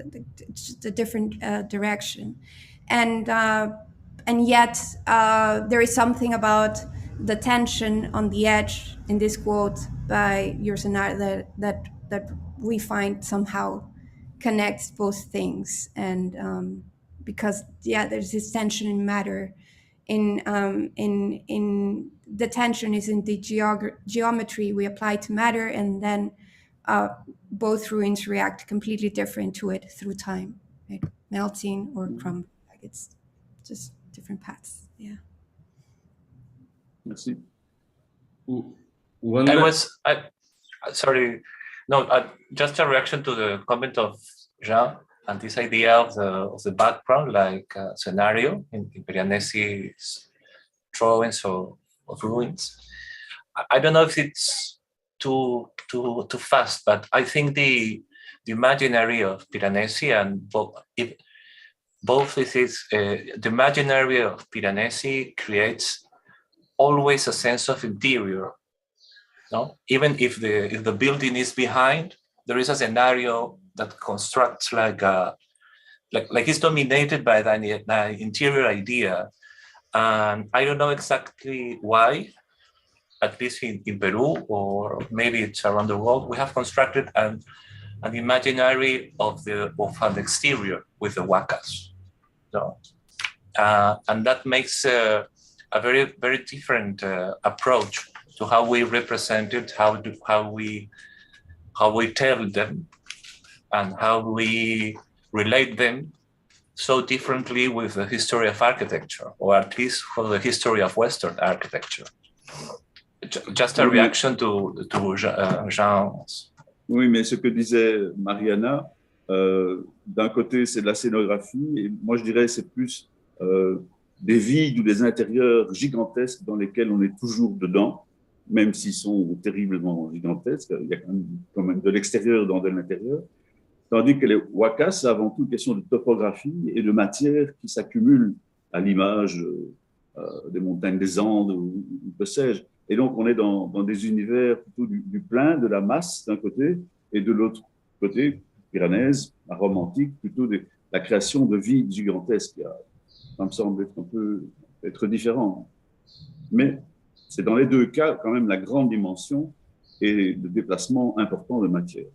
a different direction, and yet there is something about the tension on the edge in this quote by Yourcenar that we find somehow connects both things, and because there's this tension in matter, in the tension is in the geometry we apply to matter, and then both ruins react completely different to it through time, right? Melting or crumbling. Like it's just different paths. Yeah. Merci. Sorry. No, just a reaction to the comment of Jean and this idea of the background, like scenario in Piranesi's drawings of ruins. I don't know if it's too fast, but I think the imaginary of Piranesi and both is the imaginary of Piranesi creates always a sense of interior. No, even if the building is behind, there is a scenario that constructs like it's dominated by the interior idea, and I don't know exactly why. At least in Peru, or maybe it's around the world, we have constructed an imaginary of an exterior with the wakas. So, and that makes a very, very different approach to how we represent it, how we tell them, and how we relate them so differently with the history of architecture, or at least for the history of Western architecture. Just a reaction to Jean's. Oui, mais ce que disait Mariana, d'un côté, c'est de la scénographie, et moi, je dirais c'est plus des vides ou des intérieurs gigantesques dans lesquels on est toujours dedans, même s'ils sont terriblement gigantesques. Il y a quand même de l'extérieur dans de l'intérieur. Tandis que les wakas, c'est avant tout une question de topographie et de matière qui s'accumulent à l'image des montagnes des Andes ou que sais-je. Et donc, on est dans des univers plutôt du plein, de la masse d'un côté, et de l'autre côté, Piranèse, la Rome antique, plutôt la création de vides gigantesques. Ça me semble être différent. Mais c'est dans les deux cas quand même la grande dimension et le déplacement important de matière.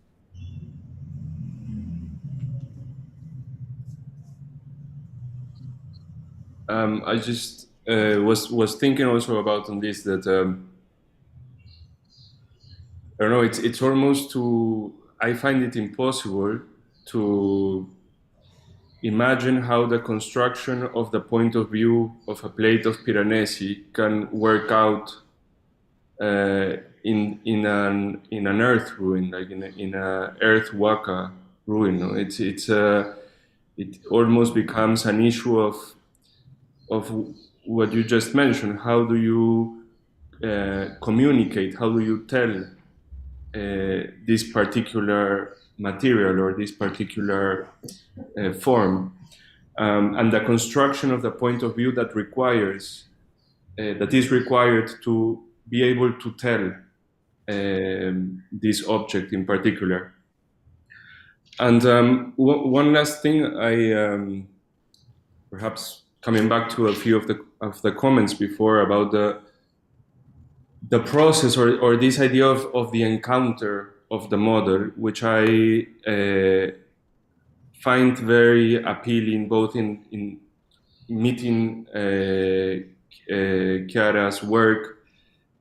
I just was thinking also about on this that I don't know, it's almost I find it impossible to imagine how the construction of the point of view of a plate of Piranesi can work out in an earth ruin, like in a earth waka ruin. No? It almost becomes an issue of what you just mentioned. How do you communicate? How do you tell this particular material or this particular form? And the construction of the point of view that is required to be able to tell this object in particular. And one last thing, perhaps coming back to a few of the comments before about the process or this idea of the encounter of the model, which I find very appealing, both in meeting Chiara's work,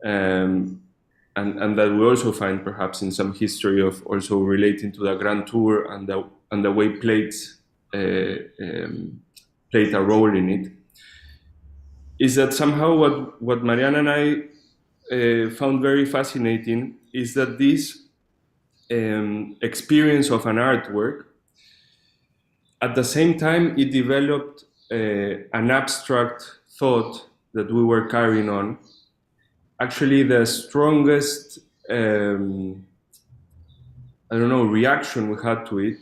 and that we also find perhaps in some history of also relating to the Grand Tour and the way plates played a role in it, is that somehow what Mariana and I found very fascinating is that this experience of an artwork, at the same time it developed an abstract thought that we were carrying on. Actually, the strongest reaction we had to it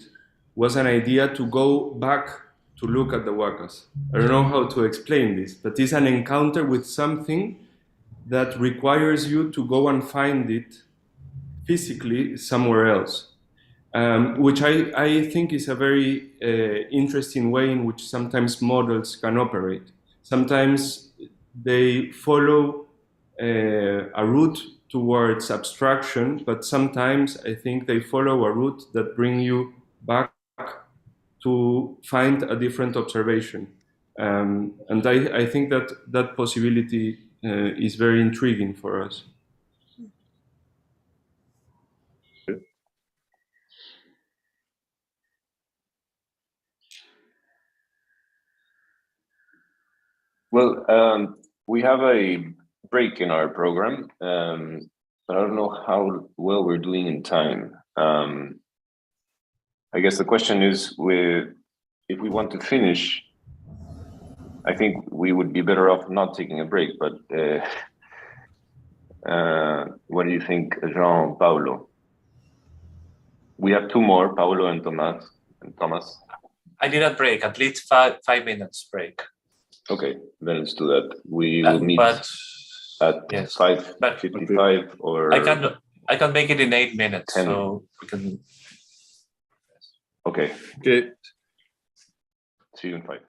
was an idea to go back to look at the wakas. I don't know how to explain this, but it's an encounter with something that requires you to go and find it physically somewhere else, which I think is a very interesting way in which sometimes models can operate. Sometimes they follow a route towards abstraction, but sometimes I think they follow a route that brings you back to find a different observation. And I think that possibility is very intriguing for us. Well, we have a break in our program, but I don't know how well we're doing in time. I guess the question is, if we want to finish, I think we would be better off not taking a break, but what do you think, Jean, Paulo? We have two more, Paulo and Thomas. I need a break, at least 5 minutes break. Okay, then let's do that. We will meet at 5:55 or... I can make it in 8 minutes, 10. so we can... Okay. Okay. See you in 5.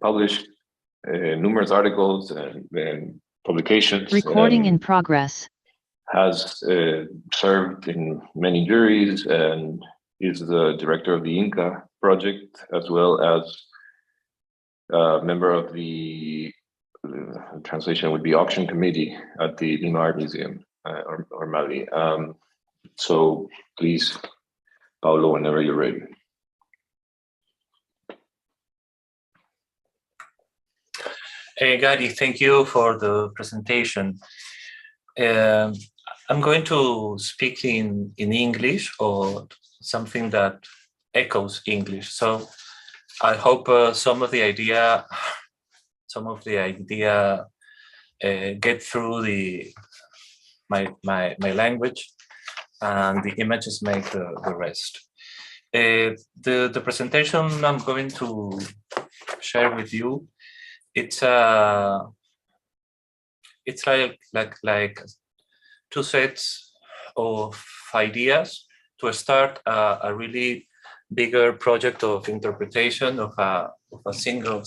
published numerous articles and publications. Recording in progress. Has served in many juries and is the director of the Inca project, as well as a member of the translation would be auction committee at the Lima Art Museum, or Mali. So please, Paulo, whenever you're ready. Gary, thank you for the presentation. I'm going to speak in English, or something that echoes English. So I hope some of the idea get through my language, and the images make the rest. The presentation I'm going to share with you, it's like two sets of ideas to start a really bigger project of interpretation of a single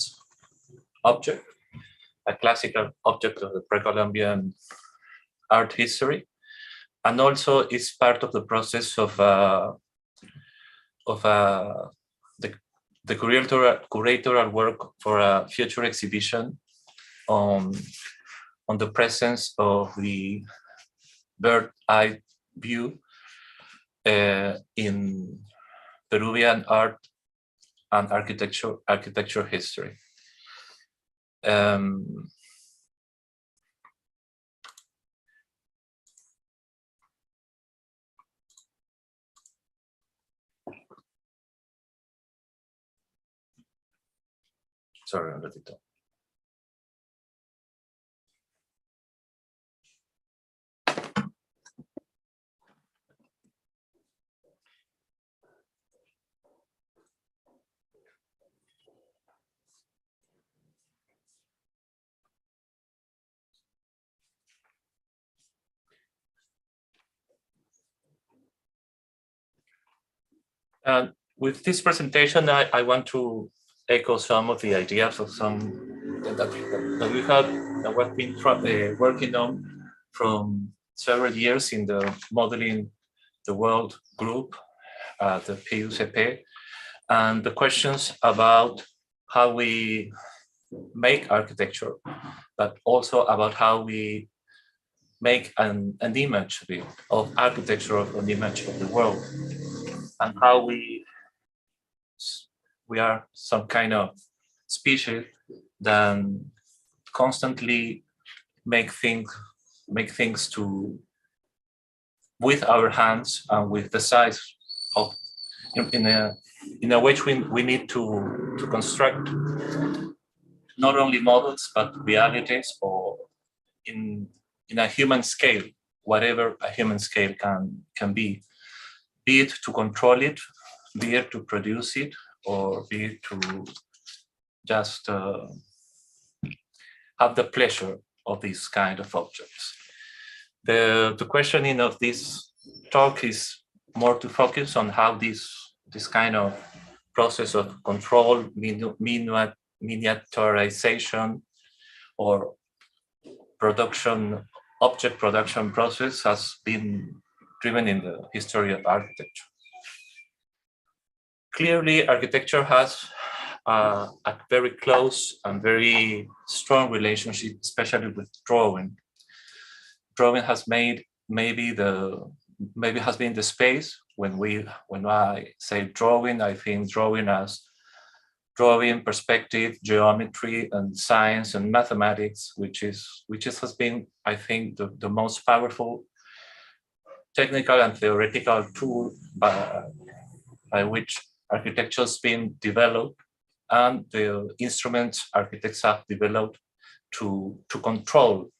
object, a classical object of the pre-Columbian art history, and also is part of the process of the curatorial work for a future exhibition on the presence of the bird-eye view in Peruvian art and architecture history. Sorry, un ratito. And with this presentation, I want to echo some of the ideas of some that we have been working on from several years in the Modeling the World group, the PUCP, and the questions about how we make architecture, but also about how we make an image of architecture, of an image of the world, and how we are some kind of species that constantly make things to with our hands and with the size of in a which we need to construct not only models but realities, or in a human scale, whatever a human scale can be it to control it, be it to produce it, or be it to just have the pleasure of these kind of objects. The questioning of this talk is more to focus on how this kind of process of control, miniaturization, or object production process has been driven in the history of architecture. Clearly, architecture has a very close and very strong relationship, especially with drawing. Drawing has maybe has been the space when I say drawing, I think drawing as drawing, perspective, geometry, and science and mathematics, which has been, I think, the most powerful technical and theoretical tool by which architecture has been developed, and the instruments architects have developed to control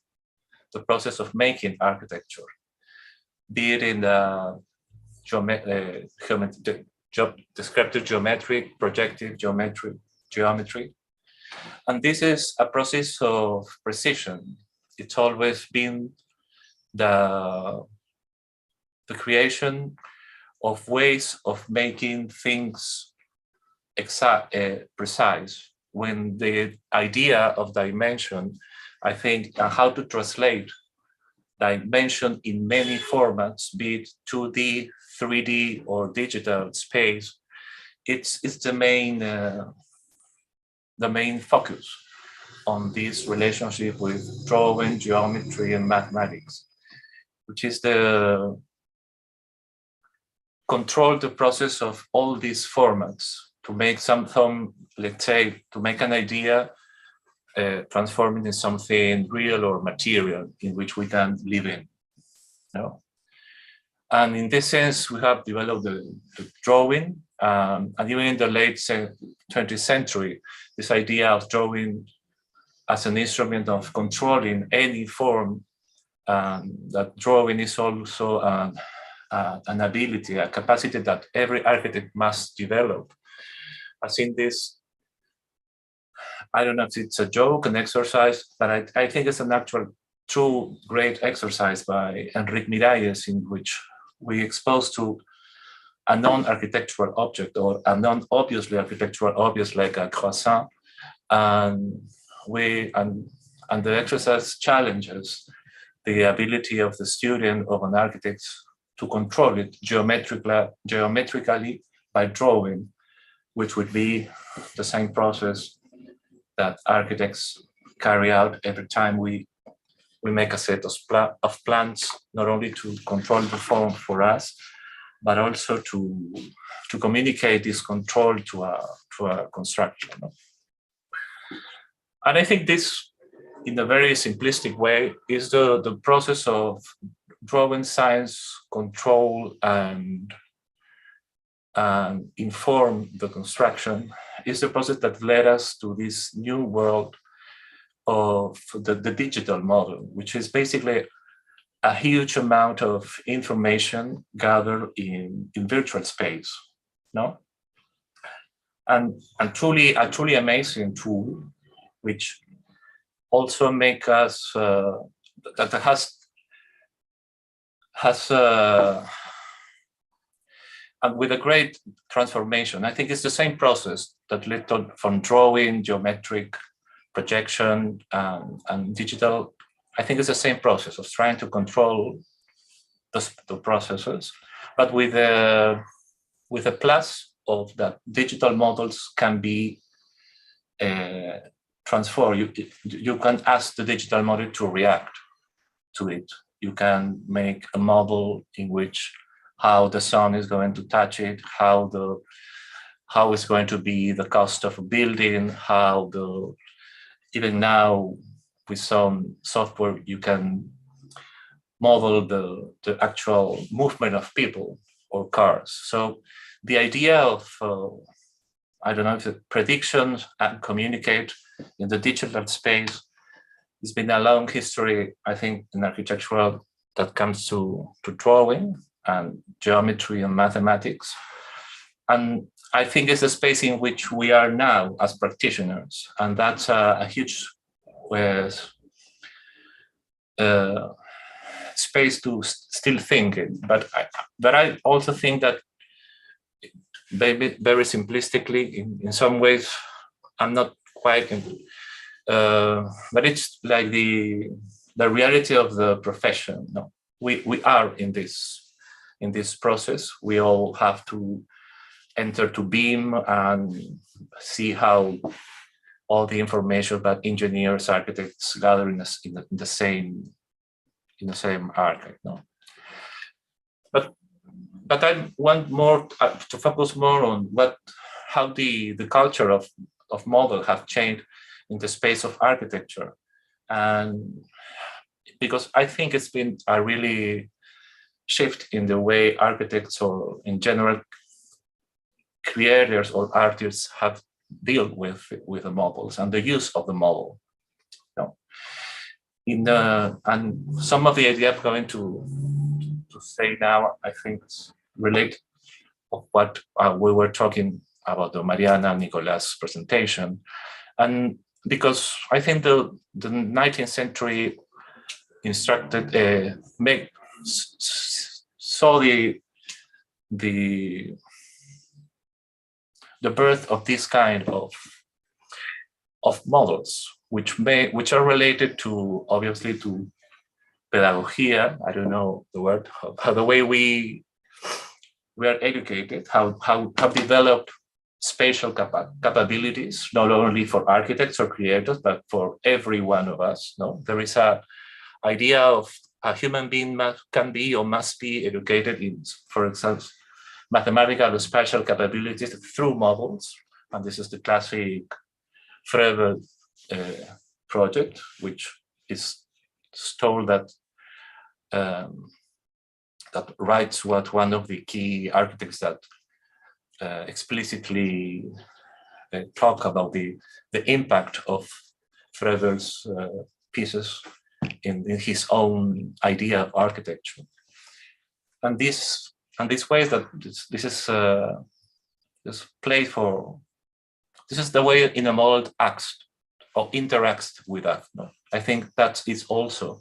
the process of making architecture, be it in the descriptive geometry, projective geometry. And this is a process of precision. It's always been the creation of ways of making things precise, when the idea of dimension, I think, how to translate dimension in many formats, be it 2D, 3D, or digital space, it's the main focus on this relationship with drawing, geometry, and mathematics, which is the control the process of all these formats to make some let's say, to make an idea, transform it in something real or material in which we can live in. You know? And in this sense, we have developed the drawing, and even in the late 20th century, this idea of drawing as an instrument of controlling any form, that drawing is also an ability, a capacity that every architect must develop. I think this, I don't know if it's a joke, an exercise, but I think it's an actual true great exercise by Enrique Miralles, in which we expose to a non-architectural object or a non-obviously architectural object like a croissant, and the exercise challenges the ability of the student, of an architect, to control it geometrically by drawing, which would be the same process that architects carry out every time we make a set of plans, not only to control the form for us, but also to communicate this control to a construction. And I think this, in a very simplistic way, is the process of drawing science, control, and inform the construction, is the process that led us to this new world of the digital model, which is basically a huge amount of information gathered in virtual space, no? And truly a truly amazing tool, which also make us that has and with a great transformation. I think it's the same process that led from drawing, geometric, projection, and digital. I think it's the same process of trying to control the processes, but with a plus of that digital models can be transformed. You can ask the digital model to react to it. You can make a model in which how the sun is going to touch it, how it's going to be the cost of a building, even now with some software you can model the actual movement of people or cars. So the idea of I don't know if the predictions and communicate in the digital space, it's been a long history, I think, in architectural that comes to drawing and geometry and mathematics. And I think it's a space in which we are now as practitioners, and that's a huge space to still think in. But I also think that very simplistically, in some ways, I'm not quite, but it's like the reality of the profession. No, we are in this process. We all have to enter to BIM and see how all the information that engineers, architects gather in the same archive. No, but I want more to focus more on how the culture of model have changed in the space of architecture, and because I think it's been a really shift in the way architects or in general creators or artists have dealt with the models and the use of the model. And some of the idea I'm going to say now, I think, relate of what we were talking about the Mariana Nicolás presentation, and because I think the 19th century saw the birth of this kind of of models, which are related to, obviously, to pedagogía. I don't know the word, how the way we are educated, how developed spatial capabilities, not only for architects or creators, but for every one of us. No, there is a idea of a human being can be or must be educated in, for example, mathematical or spatial capabilities through models, and this is the classic Frebel project, which is told that that writes what one of the key architects that explicitly talk about the impact of Frebel's pieces in his own idea of architecture. And this way that this is this place for, this is the way in a model acts or interacts with us. No? I think that is also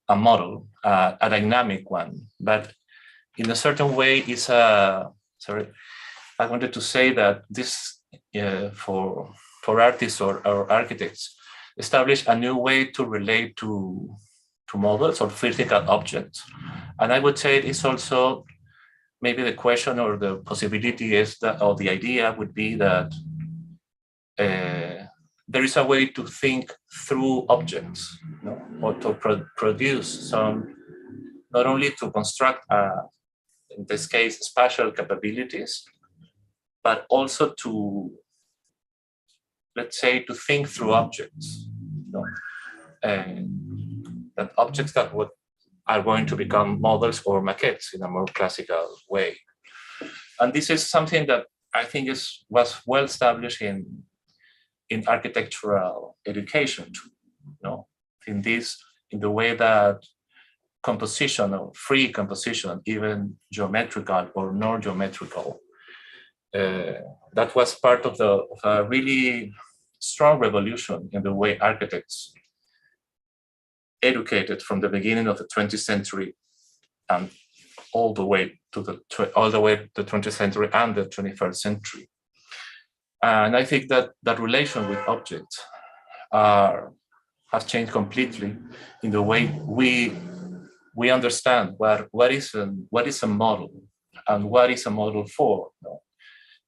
a model, a dynamic one, but in a certain way is a, sorry, I wanted to say that this, for artists or architects, establish a new way to relate to models or physical objects. And I would say it's also, maybe the question or the possibility is that, or the idea would be that there is a way to think through objects, you know, or to produce some, not only to construct, in this case, spatial capabilities, but also to, let's say, to think through objects, you know, that objects that are going to become models or maquettes in a more classical way. And this is something that I think was well established in architectural education too, you know, in the way that composition or free composition, even geometrical or non-geometrical, that was part of a really strong revolution in the way architects educated from the beginning of the 20th century and all the way to the 20th century and the 21st century. And I think that that relation with objects has changed completely in the way we understand what is a model and what is a model for. You know?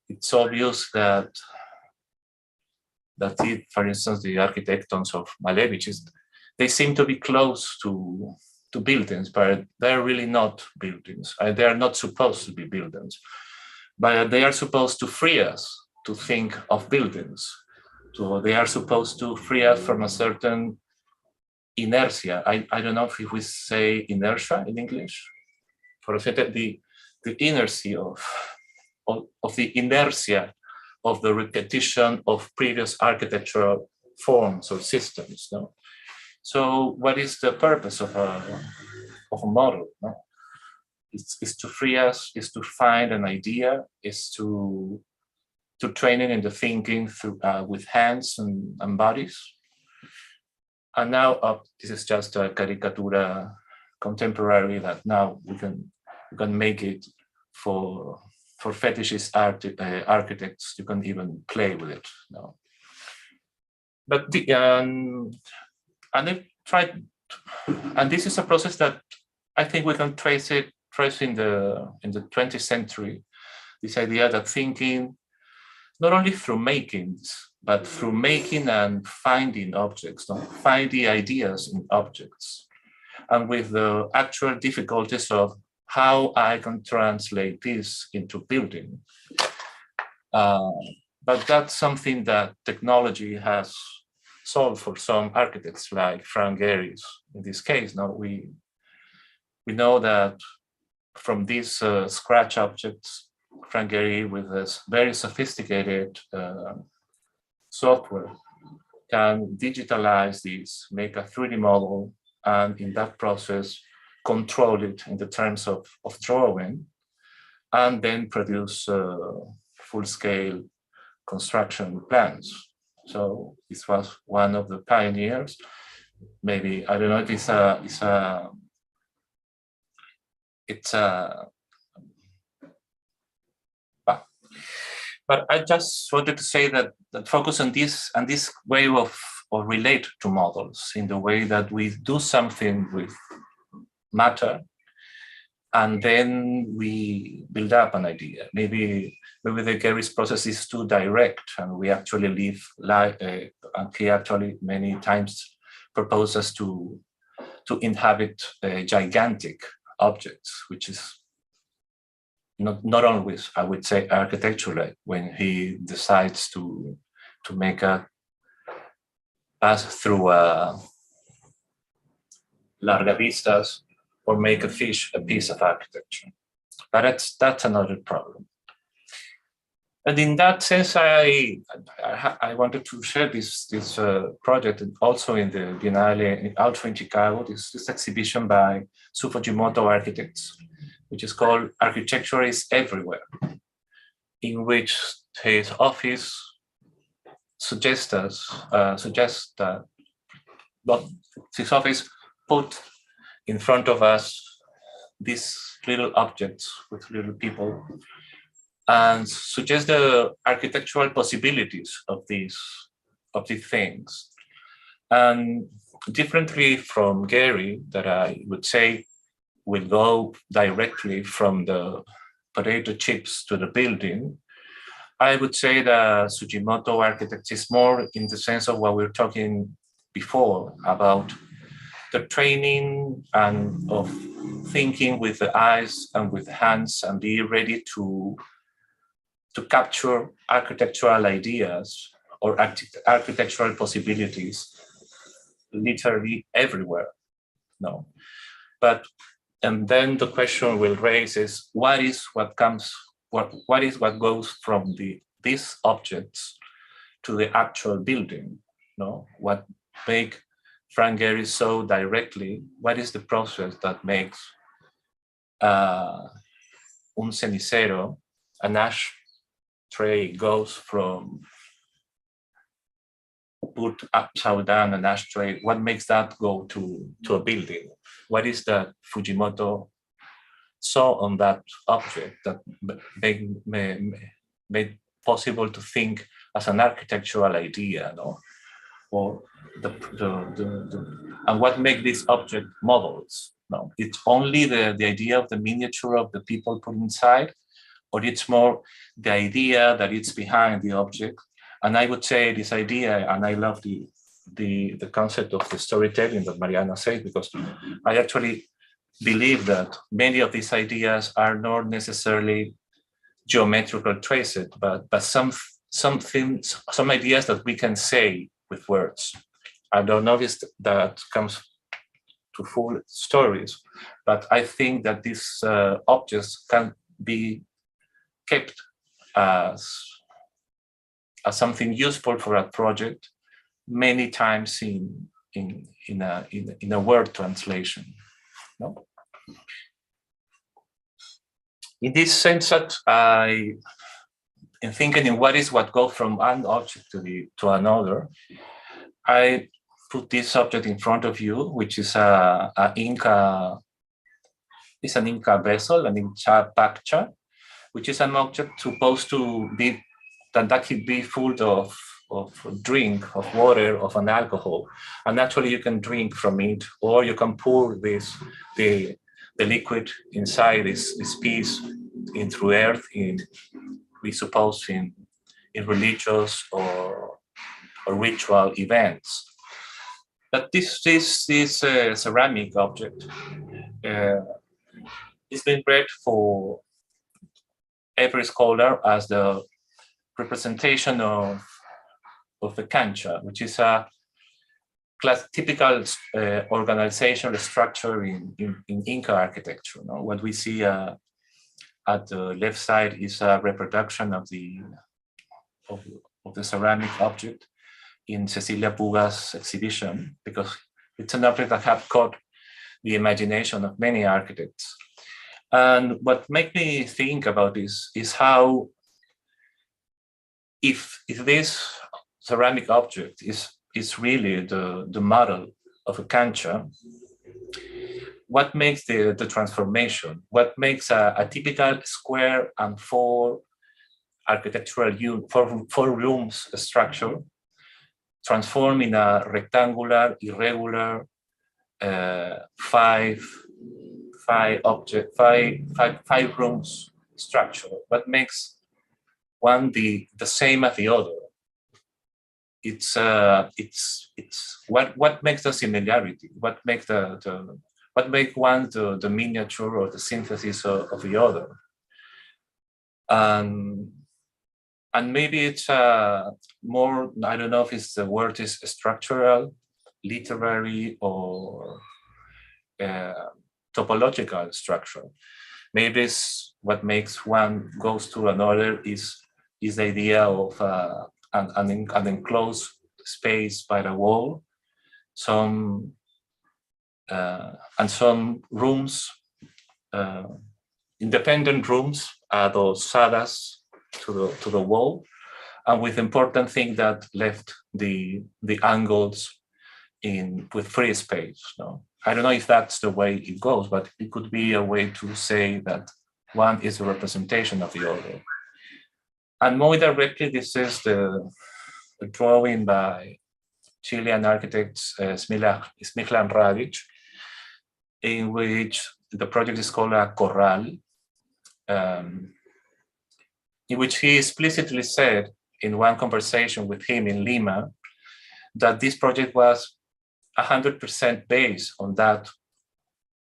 It's obvious that for instance, the architectons of Malevich, they seem to be close to buildings, but they're really not buildings. They are not supposed to be buildings, but they are supposed to free us to think of buildings. So they are supposed to free us from a certain inertia. I don't know if we say inertia in English. For example, the inertia of the inertia of the repetition of previous architectural forms or systems. No? So what is the purpose of a model? No? It's to free us, is to find an idea, is to train it in the thinking through with hands and bodies. And now this is just a caricatura contemporary that now we can make it for fetishist architects. You can even play with it now. But and they've tried, and this is a process that I think we can trace in the 20th century. This idea that thinking not only through makings, but through making and finding objects, find the ideas in objects, and with the actual difficulties of how I can translate this into building. But that's something that technology has solved for some architects, like Frank Gehry's. In this case, now we know that from these scratch objects, Frank Gehry, with this very sophisticated software, can digitalize these, make a 3D model, and in that process, control it in the terms of drawing, and then produce full-scale construction plans. So this was one of the pioneers. Maybe, I don't know if But I just wanted to say that focus on this way of relate to models in the way that we do something with matter, and then we build up an idea. Maybe the Gary's process is too direct, and we actually live like, and he actually many times proposes to inhabit gigantic objects, which is not always, I would say, architecturally, when he decides to make a pass through larga vistas or make a piece of architecture. But that's another problem. And in that sense, I wanted to share this project also in the Biennale, also in Chicago, this exhibition by Fujimoto architects, which is called Architecture is Everywhere, in which his office suggests that his office put in front of us these little objects with little people and suggest the architectural possibilities of these things. And differently from Gary, that I would say will go directly from the potato chips to the building, I would say that Fujimoto architects is more in the sense of what we were talking before about the training and of thinking with the eyes and with the hands and be ready to capture architectural ideas or architectural possibilities literally everywhere. No, but and then the question will raise is what goes from these objects to the actual building? No, what make Frank Gehry so directly? What is the process that makes un cenicero, an ash tray, goes from put upside down an ashtray? What makes that go to a building? What is that Fujimoto saw on that object that made possible to think as an architectural idea, no? Or and what makes this object models? No, it's only the idea of the miniature of the people put inside, or it's more the idea that it's behind the object. And I would say this idea, and I love the concept of the storytelling that Mariana said, because I actually believe that many of these ideas are not necessarily geometrical traces, but some ideas that we can say with words. I don't know if that comes to full stories, but I think that these objects can be kept as something useful for a project many times in a word translation. No? In this sense, that in thinking in what goes from one object to another, I put this object in front of you, which is an Inca vessel, an Inca pacha, which is an object supposed to be that could be full of drink, of water, of an alcohol, and actually you can drink from it, or you can pour the liquid inside this piece into earth, we suppose in religious or ritual events. But this ceramic object is been read for every scholar as the representation of the cancha, which is a typical organizational structure in Inca architecture. No? What we see at the left side is a reproduction of the ceramic object in Cecilia Puga's exhibition, because it's an object that has caught the imagination of many architects. And what makes me think about this is how, if this ceramic object is really the model of a cancha, what makes the transformation? What makes a typical square and 4 architectural four rooms structure transformed in a rectangular, irregular, five rooms structure. What makes one the same as the other? It's what makes the similarity? What makes what makes one the miniature or the synthesis of the other? And maybe it's more, I don't know if it's the word is structural, literary, or topological structure. Maybe it's what makes one goes to another is the idea of an enclosed space by the wall, and some rooms, independent rooms, adosadas to the wall, and with important thing that left the angles with free space. No? I don't know if that's the way it goes, but it could be a way to say that one is a representation of the other. And more directly, this is the drawing by Chilean architects Smichla and Radic, in which the project is called a corral, in which he explicitly said in one conversation with him in Lima that this project was 100% based on that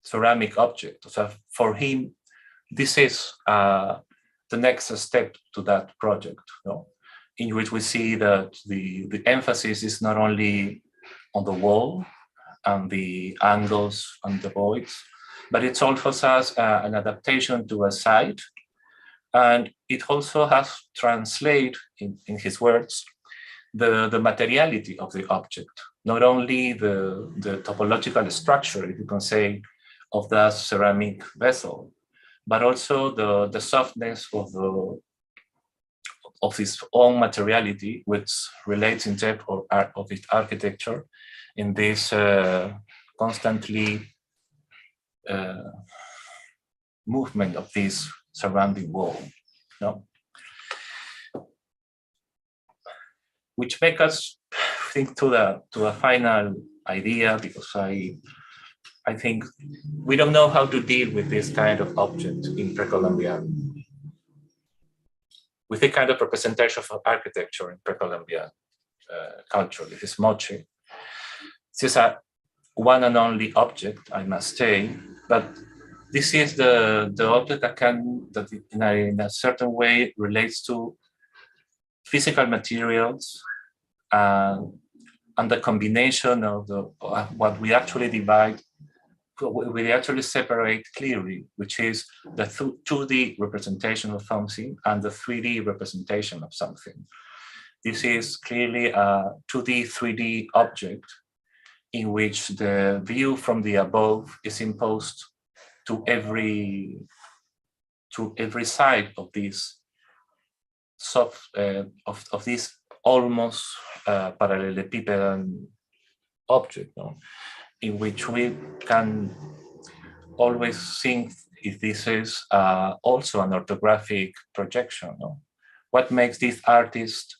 ceramic object. So for him, this is the next step to that project, no? In which we see that the emphasis is not only on the wall and the angles and the voids, but it also has an adaptation to a site. And it also has translated, in his words, the materiality of the object, not only the topological structure, if you can say, of the ceramic vessel, but also the softness of its own materiality, which relates in depth of its architecture in this constantly movement of this surrounding wall, no? Which make us think to a final idea, because I think we don't know how to deal with this kind of object in pre-Columbian, with the kind of representation of architecture in pre-Columbian culture. This is moche. This is a one and only object, I must say, but this is the object that in a certain way relates to physical materials and the combination of what we actually divide, we actually separate clearly, which is the 2D representation of something and the 3D representation of something. This is clearly a 2D, 3D object in which the view from the above is imposed to every side of this of this almost parallelepipedal object, no? In which we can always think if this is also an orthographic projection. No? What makes this artist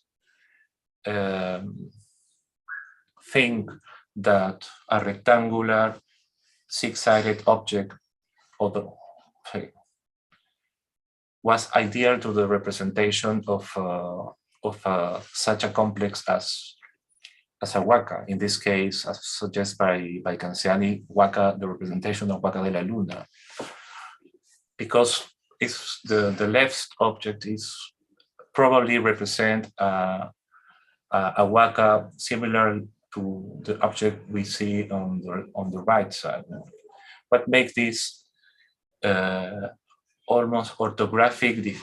think that a rectangular six-sided object was ideal to the representation of such a complex as a waka, in this case, as suggested by Canciani, waka, the representation of Waka de la Luna, because if the left object is probably represent a waka similar to the object we see on the right side. What makes this almost orthographic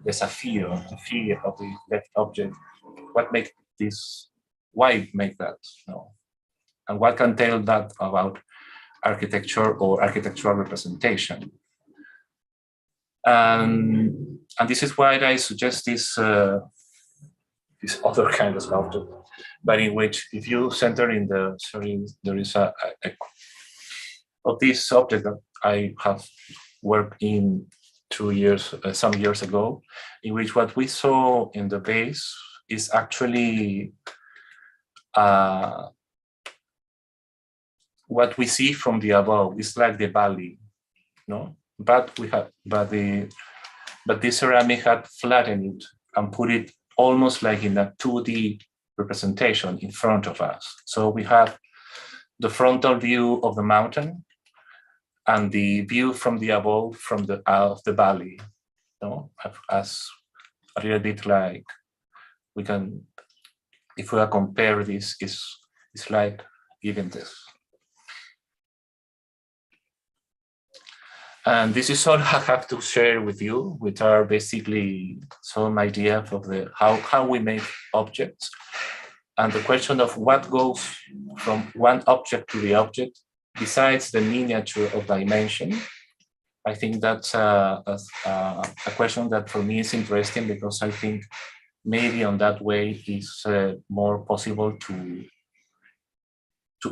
desafío of the left object? What makes this? Why make that? No, and what can tell that about architecture or architectural representation? And this is why I suggest this other kind of object, but in which, if you center in the series, there is of this object that I have worked in some years ago, in which what we saw in the base is actually what we see from the above. It's like the valley, no? But this ceramic had flattened it and put it almost like in a 2D representation in front of us. So we have the frontal view of the mountain and the view from the above, from the of the valley, no? As a little bit like we can, if we compare this, it's like even this. And this is all I have to share with you, which are basically some ideas of how we make objects. And the question of what goes from one object to the object, besides the miniature of dimension. I think that's a question that for me is interesting, because I think maybe on that way is more possible to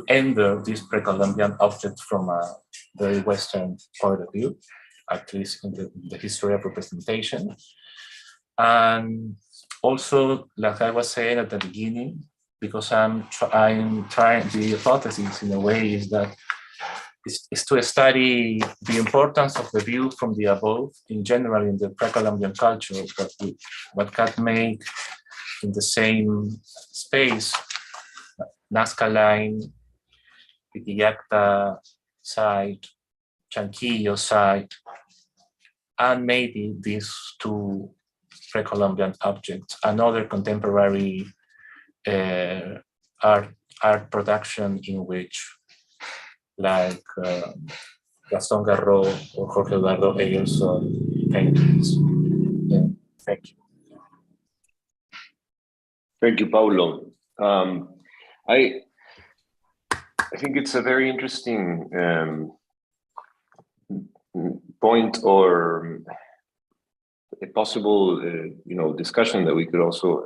enter these pre-Columbian objects from a very Western point of view, at least in the history of representation. And also, like I was saying at the beginning, because I'm trying, the hypothesis in a way is that is to study the importance of the view from the above in general in the pre-Columbian culture, what can make in the same space Nazca Line, Pitillacta site, Chanquillo site, and maybe these two pre-Columbian objects, another contemporary art production in which, like Gaston Garreau or Jorge Eduardo Eggerson paintings. Thank you. Thank you, Paulo. I think it's a very interesting point, or a possible discussion that we could also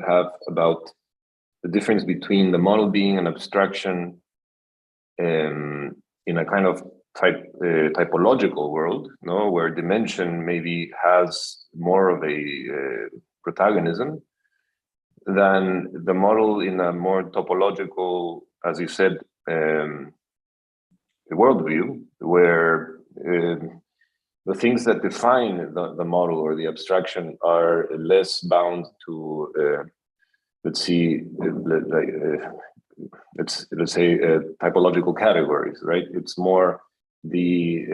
have about the difference between the model being an abstraction in a kind of typological world, no, where dimension maybe has more of a protagonism, than the model in a more topological, as you said, worldview, where the things that define the model or the abstraction are less bound to, let's say typological categories, right? It's more the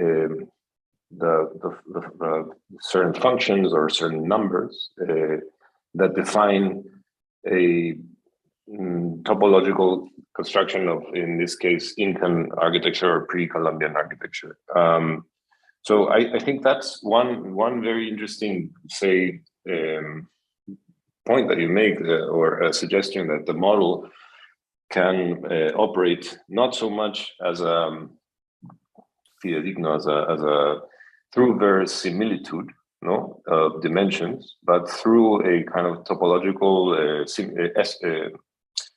certain functions or certain numbers that define a topological construction of, in this case, Incan architecture or pre-Columbian architecture. So I think that's one very interesting, say, point that you make, or a suggestion that the model can operate not so much as a fidedigno, as a through verisimilitude, no, of dimensions, but through a kind of topological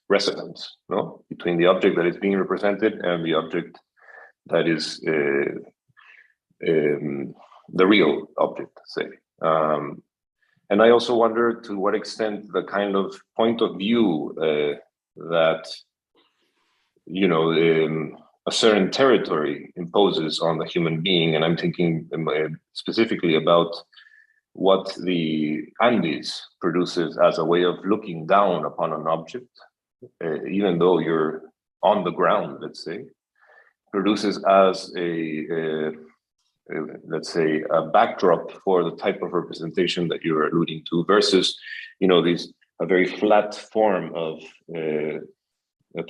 resonance, no, between the object that is being represented and the object that is the real object, say. And I also wonder to what extent the kind of point of view that, a certain territory imposes on the human being, and I'm thinking specifically about what the Andes produces as a way of looking down upon an object, even though you're on the ground, let's say, produces as let's say, a backdrop for the type of representation that you're alluding to, versus, a very flat form of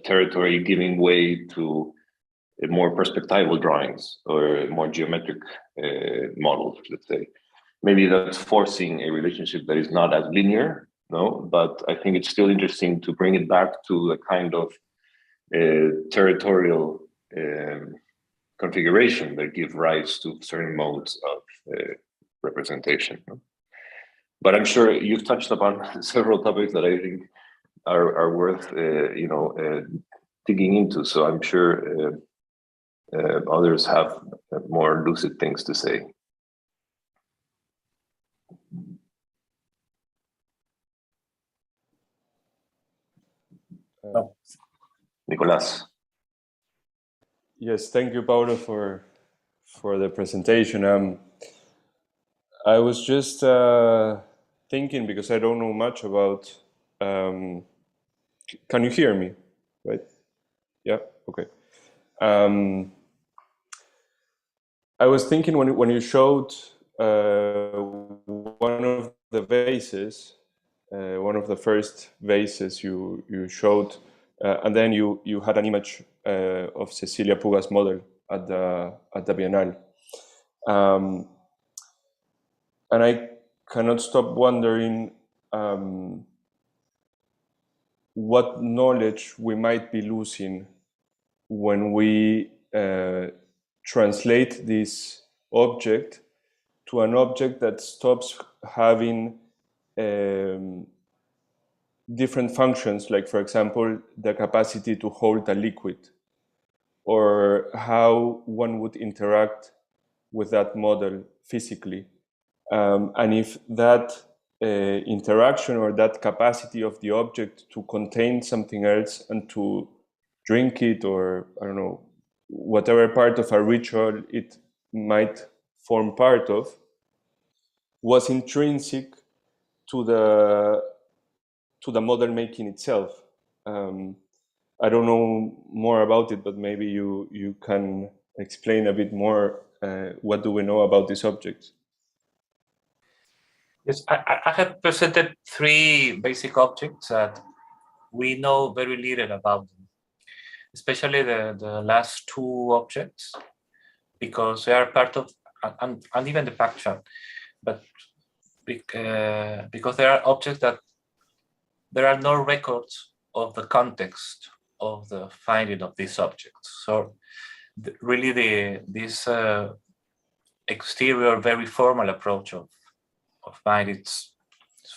territory giving way to more perspectival drawings or more geometric models, let's say. Maybe that's forcing a relationship that is not as linear, no, but I think it's still interesting to bring it back to the kind of territorial configuration that give rise to certain modes of representation. But I'm sure you've touched upon several topics that I think are worth digging into. So I'm sure others have more lucid things to say. Nicolás. Yes, thank you, Paulo, for the presentation. I was just thinking, because I don't know much about. Can you hear me? Right? Yeah. Okay. I was thinking when you showed one of the vases, one of the first vases you showed, and then you had an image of Cecilia Puga's model at the Biennale, and I cannot stop wondering what knowledge we might be losing when we translate this object to an object that stops having different functions, like, for example, the capacity to hold a liquid, or how one would interact with that model physically. And if that interaction or that capacity of the object to contain something else and to drink it, or I don't know, whatever part of a ritual it might form part of, was intrinsic to the model making itself. I don't know more about it, but maybe you can explain a bit more. What do we know about this object? Yes, I have presented 3 basic objects that we know very little about them, especially the last 2 objects, because they are part of, and even the picture, but because they are objects that there are no records of the context of the finding of these objects. So really this exterior, very formal approach of mine, it's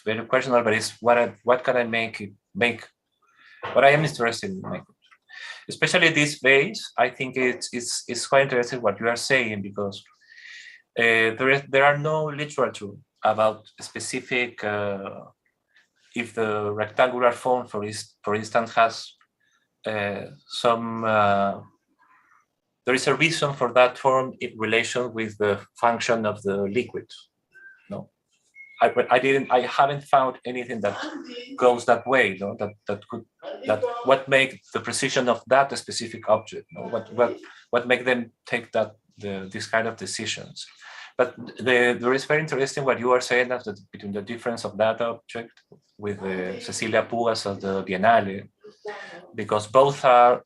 very questionable, but it's what can I make what I am interested in making. Especially this vase, I think it's quite interesting what you are saying, because there are no literature about specific if the rectangular form, for instance, has some there is a reason for that form in relation with the function of the liquid. No, I haven't found anything that goes that way. No, that what make the precision of that specific object. No, what make them take this kind of decisions. But there is very interesting what you are saying between the difference of that object with Cecilia Pugas of the Biennale, because both are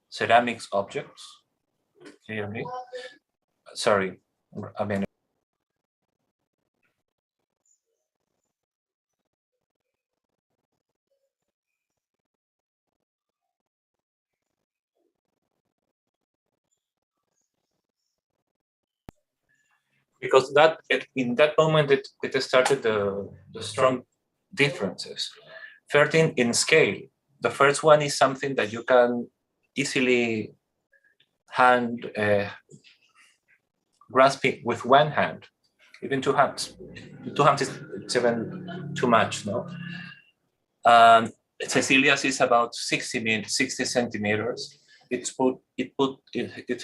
ceramics objects. Can you hear me? Sorry, I mean. Because in that moment it started the strong differences. 13 in scale. The first one is something that you can easily grasp it with one hand, even 2 hands. 2 hands is even too much, no? Cecilia's is about 60 centimeters. It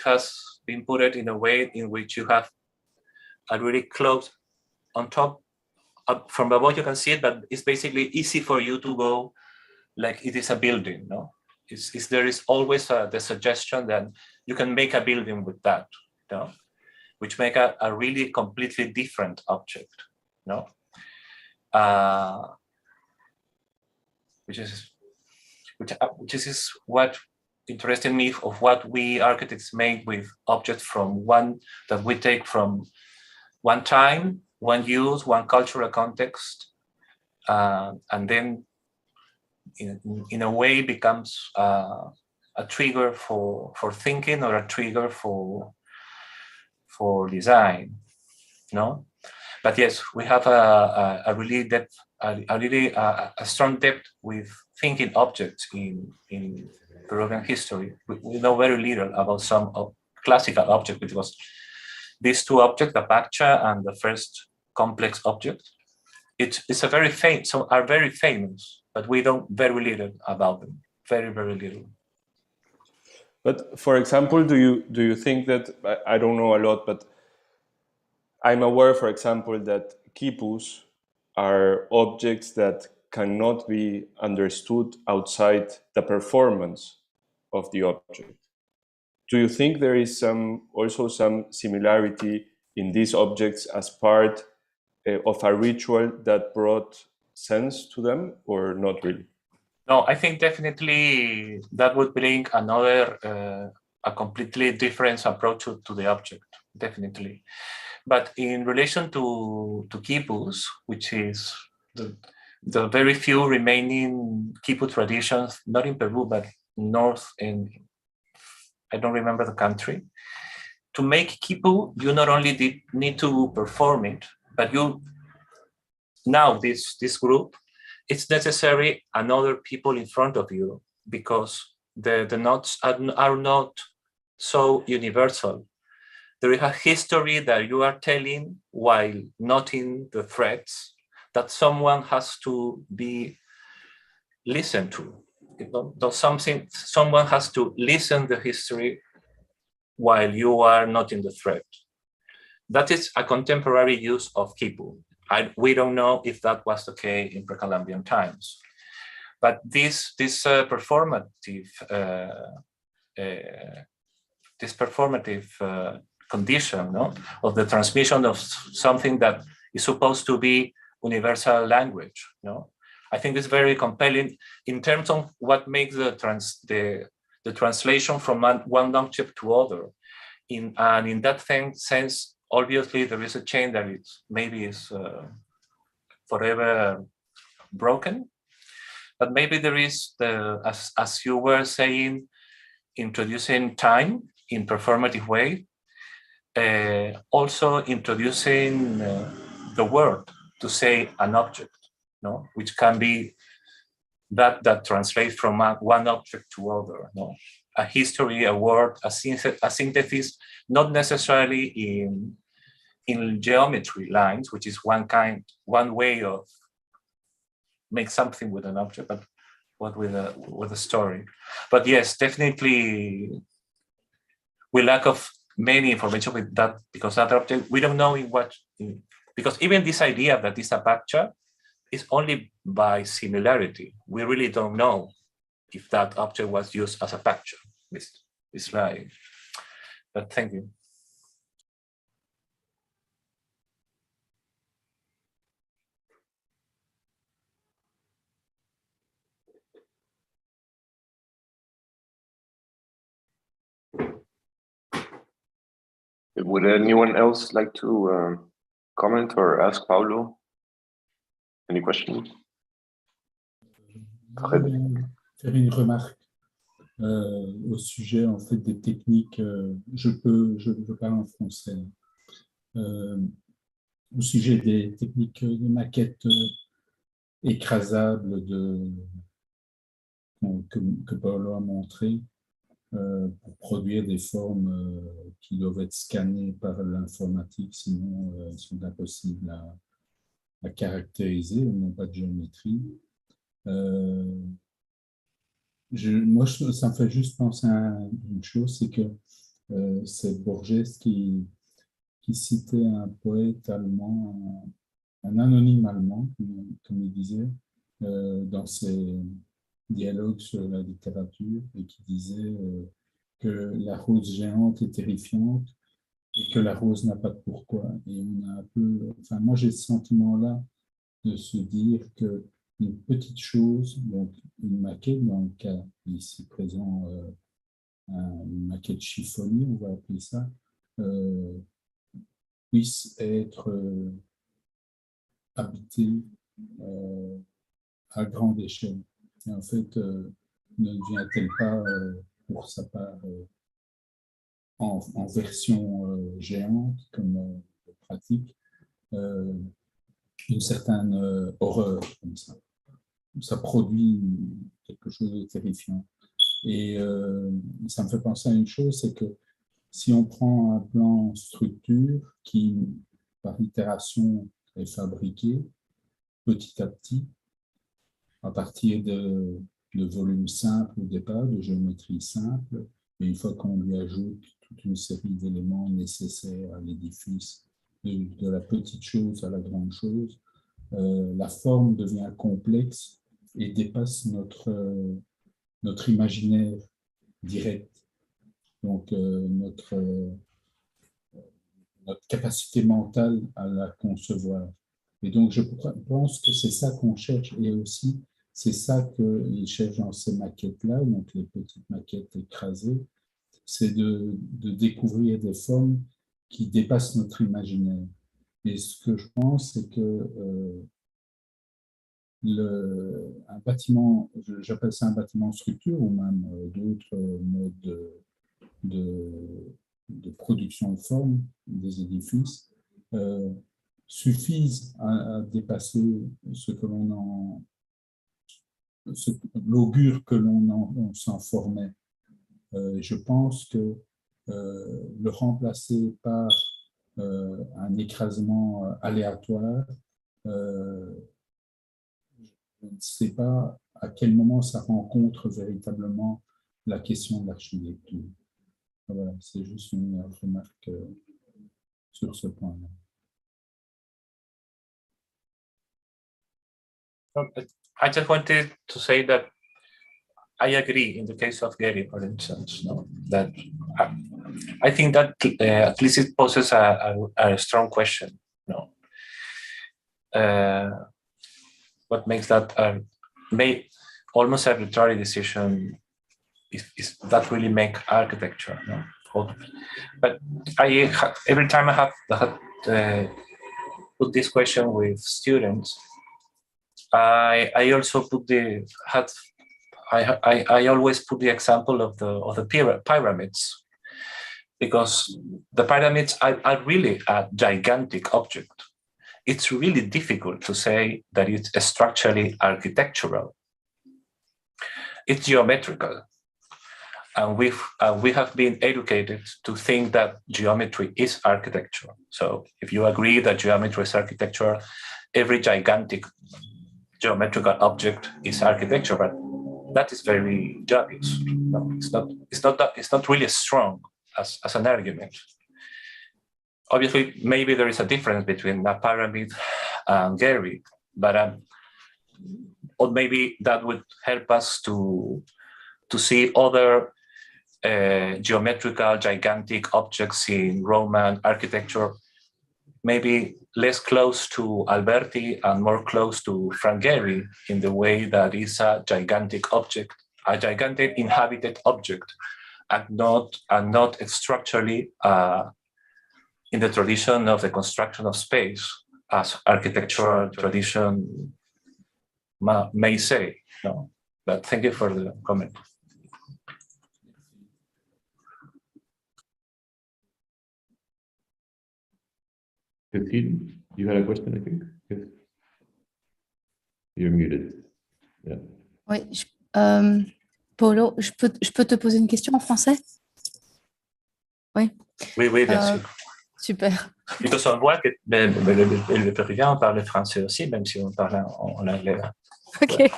has been put in a way in which you have a really close on top. From above you can see it, but it's basically easy for you to go like it is a building. No, there is always the suggestion that you can make a building with that, no? Which make a really completely different object, no? Which is what interested me of what we architects make with objects from one that we take from one time, one use, one cultural context, and then in a way becomes a trigger for thinking, or a trigger for design, no? But yes, we have a really depth, a strong depth with thinking objects in Peruvian history. We know very little about some classical objects, which was these 2 objects, the Pacha and the first complex object. It's a very famous, so are very famous, but we know very little about them. very, very little. But for example, do you think that, I don't know a lot, but I'm aware, for example, that quipus are objects that cannot be understood outside the performance of the object. Do you think there is also some similarity in these objects as part of a ritual that brought sense to them, or not really? No, I think definitely that would bring another, a completely different approach to the object, definitely. But in relation to quipus, which is the very few remaining quipu traditions, not in Peru, but north in, I don't remember the country. To make quipu, you not only need to perform it, but you, now this group, it's necessary another people in front of you, because the knots are not so universal. There is a history that you are telling while noting the threads that someone has to be listened to. Someone has to listen the history while you are noting the thread. That is a contemporary use of quipu. We don't know if that was the case in pre-Columbian times, but this performative condition, no, of the transmission of something that is supposed to be universal language, no, I think it's very compelling in terms of what makes the translation from one object to other. And in that sense, obviously there is a chain that maybe is forever broken, but maybe there is as you were saying, introducing time in performative way, also introducing the word to say an object, no, which can be that translates from one object to other, no, a history, a word, a synthesis, not necessarily in geometry lines, which is one way of make something with an object, but with a story. But yes, definitely we lack of many information with that, because that object, we don't know because even this idea that is a paccha is only by similarity. We really don't know if that object was used as a paccha. It's like, but thank you. Would anyone else like to comment or ask Paulo any questions? Faire une remarque au sujet en fait des techniques. Je parle en français. Au sujet des techniques de maquettes écrasables que Paulo a montré. Pour produire des formes qui doivent être scannées par l'informatique, sinon elles sont impossibles à caractériser, elles n'ont pas de géométrie. Moi, ça me fait juste penser à une chose, c'est que c'est Borges qui citait un poète allemand, un anonyme allemand, comme il disait, dans ses dialogue sur la littérature, et qui disait que la rose géante est terrifiante et que la rose n'a pas de pourquoi. Et on a un peu, enfin moi j'ai ce sentiment-là de se dire que une petite chose, donc une maquette, dans le cas ici présent, une maquette chiffonnée, on va appeler ça, puisse être habitée à grande échelle. Et en fait, ne vient-elle pas, pour sa part, en version géante, comme pratique, une certaine horreur, comme ça. Ça produit quelque chose de terrifiant. Et ça me fait penser à une chose, c'est que si on prend un plan structure qui, par itération, est fabriqué petit à petit, à partir volume simple au départ, de géométrie simple, et une fois qu'on lui ajoute toute une série d'éléments nécessaires à l'édifice, de la petite chose à la grande chose, la forme devient complexe et dépasse notre imaginaire direct. Donc, notre capacité mentale à la concevoir. Et donc, je pense que c'est ça qu'on cherche, et aussi, c'est ça qu'ils cherchent dans ces maquettes-là, donc les petites maquettes écrasées, c'est de découvrir des formes qui dépassent notre imaginaire. Et ce que je pense, c'est que un bâtiment, j'appelle ça un bâtiment structure, ou même d'autres modes de production de forme des édifices, suffisent à dépasser ce que l'on l'augure que l'on s'en formait. Je pense que le remplacer par un écrasement aléatoire, je ne sais pas à quel moment ça rencontre véritablement la question de l'architecture. Voilà, c'est juste une remarque sur ce point-là. I just wanted to say that I agree in the case of Gary, for instance, that I think that at least it poses a strong question. What makes that almost arbitrary decision is that really make architecture? But every time I have put this question with students, I also put I always put the example of the pyramids, because the pyramids are really a gigantic object. It's really difficult to say that it's structurally architectural. It's geometrical. And we have been educated to think that geometry is architecture. So if you agree that geometry is architecture, every gigantic geometrical object is architecture, but that is very dubious. No, it's not really strong as an argument. Obviously, maybe there is a difference between a pyramid and Gary, but or maybe that would help us to see other geometrical, gigantic objects in Roman architecture, maybe less close to Alberti and more close to Frank Gehry, in the way that is a gigantic object, a gigantic inhabited object, and not structurally in the tradition of the construction of space, as architectural tradition may say. No, but thank you for the comment. Cécile, you had a question, I think? Yes. You're muted. Yeah. Oui, Paulo, je peux te poser une question en français? Oui. Oui, bien sûr. Super. Parce qu'on voit que le Péruvien parle français aussi, même si on parle en anglais. Ok.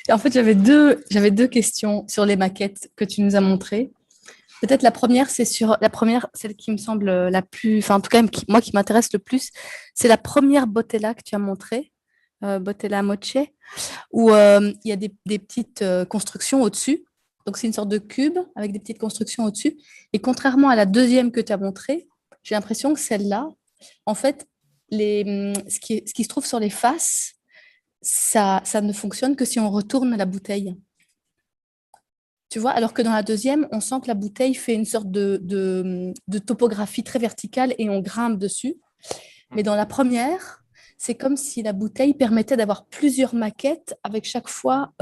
En fait, j'avais deux questions sur les maquettes que tu nous as montrées. Peut-être la première, celle qui me semble la plus, enfin en tout cas moi qui m'intéresse le plus, c'est la première Botella que tu as montrée, Botella Moche, où il y a des petites constructions au-dessus. Donc c'est une sorte de cube avec des petites constructions au-dessus. Et contrairement à la deuxième que tu as montrée, j'ai l'impression que celle-là, en fait, ce qui se trouve sur les faces, ça ne fonctionne que si on retourne la bouteille. Tu vois, alors que dans la deuxième, on sent que la bouteille fait une sorte de topographie très verticale et on grimpe dessus. Mais dans la première, c'est comme si la bouteille permettait d'avoir plusieurs maquettes avec chaque fois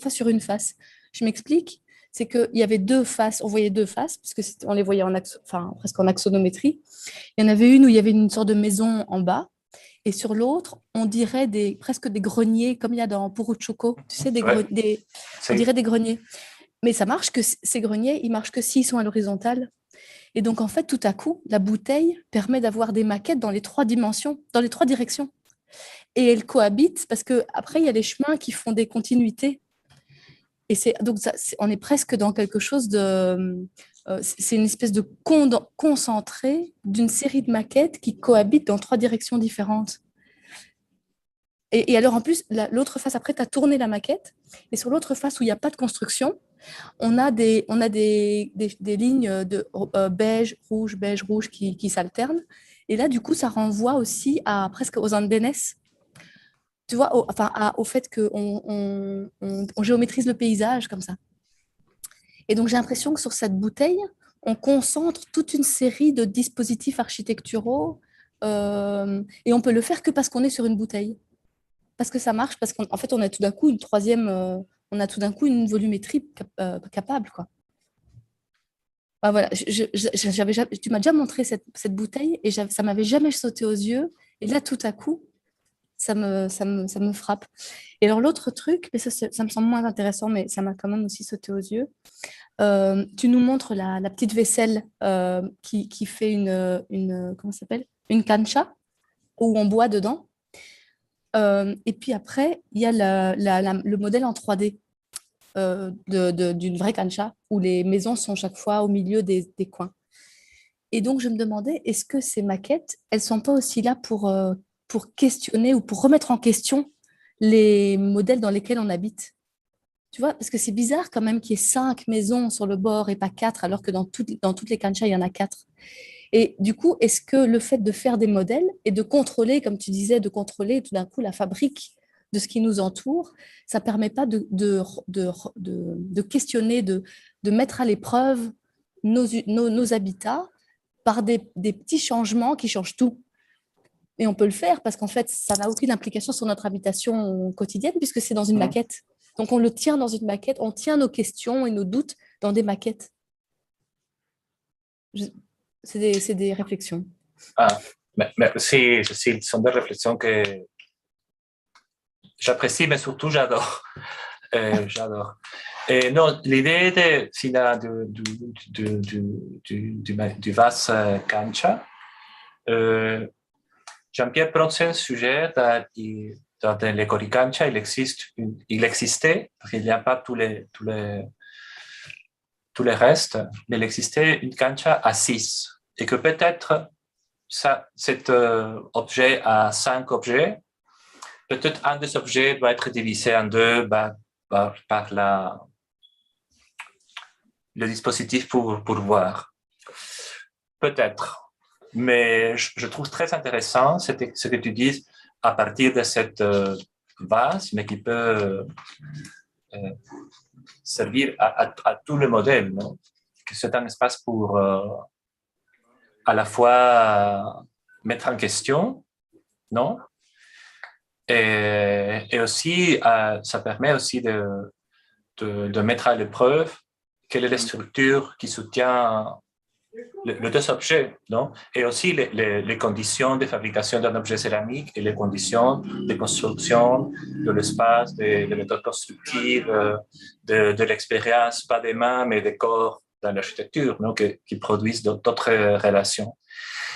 sur une face. Je m'explique, c'est qu'il y avait deux faces, on voyait deux faces, puisqu'on les voyait presque en axonométrie. Il y en avait une où il y avait une sorte de maison en bas, et sur l'autre, on dirait presque des greniers, comme il y a dans Puruchuco, tu sais, on dirait des greniers. Mais ça marche que ces greniers, ils marchent que s'ils sont à l'horizontale. Et donc, en fait, tout à coup, la bouteille permet d'avoir des maquettes dans les trois dimensions, dans les trois directions. Et elles cohabitent parce qu'après, il y a les chemins qui font des continuités. Et donc, on est presque dans quelque chose de... c'est une espèce de concentré d'une série de maquettes qui cohabitent dans 3 directions différentes. Et alors, en plus, l'autre face, après, tu as tourné la maquette. Et sur l'autre face où il n'y a pas de construction, on a des lignes de beige, rouge qui s'alternent. Et là, du coup, ça renvoie aussi presque aux andenes. Tu vois, au fait qu'on géométrise le paysage comme ça. Et donc, j'ai l'impression que sur cette bouteille, on concentre toute une série de dispositifs architecturaux et on peut le faire que parce qu'on est sur une bouteille. Parce que ça marche, parce qu'en fait, on a tout d'un coup une troisième, on a tout d'un coup une volumétrie capable, quoi. Bah, voilà, tu m'as déjà montré cette bouteille et ça m'avait jamais sauté aux yeux. Et là, tout à coup, ça me frappe. Et alors, l'autre truc, mais ça me semble moins intéressant, mais ça m'a quand même aussi sauté aux yeux. Tu nous montres la petite vaisselle qui fait comment ça s'appelle ? Une cancha, où on boit dedans. Et puis après, il y a le modèle en 3D d'une vraie cancha, où les maisons sont chaque fois au milieu des coins. Et donc, je me demandais, est-ce que ces maquettes, elles ne sont pas aussi là pour questionner ou pour remettre en question les modèles dans lesquels on habite? Tu vois, parce que c'est bizarre quand même qu'il y ait 5 maisons sur le bord et pas 4, alors que dans toutes les canchas, il y en a 4. Et du coup, est-ce que le fait de faire des modèles et de contrôler, comme tu disais, de contrôler tout d'un coup la fabrique de ce qui nous entoure, ça ne permet pas de questionner, de mettre à l'épreuve nos habitats par des petits changements qui changent tout? Et on peut le faire parce qu'en fait, ça n'a aucune implication sur notre habitation quotidienne puisque c'est dans une maquette. Donc, on le tient dans une maquette, on tient nos questions et nos doutes dans des maquettes. C'est des réflexions. Ce sont des réflexions que j'apprécie, mais surtout j'adore. J'adore. Non, l'idée du vase cancha, Jean-Pierre Protzen suggère que dans les coricancha, il existait, parce qu'il n'y a pas tous les restes, mais il existait une cancha à 6. Et que peut-être cet objet à 5 objets, peut-être un des objets doit être divisé en 2 par le dispositif pour voir. Peut-être. Mais je trouve très intéressant ce que tu dis à partir de cette vase, mais qui peut servir à tout le modèle. Non? Que c'est un espace pour à la fois mettre en question, non? Et aussi, ça permet aussi de mettre à l'épreuve quelle est la structure qui soutient les 2 objets, non? Et aussi les conditions de fabrication d'un objet céramique et les conditions de construction de l'espace, des méthodes constructives, de l'expérience, pas des mains, mais des corps dans l'architecture, non? Qui produisent d'autres relations.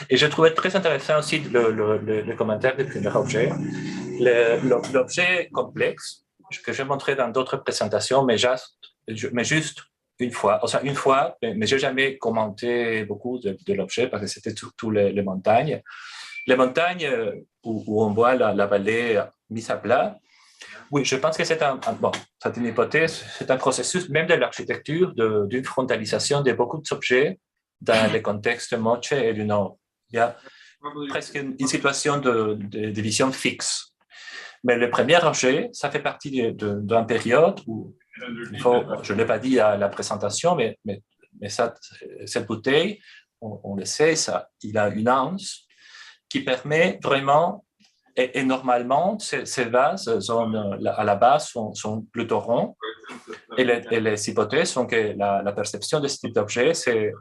Et je trouvais très intéressant aussi le commentaire du premier objet. L'objet complexe, que j'ai montré dans d'autres présentations, mais juste une fois, mais je n'ai jamais commenté beaucoup de l'objet parce que c'était surtout les montagnes. Les montagnes où on voit la vallée mise à plat, oui, je pense que c'est c'est une hypothèse, c'est un processus même de l'architecture d'une frontalisation de beaucoup d'objets dans les contextes Moche et du Nord. Il y a presque une situation de vision fixe. Mais le premier objet, ça fait partie d'une période où, je ne l'ai pas dit à la présentation, mais cette bouteille, on le sait, il a une anse qui permet vraiment, et normalement, ces vases à la base sont plutôt ronds, et les hypothèses sont que la perception de ce type d'objet, c'est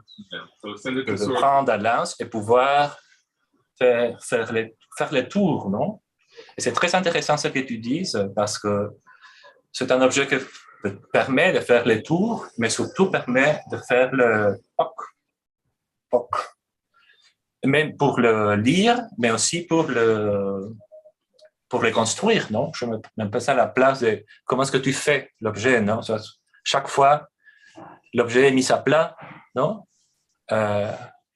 de prendre la lance et pouvoir faire les tours, non? Et c'est très intéressant ce que tu dis, parce que c'est un objet qui permet de faire les tours, mais surtout permet de faire le poc. Même pour le lire, mais aussi pour pour les construire, non? Je me place à la place de comment est-ce que tu fais l'objet, non? Chaque fois, l'objet est mis à plat, non?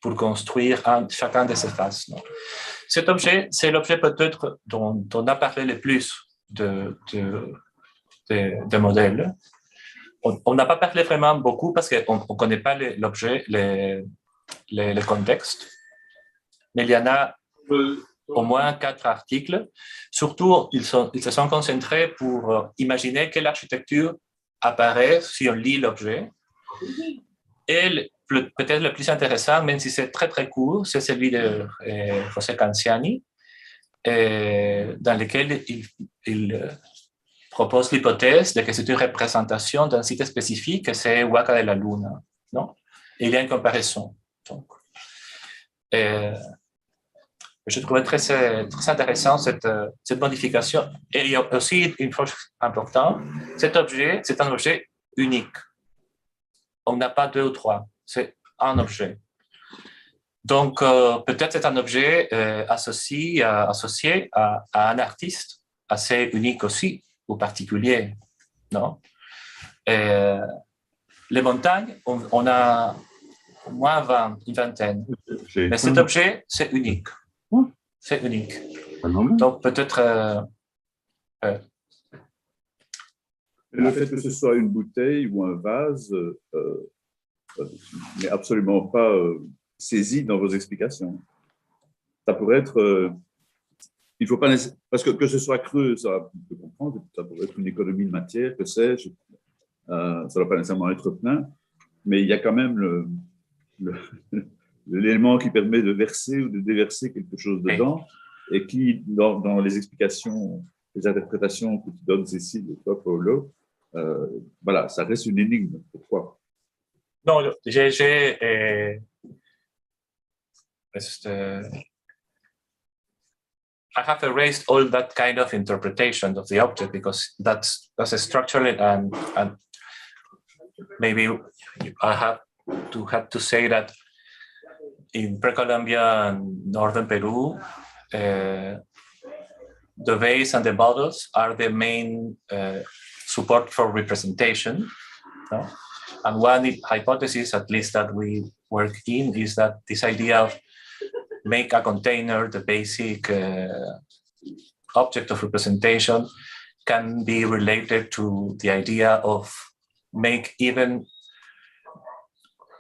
Pour construire chacun de ses faces. Non? Cet objet, c'est l'objet peut-être dont on a parlé le plus de modèles. On n'a pas parlé vraiment beaucoup parce qu'on ne connaît pas l'objet, les contextes, mais il y en a au moins 4 articles. Surtout, ils se sont concentrés pour imaginer quelle architecture apparaît si on lit l'objet. Et peut-être le plus intéressant, même si c'est très très court, c'est celui de José Canciani, dans lequel il propose l'hypothèse de que c'est une représentation d'un site spécifique, que c'est Huaca de la Luna. Non? Et il y a une comparaison. Donc, je trouvais très intéressant cette modification. Et il y a aussi une chose importante, cet objet, c'est un objet unique. On n'a pas 2 ou 3, c'est un objet. Donc, peut-être c'est un objet associé à un artiste assez unique aussi, ou particulier, non? Les montagnes, on a au moins une vingtaine. Mais cet objet, c'est unique. C'est unique. Donc, peut-être... Le fait que ce soit une bouteille ou un vase n'est absolument pas saisi dans vos explications. Ça pourrait être... il ne faut pas... Parce que ce soit creux, ça, on peut comprendre, ça pourrait être une économie de matière, que sais-je. Ça ne doit pas nécessairement être plein, mais il y a quand même l'élément qui permet de verser ou de déverser quelque chose dedans, et qui, dans les explications, les interprétations que tu donnes, Cécile, de toi, Paolo, voilà, ça reste une énigme. Pourquoi? Non, I have erased all that kind of interpretation of the object because that's a structurally and maybe I have to say that in pre-Columbian northern Peru, the vase and the bottles are the main support for representation. No? And one hypothesis, at least that we work in, is that this idea of make a container the basic object of representation can be related to the idea of make even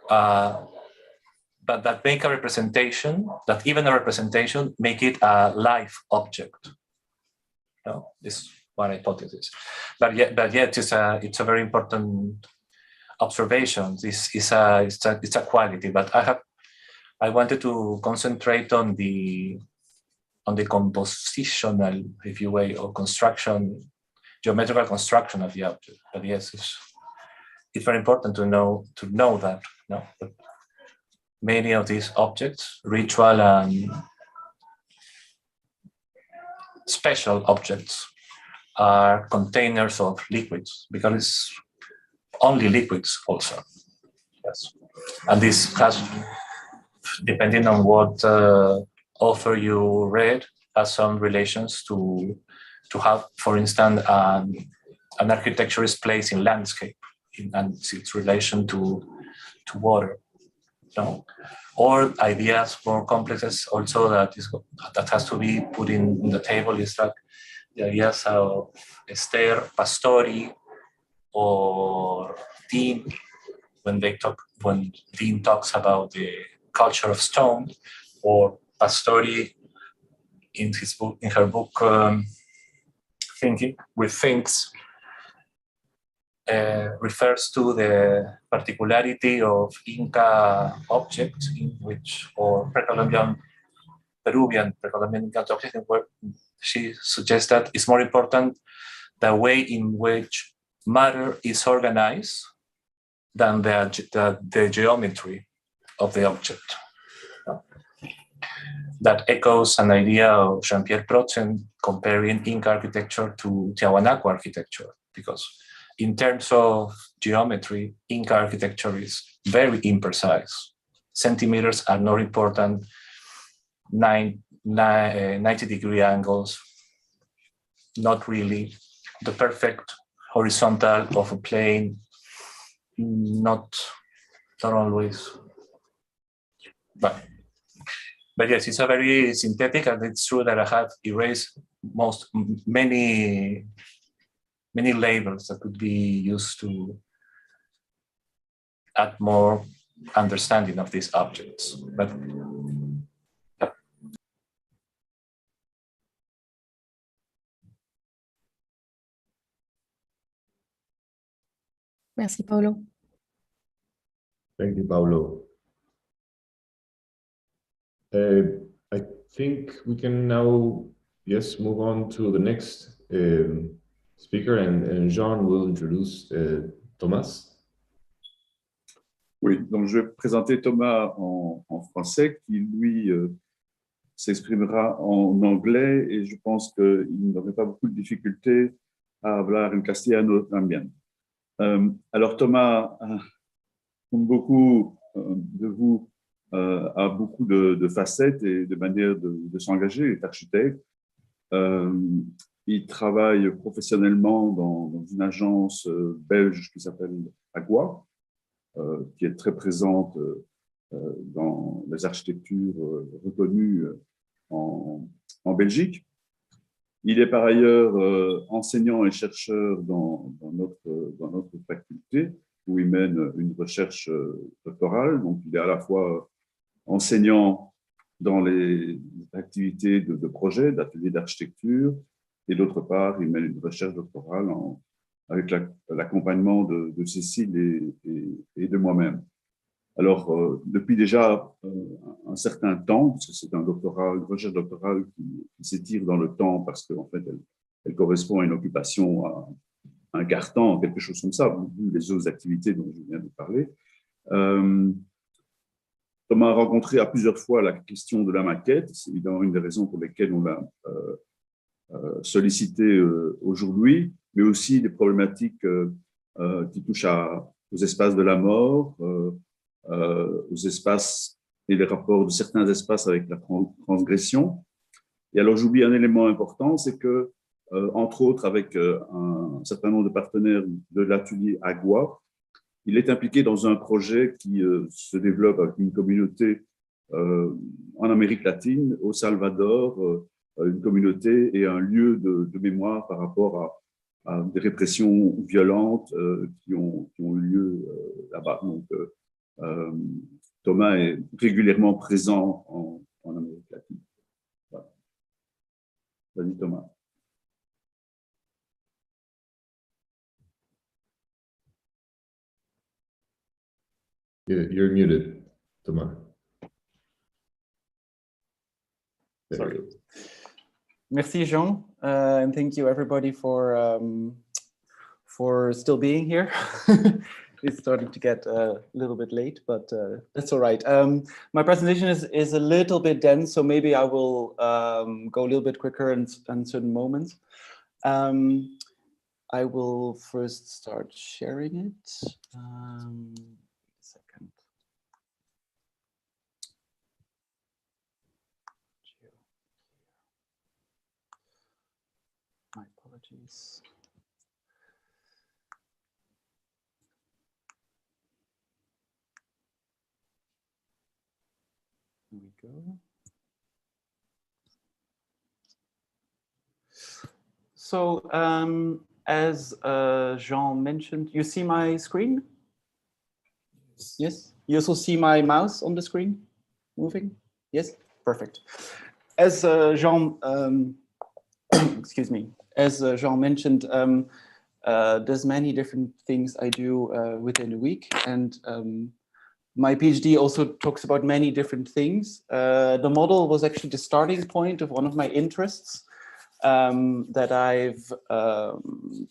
but that make a representation, that even a representation make it a live object. No, this is one hypothesis. But yet it's a very important observation. This is it's a quality. But I wanted to concentrate on the compositional, if you will, or construction, geometrical construction of the object. But yes, it's very important to know that. No, but many of these objects, ritual and special objects, are containers of liquids because it's only liquids also. Yes, and this has, depending on what author you read, has some relations to have, for instance, an architecture is placed in landscape and its relation to water. No? Or ideas more complexes also that has to be put in the table is that the ideas of Esther Pastori or Dean when Dean talks about the culture of stone, or Pastori in her book Thinking with Things refers to the particularity of Inca objects in which, or pre-Columbian Peruvian Inca objects, where she suggests that it's more important the way in which matter is organized than the geometry of the object. That echoes an idea of Jean-Pierre Protzen comparing Inca architecture to Tiahuanaco architecture, because in terms of geometry, Inca architecture is very imprecise. Centimeters are not important, 90-degree angles not really. The perfect horizontal of a plane, not always. But yes, it's a very synthetic, and it's true that I have erased many labels that could be used to add more understanding of these objects. But Merci, Paulo. Thank you, Paulo. I think we can now, yes, move on to the next speaker, and Jean will introduce Thomas. Oui, donc je vais présenter Thomas en français, qui lui s'exprimera en anglais, et je pense qu'il n'aurait pas beaucoup de difficultés à hablar en castellano también. Alors Thomas, comme beaucoup de vous, a beaucoup de facettes et de manières de s'engager. Il est architecte. Il travaille professionnellement dans une agence belge qui s'appelle Agua, qui est très présente dans les architectures reconnues en Belgique. Il est par ailleurs enseignant et chercheur dans notre faculté, où il mène une recherche doctorale. Donc, il est à la fois enseignant dans les activités de projet, d'ateliers d'architecture, et d'autre part, il mène une recherche doctorale avec l'accompagnement de Cécile et de moi-même. Alors, depuis déjà un certain temps, parce que c'est une recherche doctorale qui s'étire dans le temps, parce qu'en fait, elle correspond à une occupation, à un quart-temps, quelque chose comme ça, vu les autres activités dont je viens de parler. Thomas a rencontré à plusieurs fois la question de la maquette. C'est évidemment une des raisons pour lesquelles on l'a sollicité aujourd'hui, mais aussi des problématiques qui touchent aux espaces de la mort, aux espaces et les rapports de certains espaces avec la transgression. Et alors, j'oublie un élément important, c'est que, entre autres, avec un certain nombre de partenaires de l'atelier Agua, il est impliqué dans un projet qui se développe avec une communauté en Amérique latine, au Salvador, une communauté et un lieu de mémoire par rapport à des répressions violentes qui ont eu lieu là-bas. Donc, Thomas est régulièrement présent en Amérique latine. Voilà. Vas-y, Thomas. You're muted, Thomas. Sorry. Merci, Jean, and thank you everybody for still being here. It's starting to get a little bit late, but that's all right. My presentation is a little bit dense, so maybe I will go a little bit quicker in certain moments. I will first start sharing it. Second. My apologies. Here we go. So, as Jean mentioned, you see my screen? Yes. You also see my mouse on the screen moving? Yes. Perfect. As Jean, excuse me. As Jean mentioned, there's many different things I do within a week, and my PhD also talks about many different things. The model was actually the starting point of one of my interests that I've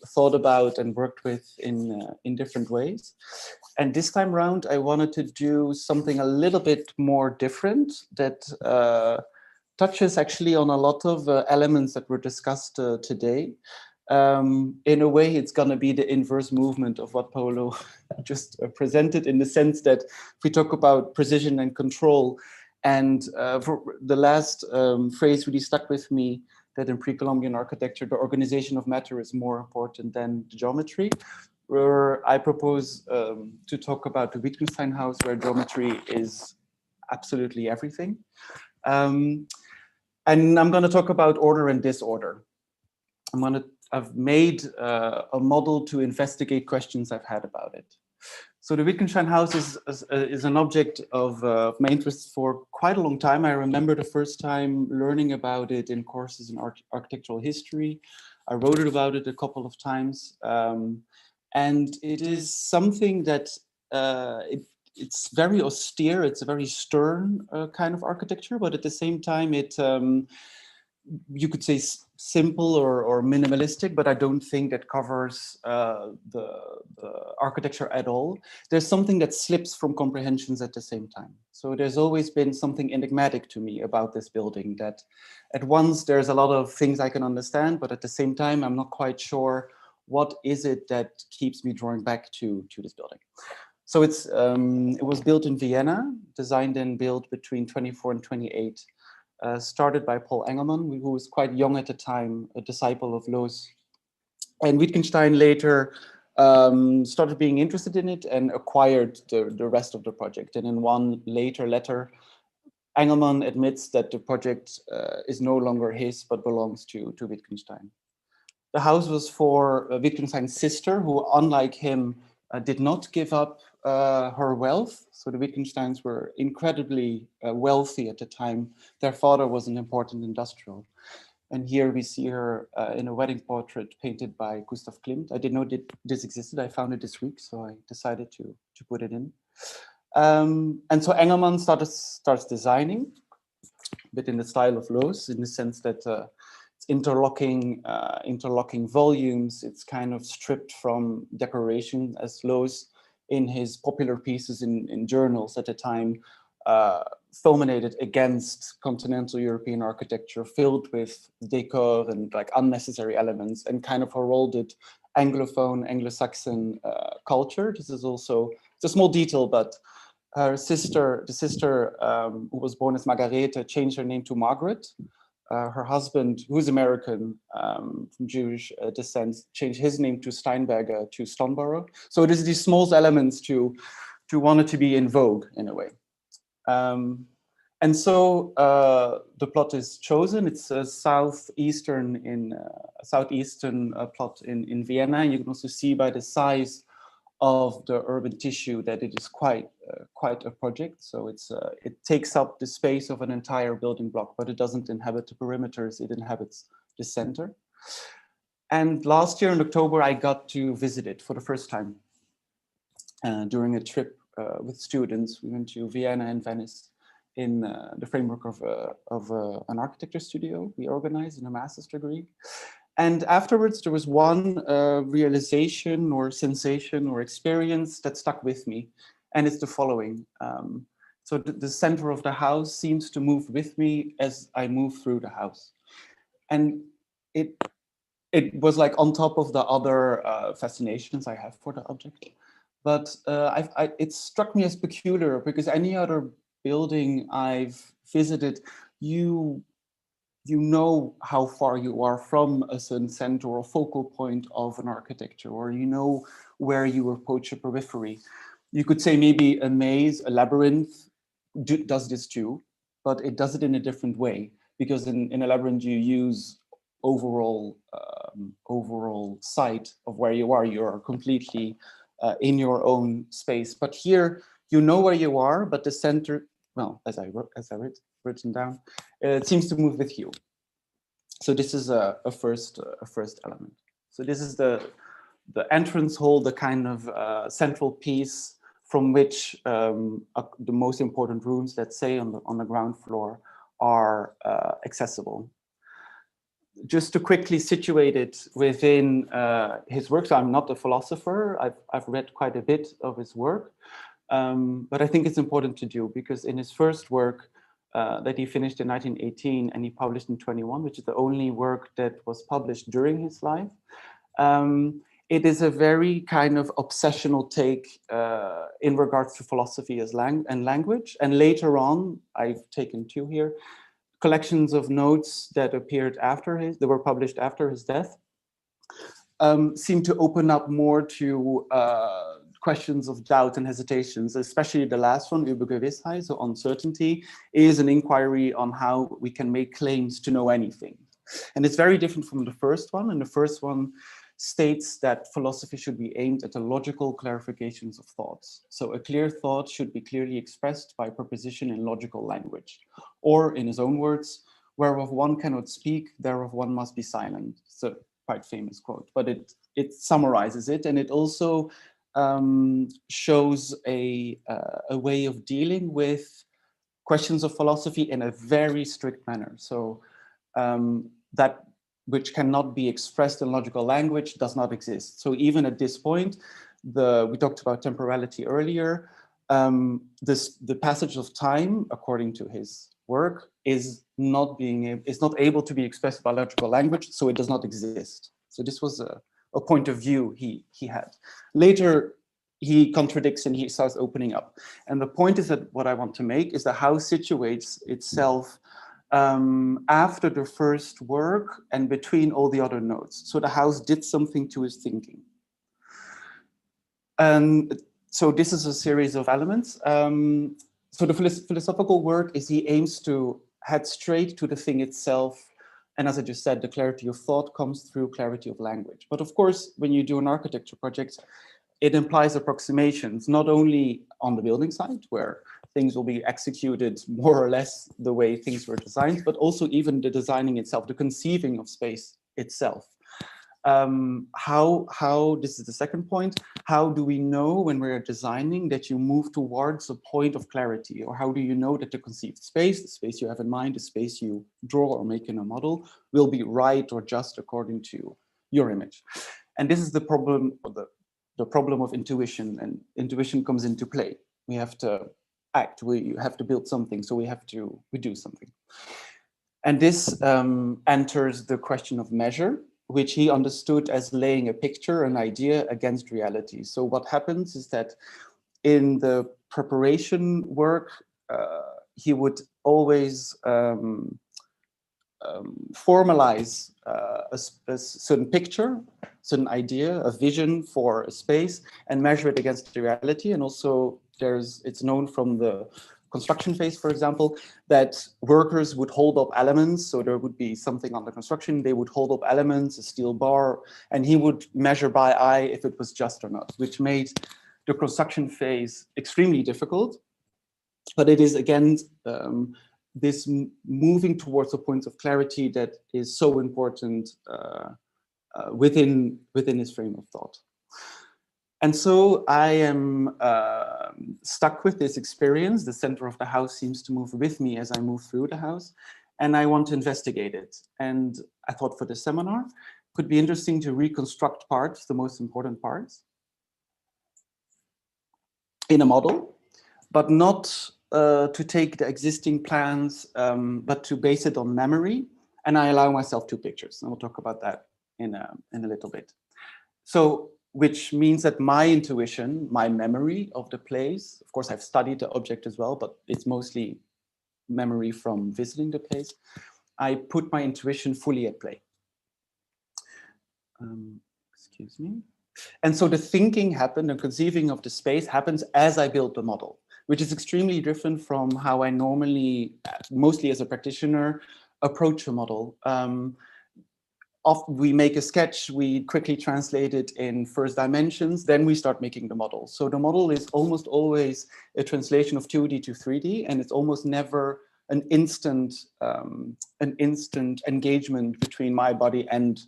thought about and worked with in different ways. And this time around, I wanted to do something a little bit more different that touches actually on a lot of elements that were discussed today. In a way, it's going to be the inverse movement of what Paulo just presented, in the sense that if we talk about precision and control, and for the last phrase really stuck with me, that in pre-Columbian architecture, the organization of matter is more important than the geometry. Where I propose to talk about the Wittgenstein house, where geometry is absolutely everything. And I'm going to talk about order and disorder. I've made a model to investigate questions I've had about it. So the Wittgenstein house is an object of my interest for quite a long time. I remember the first time learning about it in courses in architectural history. I wrote about it a couple of times. And it is something that it's very austere. It's a very stern kind of architecture, but at the same time, it you could say simple or minimalistic, but I don't think that covers the architecture at all. There's something that slips from comprehensions at the same time. So there's always been something enigmatic to me about this building, that at once there's a lot of things I can understand, but at the same time, I'm not quite sure what is it that keeps me drawing back to this building. So it was built in Vienna, designed and built between 24 and 28. Started by Paul Engelmann, who was quite young at the time, a disciple of Loos. And Wittgenstein later started being interested in it and acquired the rest of the project. And in one later letter, Engelmann admits that the project is no longer his, but belongs to Wittgenstein. The house was for Wittgenstein's sister, who, unlike him, did not give up her wealth. So the Wittgensteins were incredibly wealthy at the time. Their father was an important industrial. And here we see her in a wedding portrait painted by Gustav Klimt. I didn't know that this existed. I found it this week, so I decided to put it in. And so Engelmann starts designing, but in the style of Loos, in the sense that it's interlocking volumes. It's kind of stripped from decoration, as Loos in his popular pieces in journals at the time fulminated against continental European architecture filled with decor and like unnecessary elements, and kind of heralded Anglophone, Anglo-Saxon culture. This is also, it's a small detail, but the sister who was born as Margarete changed her name to Margaret. Her husband, who's American from Jewish descent, changed his name to Steinberger to Stoneborough. So it is these small elements to want it to be in vogue in a way. And so the plot is chosen. It's a southeastern plot in Vienna. You can also see by the size of the urban tissue that it is quite a project. So it takes up the space of an entire building block, but it doesn't inhabit the perimeters. It inhabits the center. And last year in October, I got to visit it for the first time during a trip with students. We went to Vienna and Venice in the framework of an architecture studio we organized in a master's degree. And afterwards, there was one realization or sensation or experience that stuck with me, and it's the following. So the center of the house seems to move with me as I move through the house. And it was like on top of the other fascinations I have for the object. But it struck me as peculiar, because any other building I've visited, you know how far you are from a certain center or focal point of an architecture, or you know where you approach a periphery. You could say maybe a maze, a labyrinth does this too, but it does it in a different way, because in a labyrinth you use overall sight of where you are. You are completely in your own space. But here you know where you are, but the center, well, as I written down, it seems to move with you. So this is a first element. So this is the entrance hall, the kind of central piece from which the most important rooms, let's say on the ground floor, are accessible. Just to quickly situate it within his work, so I'm not a philosopher. I've read quite a bit of his work. But I think it's important to do, because in his first work that he finished in 1918 and he published in 21, which is the only work that was published during his life, it is a very kind of obsessional take in regards to philosophy and language. And later on, I've taken two here, collections of notes that appeared that were published after his death, seemed to open up more to questions of doubt and hesitations, especially the last one, Übergewissheit, so uncertainty, is an inquiry on how we can make claims to know anything. And it's very different from the first one. And the first one states that philosophy should be aimed at the logical clarifications of thoughts. So a clear thought should be clearly expressed by proposition in logical language. Or in his own words, whereof one cannot speak, thereof one must be silent. It's a quite famous quote, but it summarizes it. And it also shows a way of dealing with questions of philosophy in a very strict manner. So that which cannot be expressed in logical language does not exist. So even at this point, we talked about temporality earlier, the passage of time, according to his work, is not able to be expressed by logical language, so it does not exist. So this was a point of view he had. Later, he contradicts and he starts opening up. And the point is that what I want to make is that how situates itself after the first work and between all the other notes. So the house did something to his thinking. And so this is a series of elements. So the philosophical work is he aims to head straight to the thing itself. And as I just said, the clarity of thought comes through clarity of language. But of course, when you do an architecture project, it implies approximations, not only on the building side, where things will be executed more or less the way things were designed, but also even the designing itself, the conceiving of space itself. This is the second point, how do we know when we're designing that you move towards a point of clarity? Or how do you know that the conceived space, the space you have in mind, the space you draw or make in a model, will be right or just according to your image? And this is the problem, the problem of intuition, and intuition comes into play. We have to act, we have to build something, so we do something. And this enters the question of measure, which he understood as laying a picture, an idea against reality. So what happens is that in the preparation work, he would always formalize a certain picture, certain idea, a vision for a space, and measure it against the reality. And also it's known from the construction phase, for example, that workers would hold up elements. So there would be something on the construction, they would hold up elements, a steel bar, and he would measure by eye if it was just or not, which made the construction phase extremely difficult. But it is, again, this moving towards a point of clarity that is so important within his frame of thought. And so I am stuck with this experience. The center of the house seems to move with me as I move through the house, and I want to investigate it. And I thought for this seminar, it could be interesting to reconstruct parts, the most important parts, in a model, but not to take the existing plans, but to base it on memory. And I allow myself 2 pictures, and we'll talk about that in a little bit. So, which means that my intuition, my memory of the place, of course I've studied the object as well, but it's mostly memory from visiting the place. I put my intuition fully at play. Excuse me. And so the thinking happened, the conceiving of the space happens as I build the model, which is extremely different from how I normally, mostly as a practitioner, approach a model. Often we make a sketch, we quickly translate it in first dimensions, then we start making the model. So the model is almost always a translation of 2D to 3D, and it's almost never an instant engagement between my body and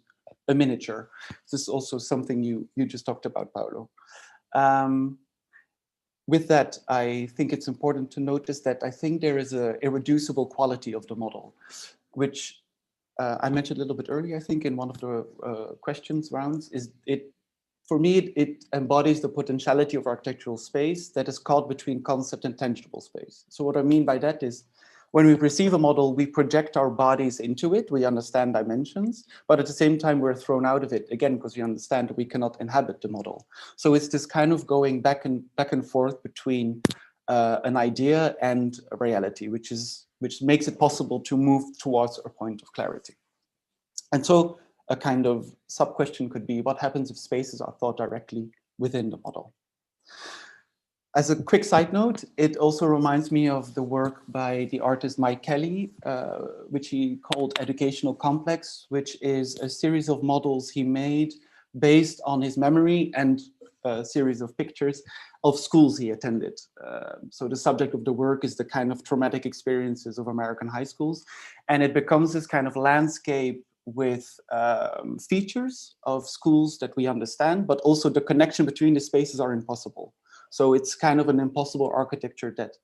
a miniature. This is also something you just talked about, Paolo. With that, I think it's important to notice that I think there is an irreducible quality of the model, which I mentioned a little bit earlier, I think, in one of the questions rounds, is for me, it embodies the potentiality of architectural space that is caught between concept and tangible space. So what I mean by that is, when we perceive a model, we project our bodies into it, we understand dimensions, but at the same time, we're thrown out of it, again, because we understand that we cannot inhabit the model. So it's this kind of going back and forth between an idea and a reality, which makes it possible to move towards a point of clarity. And so a kind of sub-question could be, what happens if spaces are thought directly within the model? As a quick side note, it also reminds me of the work by the artist Mike Kelly, which he called Educational Complex, which is a series of models he made based on his memory and a series of pictures of schools he attended. So the subject of the work is the kind of traumatic experiences of American high schools. And it becomes this kind of landscape with features of schools that we understand, but also the connection between the spaces are impossible. So it's kind of an impossible architecture that,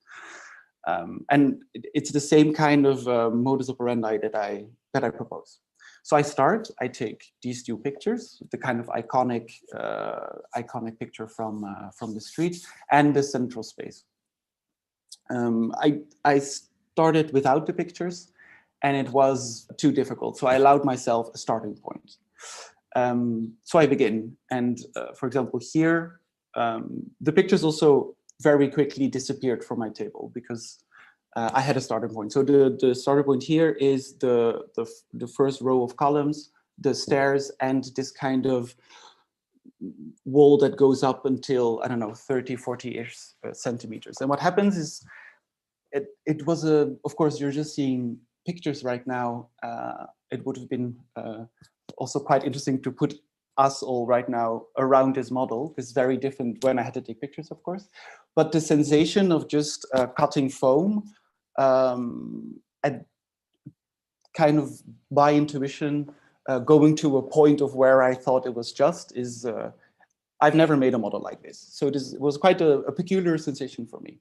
and it's the same kind of modus operandi that I propose. So I take these two pictures, the kind of iconic picture from the street and the central space. I started without the pictures, and it was too difficult. So I allowed myself a starting point. So I begin, and for example, here, the pictures also very quickly disappeared from my table because I had a starting point. So the starting point here is the first row of columns, the stairs, and this kind of wall that goes up until, I don't know, 30, 40-ish centimeters. And what happens is, it was of course, you're just seeing pictures right now. It would have been also quite interesting to put us all right now around this model. It's very different when I had to take pictures, of course. But the sensation of just cutting foam and kind of by intuition going to a point of where I thought it was just is, I've never made a model like this. So it was quite a peculiar sensation for me.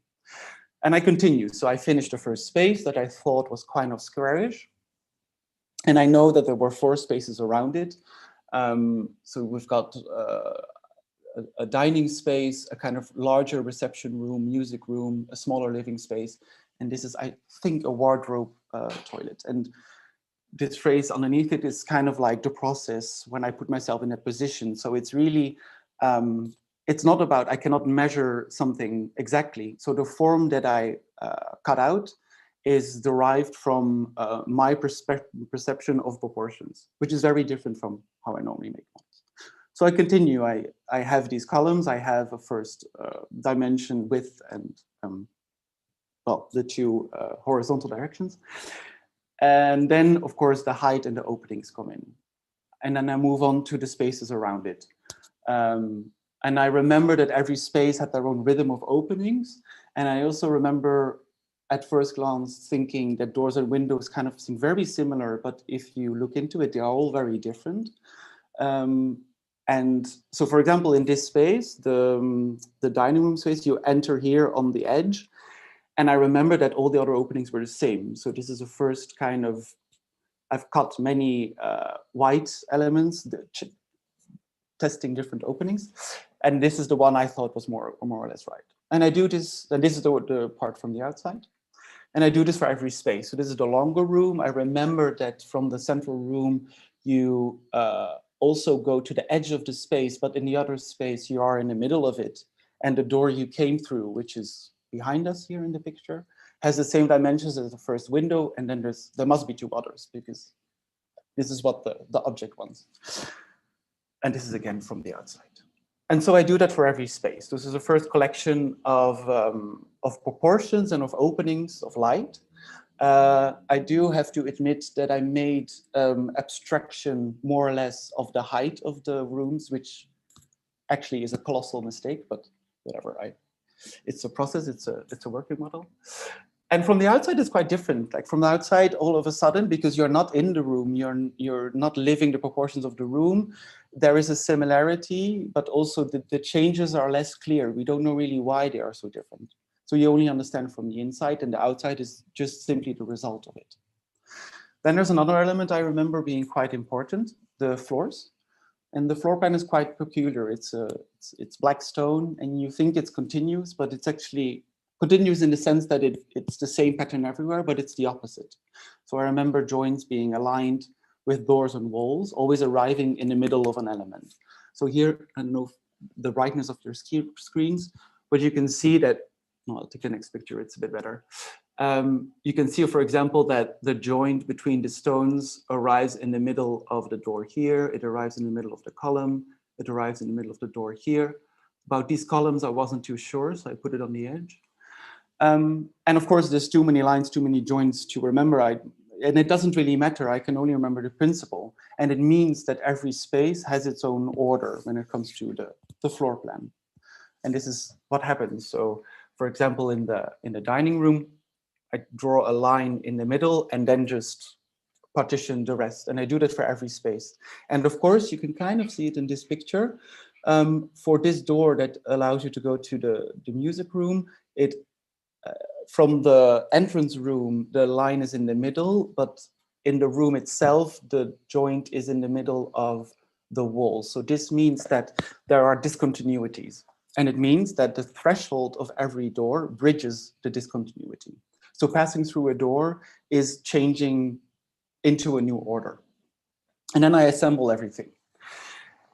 And I continue. So I finished the first space that I thought was kind of squarish. And I know that there were 4 spaces around it. So we've got a dining space, a kind of larger reception room, music room, a smaller living space. And this is, I think, a wardrobe toilet. And this phrase underneath it is kind of like the process when I put myself in that position. So it's really, it's not about, I cannot measure something exactly. So the form that I cut out is derived from my perception of proportions, which is very different from how I normally make models. So I continue. I have these columns. I have a first dimension, width, and well, the 2 horizontal directions. And then, of course, the height and the openings come in. And then I move on to the spaces around it. And I remember that every space had their own rhythm of openings. And I also remember at first glance thinking that doors and windows kind of seem very similar, but if you look into it, they are all very different. And so, for example, in this space, the dining room space, you enter here on the edge. And I remember that all the other openings were the same. So this is the first kind of, I've cut many white elements, testing different openings. And this is the one I thought was more or less right. And I do this, and this is the part from the outside. And I do this for every space. So this is the longer room. I remember that from the central room, you also go to the edge of the space, but in the other space, you are in the middle of it. And the door you came through, which is behind us here in the picture, has the same dimensions as the first window. And then there must be 2 others because this is what the object wants. And this is again from the outside. And so I do that for every space. This is the first collection of proportions and of openings of light. I do have to admit that I made abstraction more or less of the height of the rooms, which actually is a colossal mistake, but whatever. It's a process. It's a working model. And from the outside, it's quite different. Like from the outside, all of a sudden, because you're not in the room, you're not living the proportions of the room, there is a similarity, but also the changes are less clear. We don't know really why they are so different. So you only understand from the inside, and the outside is just simply the result of it. Then there's another element I remember being quite important, the floors. And the floor plan is quite peculiar. It's black stone, and you think it's continuous, but it's actually continuous in the sense that it's the same pattern everywhere, but it's the opposite. So I remember joints being aligned with doors and walls, always arriving in the middle of an element. So here, I don't know the brightness of your screens, but you can see that no, I'll take the next picture, it's a bit better. You can see, for example, that the joint between the stones arrives in the middle of the door here, it arrives in the middle of the column, it arrives in the middle of the door here. About these columns, I wasn't too sure, so I put it on the edge. And of course, there's too many lines, too many joints to remember. And it doesn't really matter, I can only remember the principle. And it means that every space has its own order when it comes to the floor plan. And this is what happens. So, for example, in the dining room, I draw a line in the middle and then just partition the rest. And I do that for every space. And of course, you can kind of see it in this picture. For this door that allows you to go to the music room, from the entrance room, the line is in the middle, but in the room itself, the joint is in the middle of the wall. So this means that there are discontinuities. And it means that the threshold of every door bridges the discontinuity. So passing through a door is changing into a new order. And then I assemble everything.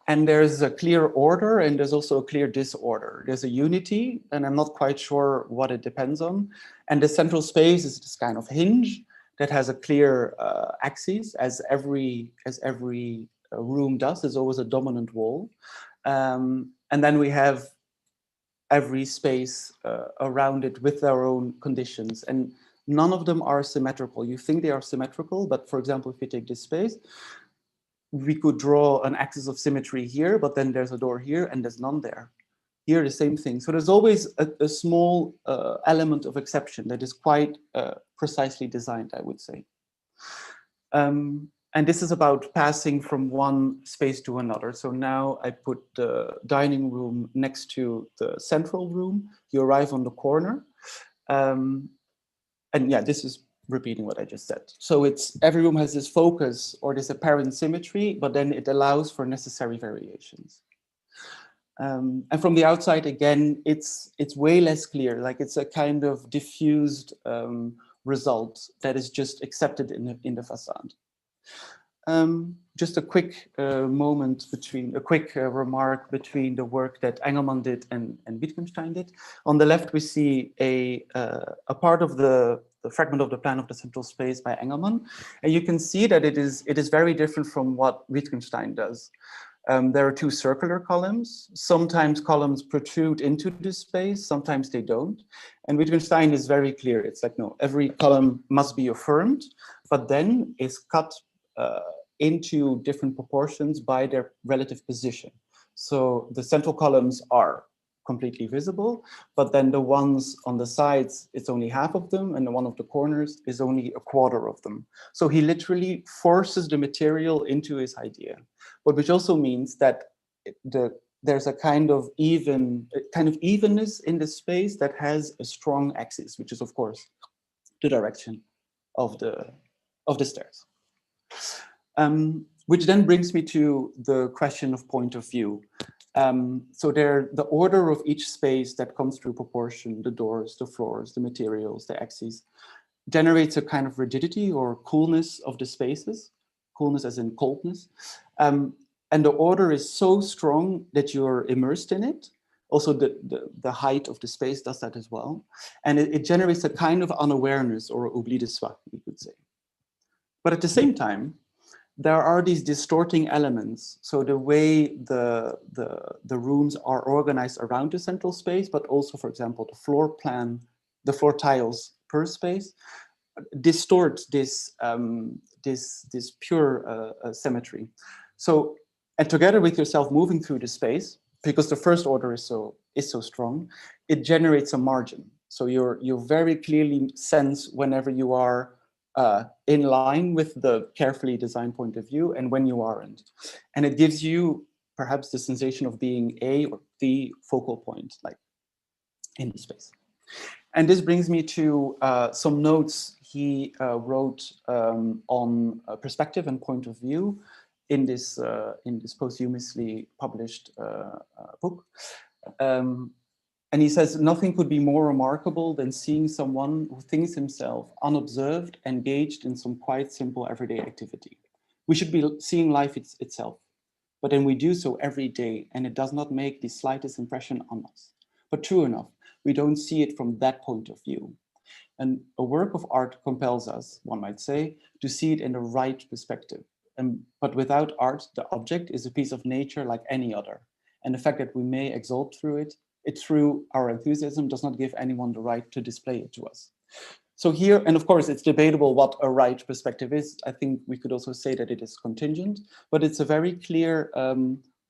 And there's a clear order and there's also a clear disorder. There's a unity, and I'm not quite sure what it depends on. And the central space is this kind of hinge that has a clear axis, as every room does. There's always a dominant wall. And then we have every space around it with their own conditions. And none of them are symmetrical. You think they are symmetrical, but for example, if you take this space, we could draw an axis of symmetry here, but then there's a door here and there's none there. Here, the same thing. So there's always a small element of exception that is quite precisely designed, I would say. And this is about passing from one space to another. So now I put the dining room next to the central room. You arrive on the corner. And yeah, this is repeating what I just said. So every room has this focus or this apparent symmetry, but then it allows for necessary variations. And from the outside, again, it's way less clear. Like it's a kind of diffused result that is just accepted in the facade. Just a quick remark between the work that Engelmann did and Wittgenstein did. On the left, we see a part of the fragment of the plan of the central space by Engelmann, and you can see that it is very different from what Wittgenstein does. There are two circular columns. Sometimes columns protrude into this space, sometimes they don't. And Wittgenstein is very clear. It's like, no, every column must be affirmed, but then is cut into different proportions by their relative position. So the central columns are completely visible, but then the ones on the sides, it's only half of them, and the one of the corners is only a quarter of them. So he literally forces the material into his idea, but which also means that there's a kind of evenness in the space that has a strong axis, which is of course the direction of the stairs. Which then brings me to the question of point of view. So the order of each space that comes through proportion, the doors, the floors, the materials, the axes, generates a kind of rigidity or coolness of the spaces, coolness as in coldness. And the order is so strong that you're immersed in it. Also, the height of the space does that as well. And it generates a kind of unawareness or oubli de soi, we could say. But at the same time, there are these distorting elements. So the way the rooms are organized around the central space, but also, for example, the floor plan, the floor tiles per space, distort this pure symmetry. So, and together with yourself moving through the space, because the first order is so strong, it generates a margin. So you very clearly sense whenever you are in line with the carefully designed point of view and when you aren't. And it gives you perhaps the sensation of being a or the focal point, like in the space. And this brings me to some notes he wrote on perspective and point of view in this posthumously published book. And he says, nothing could be more remarkable than seeing someone who thinks himself unobserved, engaged in some quite simple everyday activity. We should be seeing life itself, but then we do so every day, and it does not make the slightest impression on us. but true enough. We don't see it from that point of view. And a work of art compels us, one might say, to see it in the right perspective. But without art, the object is a piece of nature like any other. And the fact that we may exalt through it through our enthusiasm does not give anyone the right to display it to us. So here, and of course, it's debatable what a right perspective is. I think we could also say that it is contingent, but it's a very clear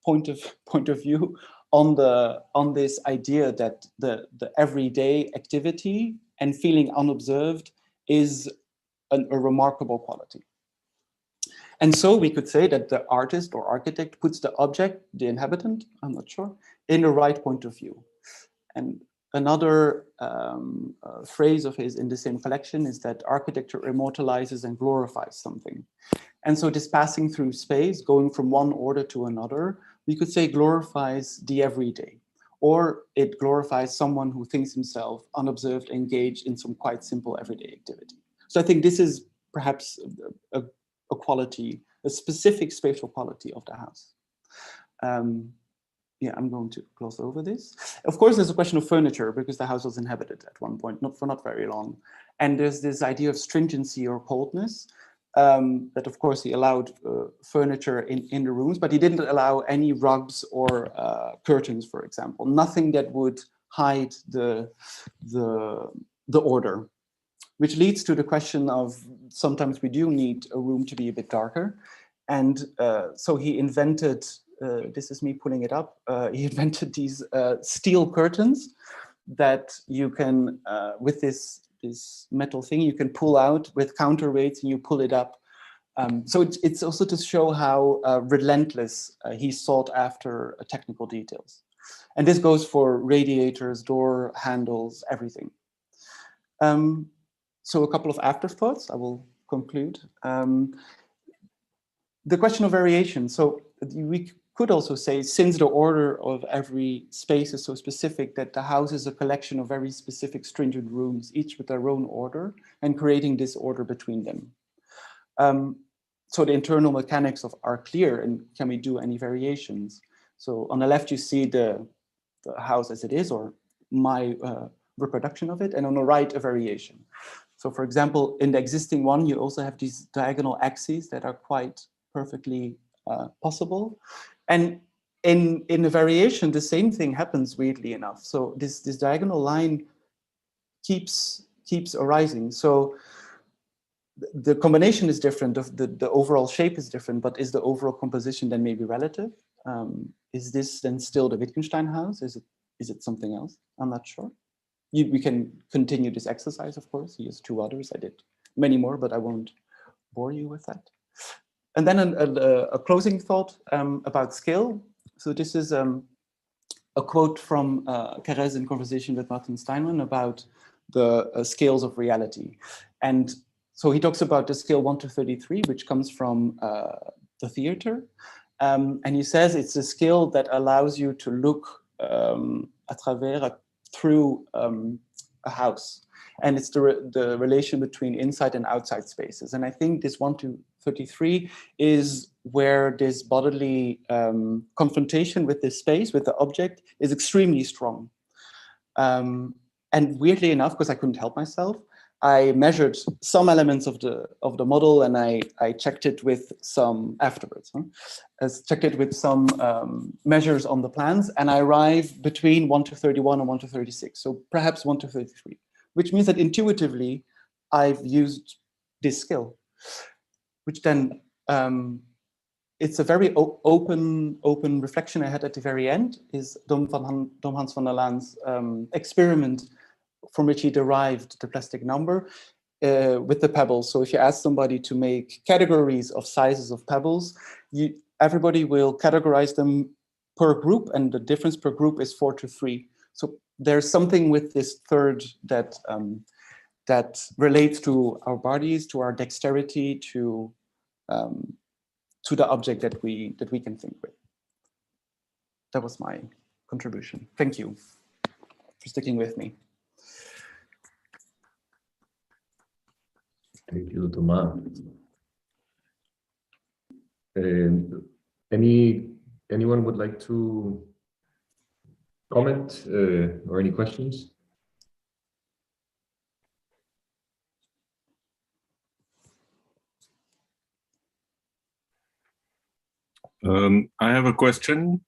point of view on this idea that the everyday activity and feeling unobserved is a remarkable quality. And so we could say that the artist or architect puts the object, the inhabitant, I'm not sure, in the right point of view. And another phrase of his in the same collection is that architecture immortalizes and glorifies something. And so this passing through space, going from one order to another, we could say glorifies the everyday, or it glorifies someone who thinks himself unobserved, engaged in some quite simple everyday activity. So I think this is perhaps a quality, a specific spatial quality of the house. Yeah, I'm going to gloss over this. Of course, there's a question of furniture because the house was inhabited at one point, not for not very long. And there's this idea of stringency or coldness that, of course, he allowed furniture in the rooms, but he didn't allow any rugs or curtains, for example, nothing that would hide the order, which leads to the question of sometimes we do need a room to be a bit darker. And so he invented, this is me pulling it up, he invented these steel curtains that you can, with this metal thing, you can pull out with counterweights and you pull it up. So it's also to show how relentless he sought after technical details. And this goes for radiators, door handles, everything. So a couple of afterthoughts, I will conclude. The question of variation. So we could also say, since the order of every space is so specific that the house is a collection of very specific stringent rooms, each with their own order, and creating this order between them. So the internal mechanics are clear, and can we do any variations? So on the left, you see the house as it is, or my reproduction of it, and on the right, a variation. So for example, in the existing one, you also have these diagonal axes that are quite perfectly possible. And in the variation, the same thing happens, weirdly enough. So this diagonal line keeps arising. So the combination is different, the overall shape is different, but is the overall composition then maybe relative? Is this then still the Wittgenstein house? Is it something else? I'm not sure. We can continue this exercise, of course. He has two others. I did many more, but I won't bore you with that. And then a closing thought about scale. So this is a quote from Carrez in conversation with Martin Steinman about the scales of reality. And so he talks about the scale 1 to 33, which comes from the theater. And he says it's a scale that allows you to look through a house. And it's the relation between inside and outside spaces. And I think this 1 to 33 is where this bodily confrontation with this space, with the object, is extremely strong. And weirdly enough, because I couldn't help myself, I measured some elements of the model, and I checked it with some afterwards. I checked it with some measures on the plans, and I arrived between 1 to 31 and 1 to 36. So perhaps 1 to 33, which means that intuitively I've used this skill, which then it's a very open reflection I had at the very end, is Dom Hans van der Laan's experiment from which he derived the plastic number with the pebbles. So if you ask somebody to make categories of sizes of pebbles, everybody will categorize them per group, and the difference per group is 4 to 3. So there's something with this third that that relates to our bodies, to our dexterity, to the object that we can think with. That was my contribution. Thank you for sticking with me. Thank you, Thomas. And anyone would like to? comment or any questions? I have a question.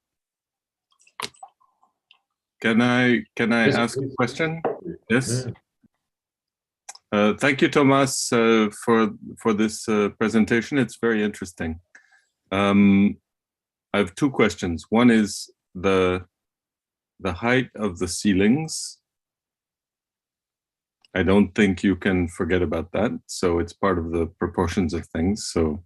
Can I Yes, ask a please. question? Yes. Yeah. Thank you, Thomas, for this presentation. It's very interesting. I have two questions. One is the height of the ceilings. I don't think you can forget about that. So it's part of the proportions of things. So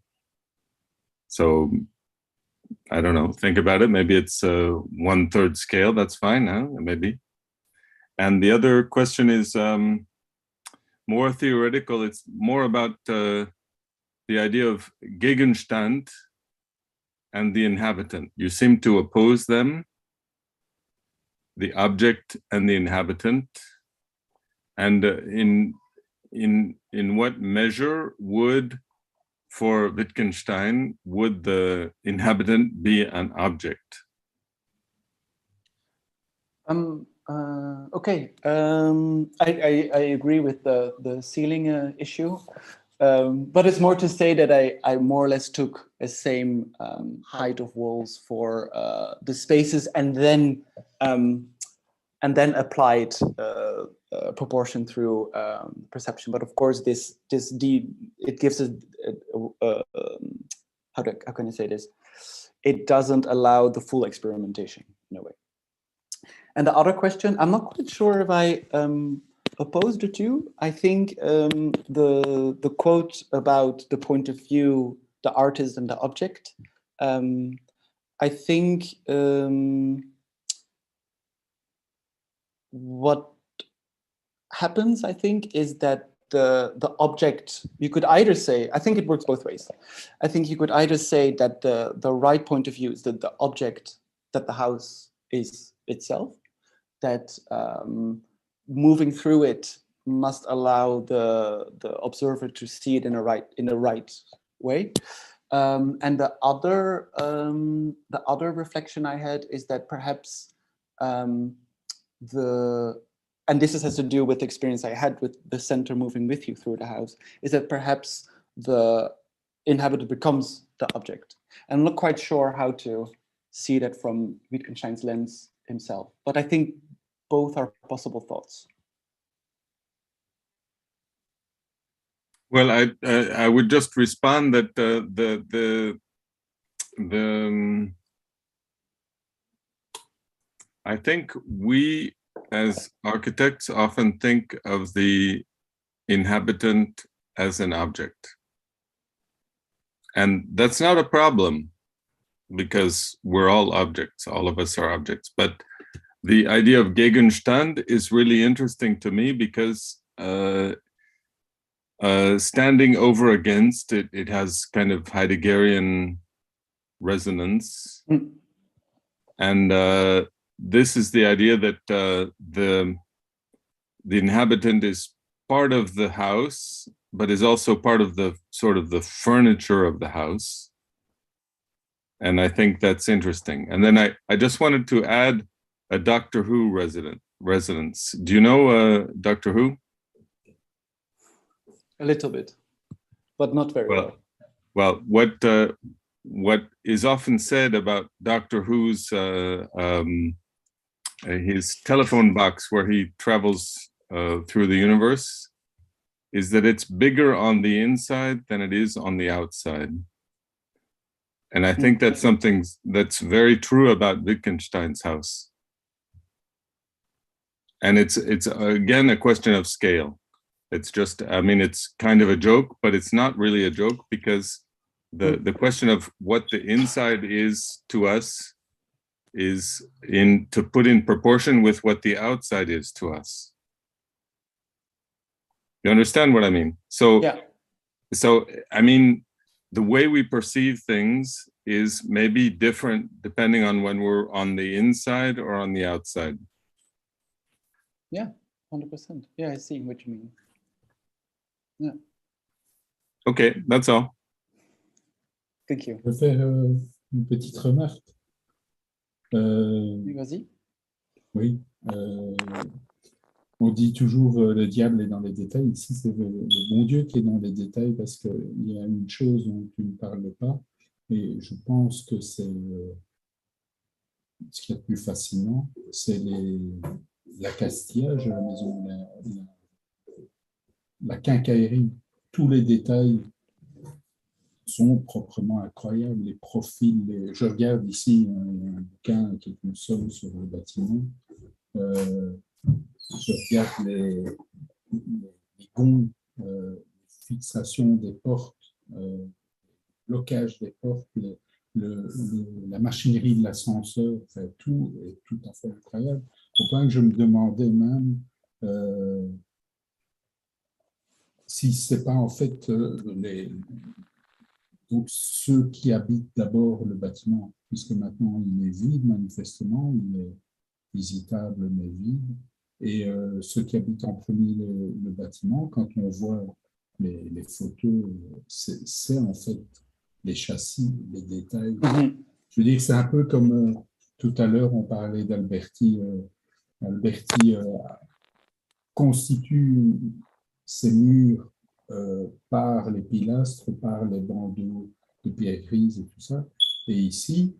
I don't know, think about it. Maybe it's 1/3 scale. That's fine, huh? Maybe. And the other question is more theoretical. It's more about the idea of Gegenstand and the inhabitant. You seem to oppose them, the object and the inhabitant. And in what measure would, for Wittgenstein, would the inhabitant be an object? Okay, I agree with the ceiling issue, but it's more to say that I more or less took the same height of walls for the spaces and then applied proportion through perception. But of course, it gives how can I say this? It doesn't allow the full experimentation in a way. And the other question, I'm not quite sure if I opposed it to. I think the quote about the point of view, the artist and the object, I think what happens, I think, is that the object, you could either say, I think it works both ways. I think you could either say that the right point of view is that the object, that the house is itself, that moving through it must allow the observer to see it in the right way. And the other reflection I had is that perhaps and this has to do with the experience I had with the center moving with you through the house, is that perhaps the inhabitant becomes the object. I'm not quite sure how to see that from Wittgenstein's lens himself, but I think both are possible thoughts. Well, I would just respond that I think we as architects often think of the inhabitant as an object. And that's not a problem because we're all objects, all of us are objects. But the idea of Gegenstand is really interesting to me because standing over against it, it has kind of Heideggerian resonance. Mm. And this is the idea that the inhabitant is part of the house, but is also part of the sort of the furniture of the house. And I think that's interesting. And then I just wanted to add a Doctor Who resonance. Do you know Doctor Who? A little bit, but not very well. Well, what is often said about Doctor Who's his telephone box where he travels through the universe is that it's bigger on the inside than it is on the outside. And I think that's something that's very true about Wittgenstein's house. And it's again a question of scale. It's just, I mean, it's kind of a joke, but it's not really a joke because the question of what the inside is to us is to put in proportion with what the outside is to us. You understand what I mean? So, yeah. So I mean, the way we perceive things is maybe different depending on when we're on the inside or on the outside. Yeah, 100%. Yeah, I see what you mean. Yeah. Okay, that's all. Thank you. Je vais faire une petite remarque. Oui, vas-y. Oui. On dit toujours le diable est dans les détails. Ici, c'est le bon Dieu qui est dans les détails parce qu'il y a une chose dont tu ne parles pas. Et je pense que c'est ce qui est le plus fascinant, c'est l'accastillage de la maison, la quincaillerie. Tous les détails sont proprement incroyables. Les profils, je regarde ici un bouquin qui est une somme sur le bâtiment. Je regarde les gonds, fixation des portes, blocage des portes, la machinerie de l'ascenseur, enfin, tout est tout à fait incroyable. Au point que je me demandais même si ce n'est pas en fait donc ceux qui habitent d'abord le bâtiment, puisque maintenant il est vide manifestement, il est visitable mais vide. Et ceux qui habitent en premier le bâtiment, quand on voit les photos, c'est en fait les châssis, les détails. Je veux dire, c'est un peu comme tout à l'heure, on parlait d'Alberti. Alberti constitue ses murs par les pilastres, par les bandeaux de pierre grise et tout ça. Et ici,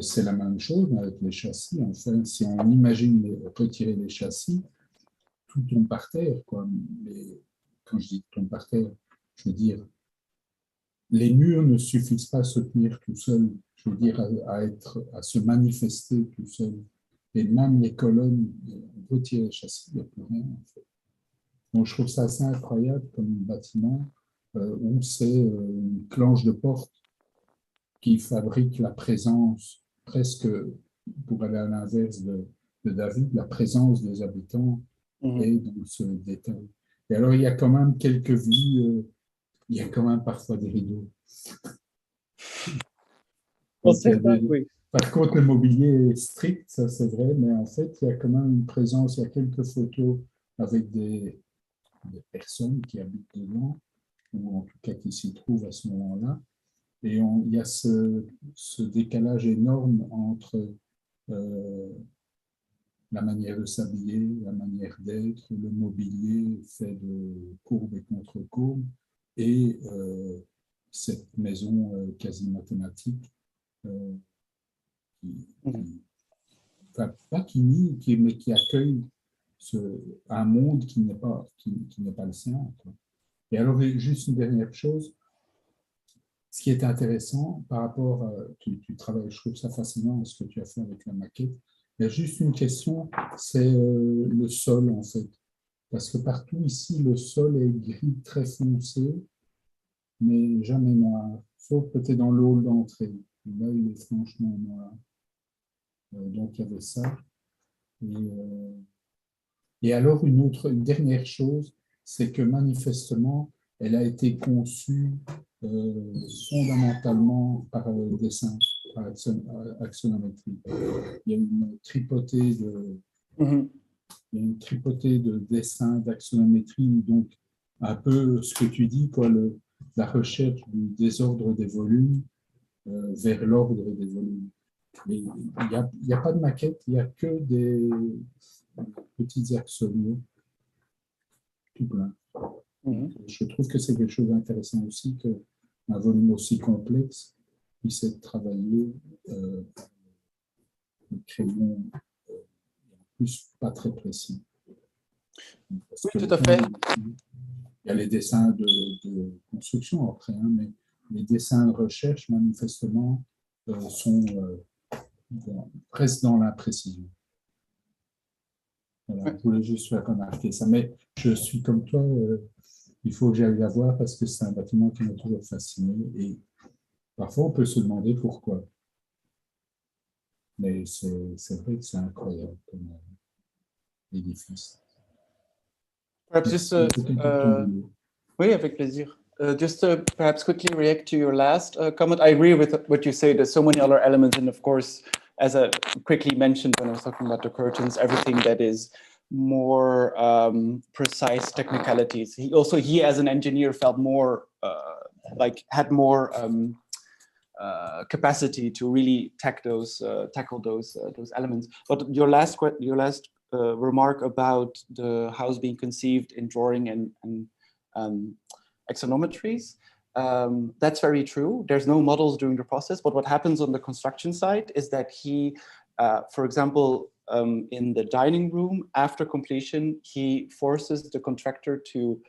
c'est la même chose avec les châssis. Enfin, si on imagine retirer les châssis, tout tombe par terre, quoi. Quand je dis tombe par terre, je veux dire, les murs ne suffisent pas à se tenir tout seuls, je veux dire, à se manifester tout seuls. Et même les colonnes, on retire les châssis, il n'y a plus rien, en fait. Donc, je trouve ça assez incroyable comme bâtiment où c'est une planche de porte qui fabrique la présence, presque, pour aller à l'inverse de David, la présence des habitants et dans ce détail. Et alors, il y a quand même quelques vues, il y a quand même parfois des rideaux. Oui. Par contre, le mobilier est strict, ça c'est vrai, mais en fait, il y a quand même une présence, il y a quelques photos avec des personnes qui habitent dedans, ou en tout cas qui s'y trouvent à ce moment-là. Et il y a ce décalage énorme entre la manière de s'habiller, la manière d'être, le mobilier fait de courbes et contre-courbes, et cette maison quasi mathématique enfin, pas qui nie, mais qui accueille un monde qui n'est pas le sien, quoi. Et alors, juste une dernière chose, ce qui est intéressant par rapport à, tu travailles, je trouve ça fascinant ce que tu as fait avec la maquette. Il y a juste une question, c'est le sol en fait. Parce que partout ici, le sol est gris très foncé, mais jamais noir, sauf peut-être dans le hall d'entrée. Là, il est franchement noir. Donc, il y avait ça. Et alors, une dernière chose, c'est que manifestement, elle a été conçue fondamentalement par dessin, par axonométrie. Il y a une tripotée de dessins d'axonométrie, donc un peu ce que tu dis, quoi, la recherche du désordre des volumes vers l'ordre des volumes. Mais il n'y a pas de maquette, il n'y a que des petits axoniaux, tout plein. Je trouve que c'est quelque chose d'intéressant aussi qu'un volume aussi complexe puisse être travaillé le crayon en plus pas très précis. Parce oui, tout à fait. Il y a les dessins de construction après, hein, mais les dessins de recherche, manifestement, sont presque dans l'imprécision. Voilà, je voulais juste faire remarquer ça. Mais je suis comme toi, il faut que j'aille la voir parce que c'est un bâtiment qui m'a toujours fasciné. Et parfois, on peut se demander pourquoi. Mais c'est vrai que c'est incroyable comme édifice. Oui, avec plaisir. Just to perhaps quickly react to your last comment. I agree with what you say. There's so many other elements, and of course, as I quickly mentioned when I was talking about the curtains, everything that is more precise technicalities. He as an engineer felt more had more capacity to really tackle those elements. But your last remark about the house being conceived in drawing and axonometries, that's very true. There's no models during the process, but what happens on the construction site is that he, for example, in the dining room, after completion, he forces the contractor to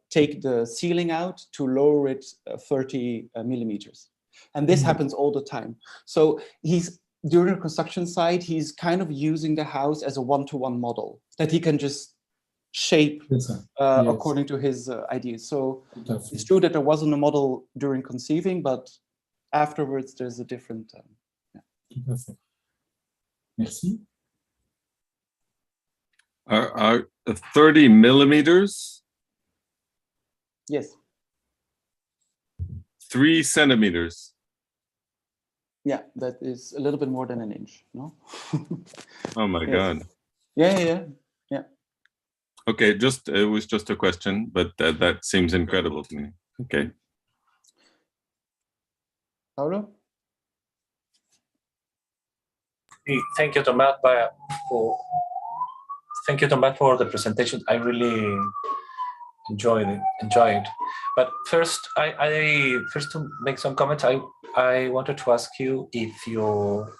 take the ceiling out to lower it 30 millimeters. And this happens all the time. So during the construction site, he's kind of using the house as a one-to-one model that he can just shape according to his ideas. So it's true that there wasn't a model during conceiving, but afterwards there's a different. Merci. Are 30 millimeters? Yes. 3 centimeters. Yeah, that is a little bit more than an inch, no? Oh my God. Yeah. Okay, it was just a question, but that seems incredible to me. Okay. Paulo? Thank you, Thomas, for the presentation. I really enjoyed it. But first, first to make some comments, I wanted to ask you if your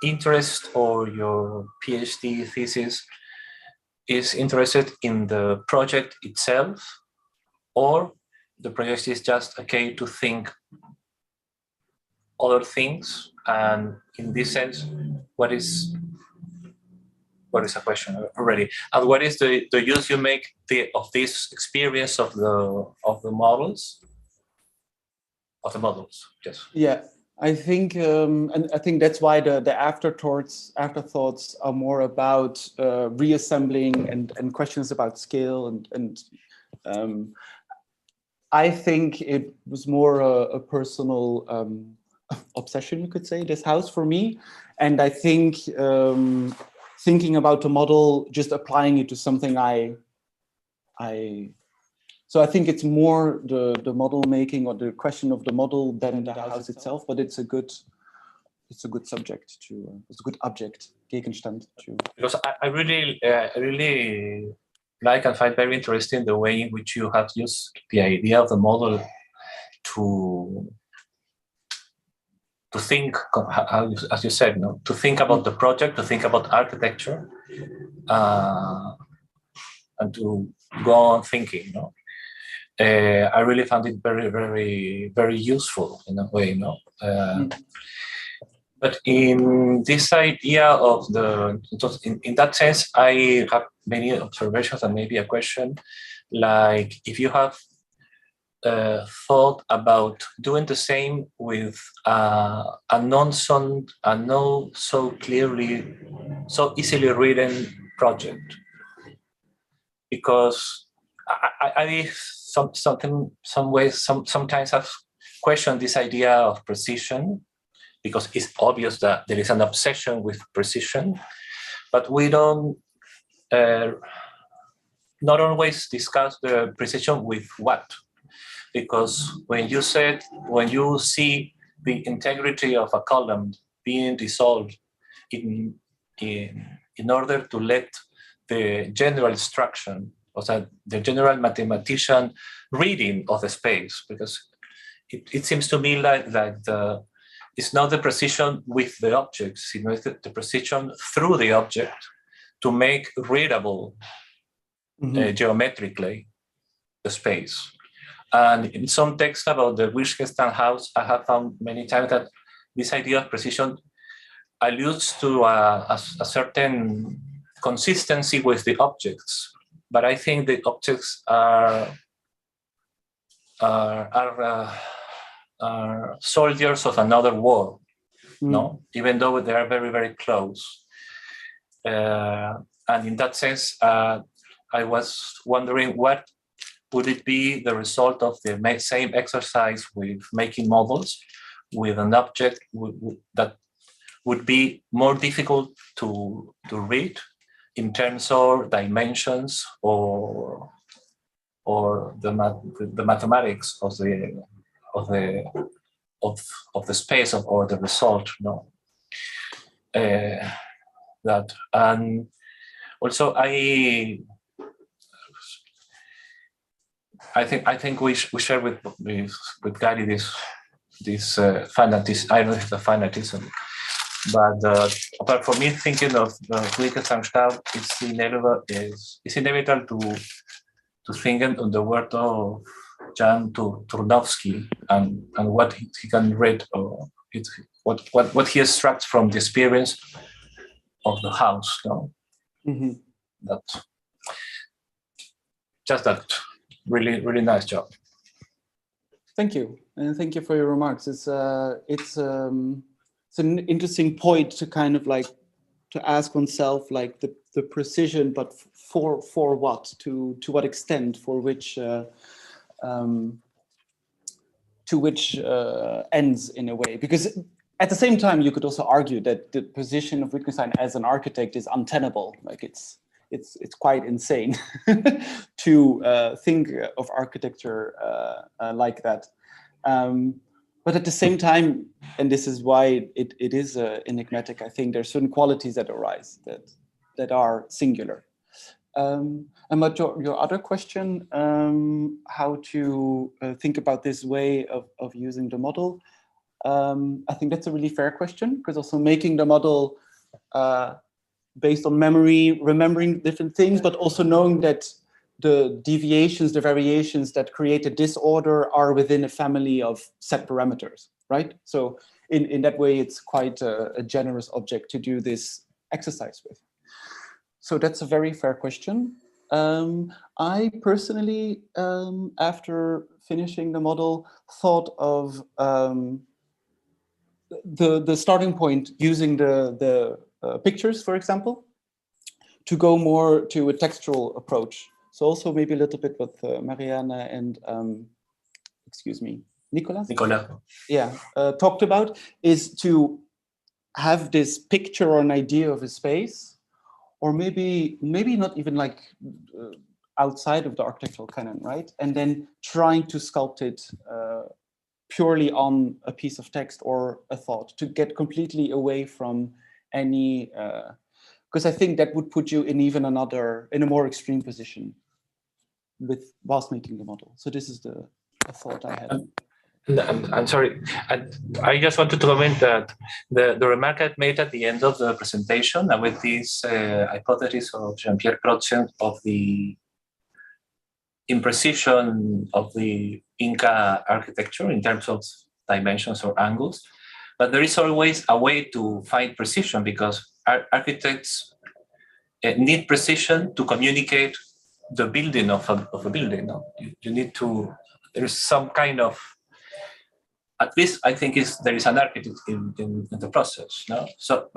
interest or your PhD thesis is interested in the project itself, or the project is just okay to think other things, and in this sense, what is a question already, and what is the use you make of this experience of the models? Yes. Yeah, I think, and I think that's why the afterthoughts are more about reassembling and questions about scale and I think it was more a personal obsession, you could say, this house for me, and I think thinking about the model, just applying it to something so I think it's more the model making or the question of the model than the house itself, but it's a good subject to, it's a good object, Gegenstand to. Because I really like and find very interesting the way in which you have used the idea of the model to think, as you said, no, to think about the project, to think about architecture, and to go on thinking, no. I really found it very, very, very useful in a way, no. But in this idea of in that sense, I have many observations and maybe a question, like if you have thought about doing the same with a not so easily written project, because I sometimes have questioned this idea of precision, because it's obvious that there is an obsession with precision, but we don't not always discuss the precision with what. Because when you see the integrity of a column being dissolved in order to let the general instruction, or the general mathematician reading of the space, because it seems to me like it's not the precision with the objects, it's the precision through the object to make readable geometrically the space. And in some texts about the Wittgenstein house, I have found many times that this idea of precision alludes to a certain consistency with the objects, but I think the objects are soldiers of another war, no? Even though they are very, very close. And in that sense, I was wondering what would it be the result of the same exercise with making models with an object that would be more difficult to read in terms of dimensions or the mathematics of the the space or the result, no? That, and also I think we share with Gary this fanatism. I don't know if the fanatism, but for me, thinking of Wittgenstein it's inevitable to think on the word of Jan Turnowski and what he can read, or what he extracts from the experience of the house. No, that really nice job. Thank you, and thank you for your remarks. It's an interesting point to kind of like to ask oneself, like the precision, but for what, to what extent, for which to which ends, in a way. Because at the same time, you could also argue that the position of Wittgenstein as an architect is untenable. Like it's quite insane to think of architecture like that. But at the same time, and this is why it is enigmatic, I think there's certain qualities that arise that are singular. And about your other question, how to think about this way of using the model, I think that's a really fair question, because also making the model based on memory, remembering different things, but also knowing that the deviations, the variations that create a disorder are within a family of set parameters, right? So in that way, it's quite a generous object to do this exercise with. So that's a very fair question. I personally, after finishing the model, thought of the starting point using the pictures, for example, to go more to a textual approach. So also maybe a little bit what Marianne and, excuse me, Nicolas? Yeah, talked about, is to have this picture or an idea of a space, or maybe not even like outside of the architectural canon, right? And then trying to sculpt it purely on a piece of text or a thought, to get completely away from any, because I think that would put you in even in a more extreme position whilst making the model. So this is the thought I had. I'm sorry, I just wanted to comment that the remark I made at the end of the presentation with this hypothesis of Jean-Pierre Crotzen of the imprecision of the Inca architecture in terms of dimensions or angles, but there is always a way to find precision, because architects need precision to communicate the building of a building. No? You need to, there's some kind of, at least I think there is an architect in the process. No? So,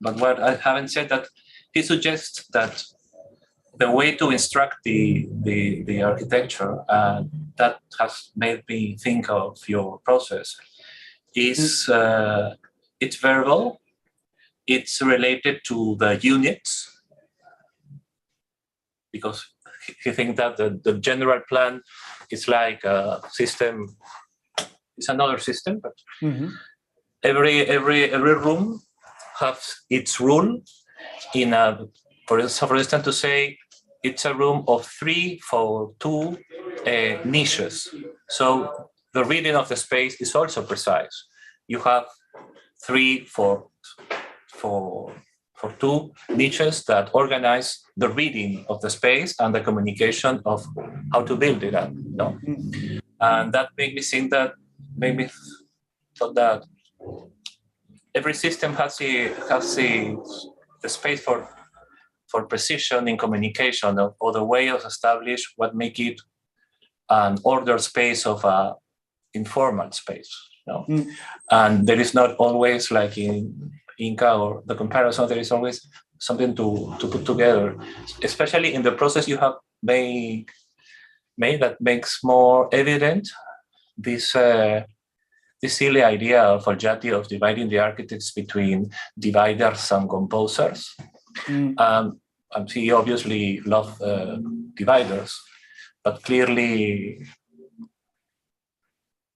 but what I haven't said, that he suggests that the way to instruct the architecture, that has made me think of your process, is it's verbal, it's related to the units, because he thinks that the general plan is like a system, it's another system, but every room has its rule in a, for instance, to say it's a room of 3 for 2 niches. So the reading of the space is also precise. You have 3 for 2 niches that organize the reading of the space and the communication of how to build it up. No? And that made me think that, thought that every system has the space for precision in communication, or the way of establish what make it an ordered space of a informal space. No? And there is not always, like in Inca or the comparison, there is always something to put together, especially in the process you have made that makes more evident this silly idea of Aljati of dividing the architects between dividers and composers. And he obviously loved dividers, but clearly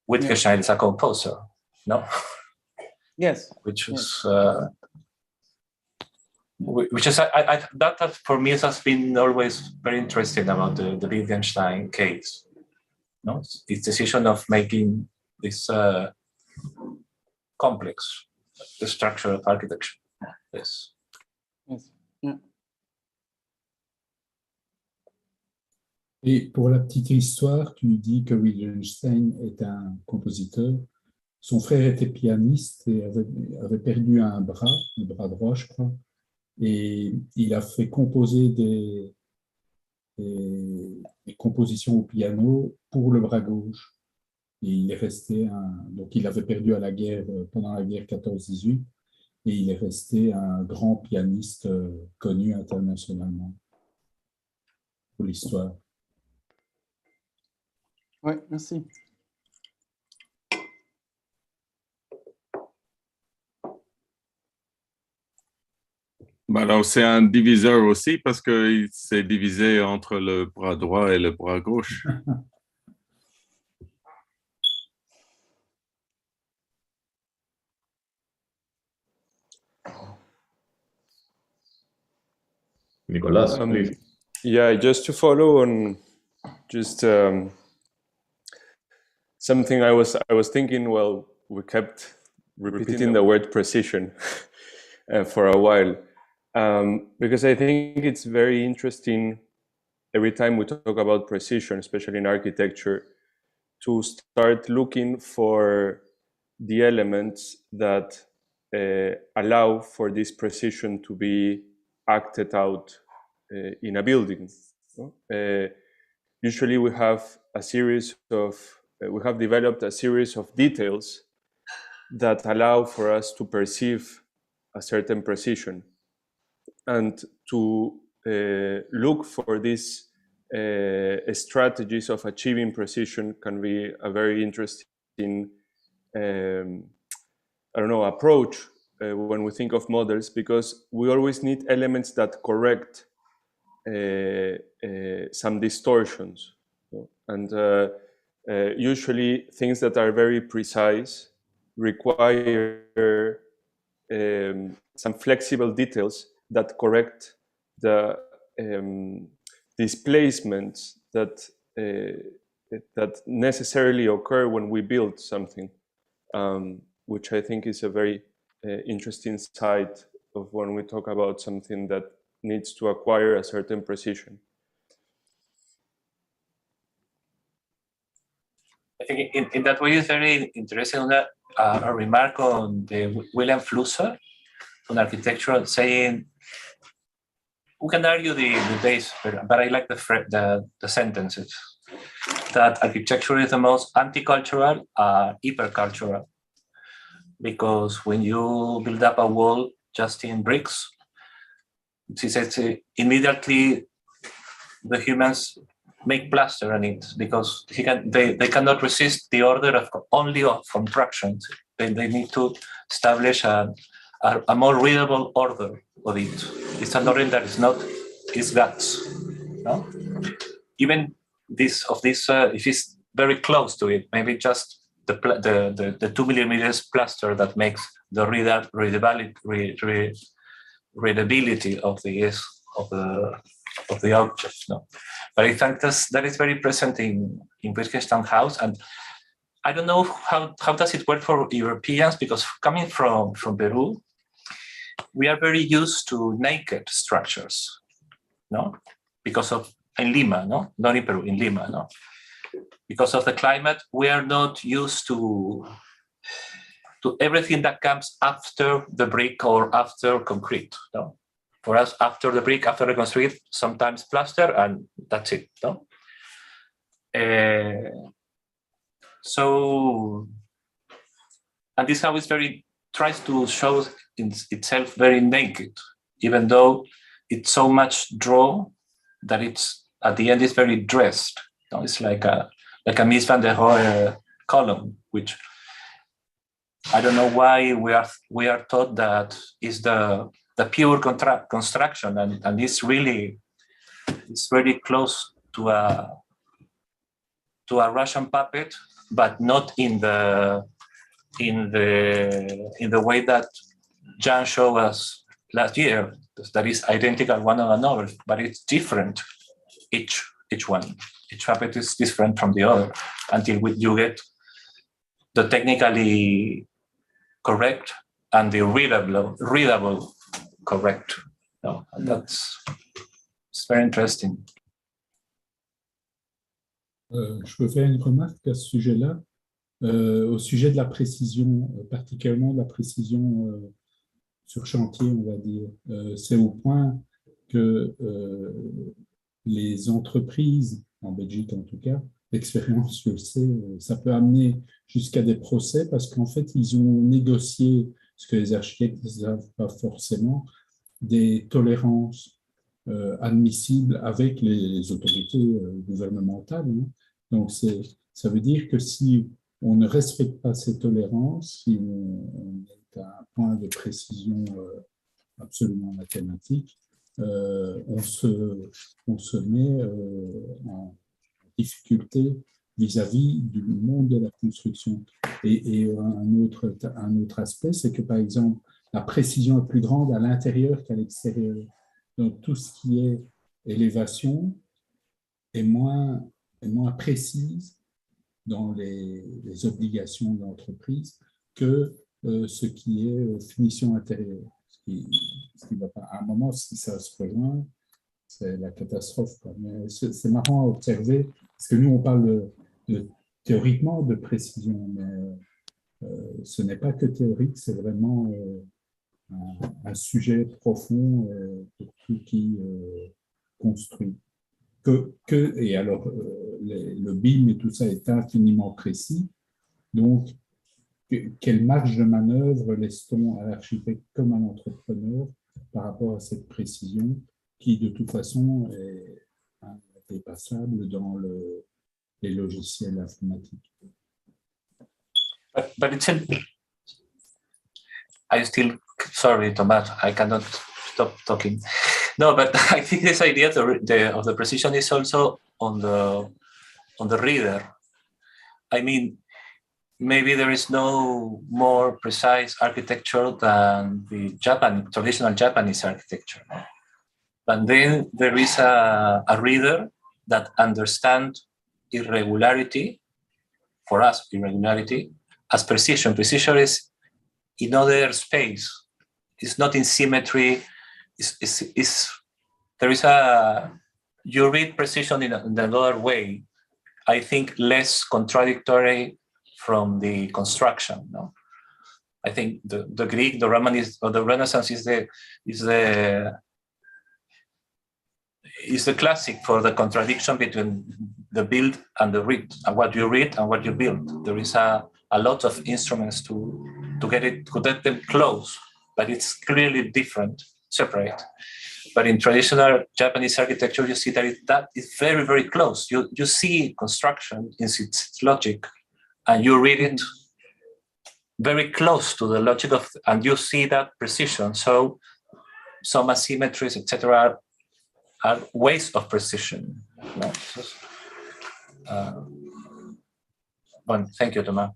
Wittgenstein is a composer. no? Yes. Which is Yes. which is that for me has been always very interesting about the Wittgenstein case. No, its decision of making this complex, the structure of architecture. Yes. Yes. Yeah. Et pour la petite histoire, tu dis que Wittgenstein est un compositeur. Son frère était pianiste et avait perdu un bras, le bras droit, je crois. Et il a fait composer des compositions au piano pour le bras gauche. Et il est resté donc il avait perdu à la guerre, pendant la guerre 14-18, et il est resté un grand pianiste connu internationalement pour l'histoire. Oui, merci. Bah alors, c'est un diviseur aussi parce qu'il s'est divisé entre le bras droit et le bras gauche. Nicolas, please. Yeah, just to follow on, just something I was thinking. Well, we kept repeating the word precision for a while, because I think it's very interesting every time we talk about precision, especially in architecture, to start looking for the elements that allow for this precision to be acted out in a building. Usually we have a series of, we have developed a series of details that allow for us to perceive a certain precision. And to look for these strategies of achieving precision can be a very interesting, approach when we think of models, because we always need elements that correct some distortions. And usually things that are very precise require some flexible details that correct the displacements that necessarily occur when we build something, which I think is a very interesting side of when we talk about something that needs to acquire a certain precision. I think in that way it's very interesting that a remark on the William Flusser on architecture, saying we can argue the base, but I like the sentences that architecture is the most anti-cultural, hyper-cultural, because when you build up a wall just in bricks, she says immediately the humans make plaster on it because they cannot resist the order of contractions. They need to establish a more readable order of it. It's an order that is not its guts. No? Even if it's very close to it, maybe just the 2 millimeters plaster that makes the readability of the object. No? But I think that is very present in Wittgenstein house, and I don't know how does it work for Europeans, because coming from Peru, we are very used to naked structures, no? Because of in Lima, no, not in Peru, in Lima, no. Because of the climate, we are not used to everything that comes after the brick or after concrete. No? For us, after the brick, after the concrete, sometimes plaster, and that's it. No? So, and this house tries to show itself very naked, even though it's so much drawn that it's at the end it's very dressed. No? It's like a Mies van der Rohe column, which I don't know why we are taught that is the pure construction, and it's really close to a Russian puppet, but not in the in the way that Jan showed us last year, that is identical one of another, but it's different. Each one, each maquette is different from the other until you get the technically correct and the readable correct. No, and it's very interesting. Je peux faire une remarque à ce sujet-là, au sujet de la précision, particulièrement de la précision sur chantier, on va dire. C'est au point que les entreprises, en Belgique en tout cas, l'expérience, je le sais, ça peut amener jusqu'à des procès parce qu'en fait, ils ont négocié, ce que les architectes ne savent pas forcément, des tolérances admissibles avec les autorités gouvernementales. Hein. Donc, ça veut dire que si on ne respecte pas ces tolérances, si on est à un point de précision absolument mathématique, on se met en difficulté vis-à-vis du monde de la construction. Et un autre aspect, c'est que, par exemple, la précision est plus grande à l'intérieur qu'à l'extérieur. Donc, tout ce qui est élévation est moins précise dans les obligations de l'entreprise que ce qui est finition intérieure. Ce qui va pas. À un moment, si ça se rejoint, c'est la catastrophe. Mais c'est marrant à observer, parce que nous, on parle théoriquement de précision, mais ce n'est pas que théorique, c'est vraiment un sujet profond pour tout qui construit. Et alors, le BIM et tout ça est infiniment précis, donc quelle marge de manœuvre laisse-t-on à l'architecte comme à l'entrepreneur par rapport à cette précision qui, de toute façon, est indépassable dans les logiciels informatiques. But it's sorry, Thomas, I cannot stop talking. No, but I think this idea of the precision is also on the reader. I mean, maybe there is no more precise architecture than the traditional Japanese architecture. But then there is a reader that understands irregularity, for us, irregularity, as precision. Precision is in other space. It's not in symmetry. You read precision in another way, I think less contradictory from the construction. No, I think the Greek, the Romanism, or the Renaissance is the classic for the contradiction between the build and the read, and what you read and what you build. There is a lot of instruments to get them close, but it's clearly different, separate. But in traditional Japanese architecture, you see that is very, very close. You see construction in its logic, and you read it very close to the logic and you see that precision. So some asymmetries, etc., are ways of precision. No? Thank you, Thomas.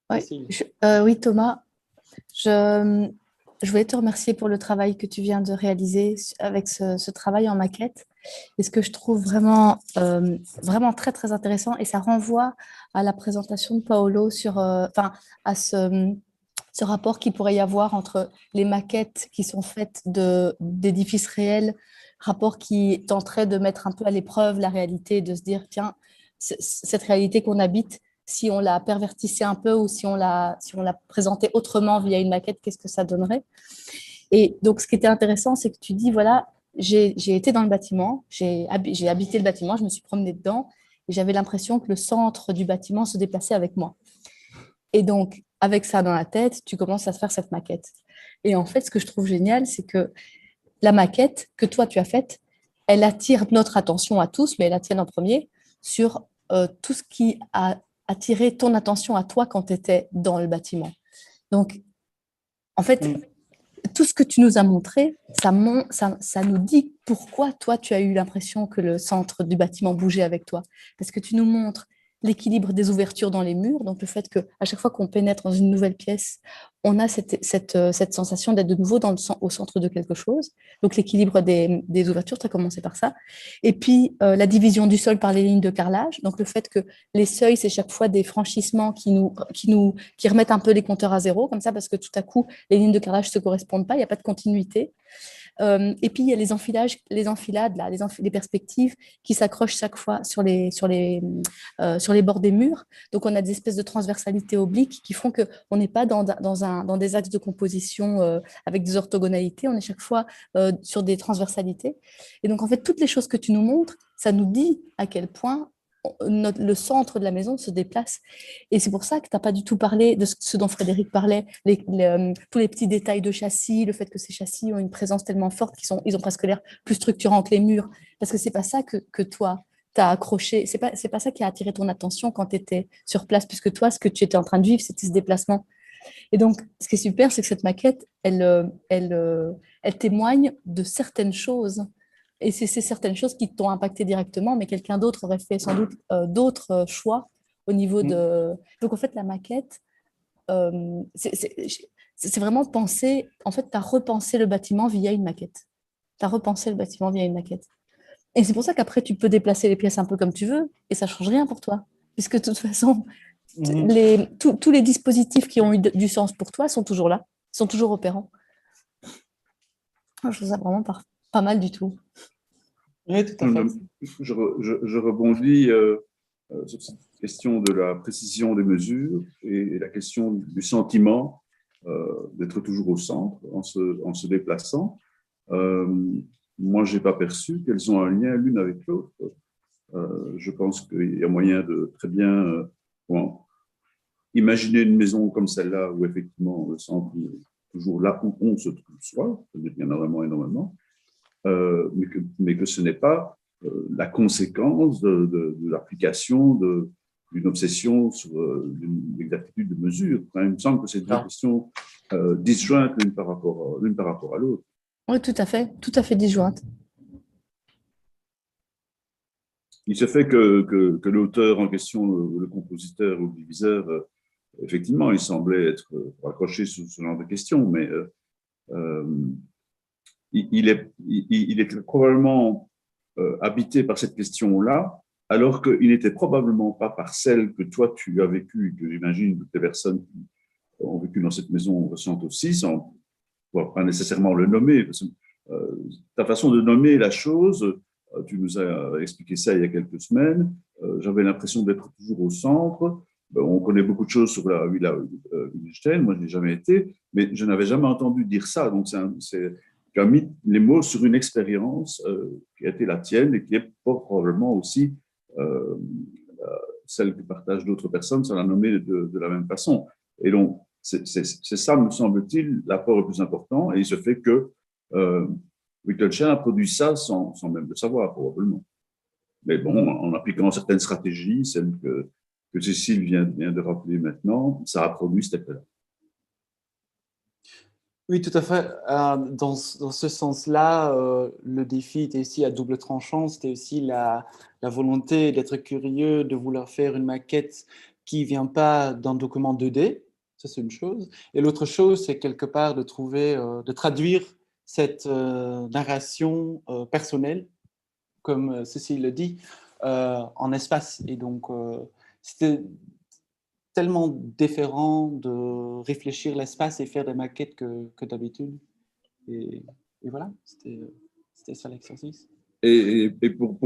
Oui, Thomas, je voulais te remercier pour le travail que tu viens de réaliser avec ce travail en maquette. Et ce que je trouve vraiment très, très intéressant, et ça renvoie à la présentation de Paolo sur, à ce rapport qu'il pourrait y avoir entre les maquettes qui sont faites d'édifices réels, rapport qui tenterait de mettre un peu à l'épreuve la réalité, de se dire, tiens, cette réalité qu'on habite, si on la pervertissait un peu ou si on la présentait autrement via une maquette, qu'est-ce que ça donnerait? Et donc, ce qui était intéressant, c'est que tu dis, voilà, j'ai été dans le bâtiment, j'ai habité le bâtiment, je me suis promenée dedans et j'avais l'impression que le centre du bâtiment se déplaçait avec moi. Et donc, avec ça dans la tête, tu commences à faire cette maquette. Et en fait, ce que je trouve génial, c'est que la maquette que toi, tu as faite, elle attire notre attention à tous, mais elle attire en premier sur tout ce qui a attiré ton attention à toi quand tu étais dans le bâtiment. Donc, en fait, tout ce que tu nous as montré, ça nous dit pourquoi toi, tu as eu l'impression que le centre du bâtiment bougeait avec toi. Parce que tu nous montres l'équilibre des ouvertures dans les murs, donc le fait qu'à chaque fois qu'on pénètre dans une nouvelle pièce, on a cette sensation d'être de nouveau au centre de quelque chose. Donc l'équilibre des ouvertures, tu as commencé par ça. Et puis la division du sol par les lignes de carrelage, donc le fait que les seuils, c'est chaque fois des franchissements qui remettent un peu les compteurs à zéro, comme ça, parce que tout à coup, les lignes de carrelage ne se correspondent pas, il n'y a pas de continuité. Et puis, il y a les enfilades, là, les perspectives qui s'accrochent chaque fois sur les bords des murs. Donc, on a des espèces de transversalités obliques qui font qu'on n'est pas dans des axes de composition avec des orthogonalités. On est chaque fois sur des transversalités. Et donc, en fait, toutes les choses que tu nous montres, ça nous dit à quel point le centre de la maison se déplace. Et c'est pour ça que tu n'as pas du tout parlé de ce dont Frédéric parlait, tous les petits détails de châssis, le fait que ces châssis ont une présence tellement forte qu'ils ont presque l'air plus structurants que les murs. Parce que ce n'est pas ça que toi, tu as accroché. Ce n'est pas ça qui a attiré ton attention quand tu étais sur place, puisque toi, ce que tu étais en train de vivre, c'était ce déplacement. Et donc, ce qui est super, c'est que cette maquette, elle témoigne de certaines choses. Et c'est certaines choses qui t'ont impacté directement, mais quelqu'un d'autre aurait fait sans doute d'autres choix au niveau de... Donc, en fait, la maquette, c'est vraiment penser... En fait, tu as repensé le bâtiment via une maquette. Et c'est pour ça qu'après, tu peux déplacer les pièces un peu comme tu veux, et ça ne change rien pour toi. Puisque de toute façon, tous les dispositifs qui ont eu du sens pour toi sont toujours là, sont toujours opérants. Je trouve ça vraiment pas mal du tout. Oui, tout à fait. Je rebondis sur cette question de la précision des mesures et la question du sentiment d'être toujours au centre en se déplaçant. Moi, je n'ai pas perçu qu'elles ont un lien l'une avec l'autre. Je pense qu'il y a moyen de très bien imaginer une maison comme celle-là où effectivement le centre est toujours là où on se trouve soi, il y en a vraiment énormément. Mais que ce n'est pas la conséquence de l'application d'une obsession sur l'exactitude de mesure. Enfin, il me semble que c'est deux questions disjointes l'une par rapport à l'autre. Oui, tout à fait disjointes. Il se fait que l'auteur en question, le compositeur ou le diviseur, effectivement, il semblait être raccroché sur ce genre de questions, mais il est probablement habité par cette question-là, alors qu'il n'était probablement pas par celle que toi tu as vécue, que j'imagine que les personnes qui ont vécu dans cette maison ressentent aussi, sans pas nécessairement le nommer. Parce que, ta façon de nommer la chose, tu nous as expliqué ça il y a quelques semaines, j'avais l'impression d'être toujours au centre. On connaît beaucoup de choses sur la villa Wildenstein, moi je n'ai jamais été, mais je n'avais jamais entendu dire ça. Donc tu as mis les mots sur une expérience qui a été la tienne et qui est probablement aussi celle que partagent d'autres personnes, sans la nommer de la même façon. Et donc, c'est ça, me semble-t-il, l'apport le plus important. Et il se fait que Wildenstein a produit ça sans même le savoir, probablement. Mais bon, en appliquant certaines stratégies, celles que Cécile vient de rappeler maintenant, ça a produit cet effet-là. Oui, tout à fait. Dans ce sens-là, le défi était aussi à double tranchant. C'était aussi la volonté d'être curieux, de vouloir faire une maquette qui ne vient pas d'un document 2D. Ça, c'est une chose. Et l'autre chose, c'est quelque part de traduire cette narration personnelle, comme Cécile le dit, en espace. Et donc, c'était tellement différent de réfléchir l'espace et faire des maquettes que d'habitude. Et voilà, c'était ça l'exercice. Et pour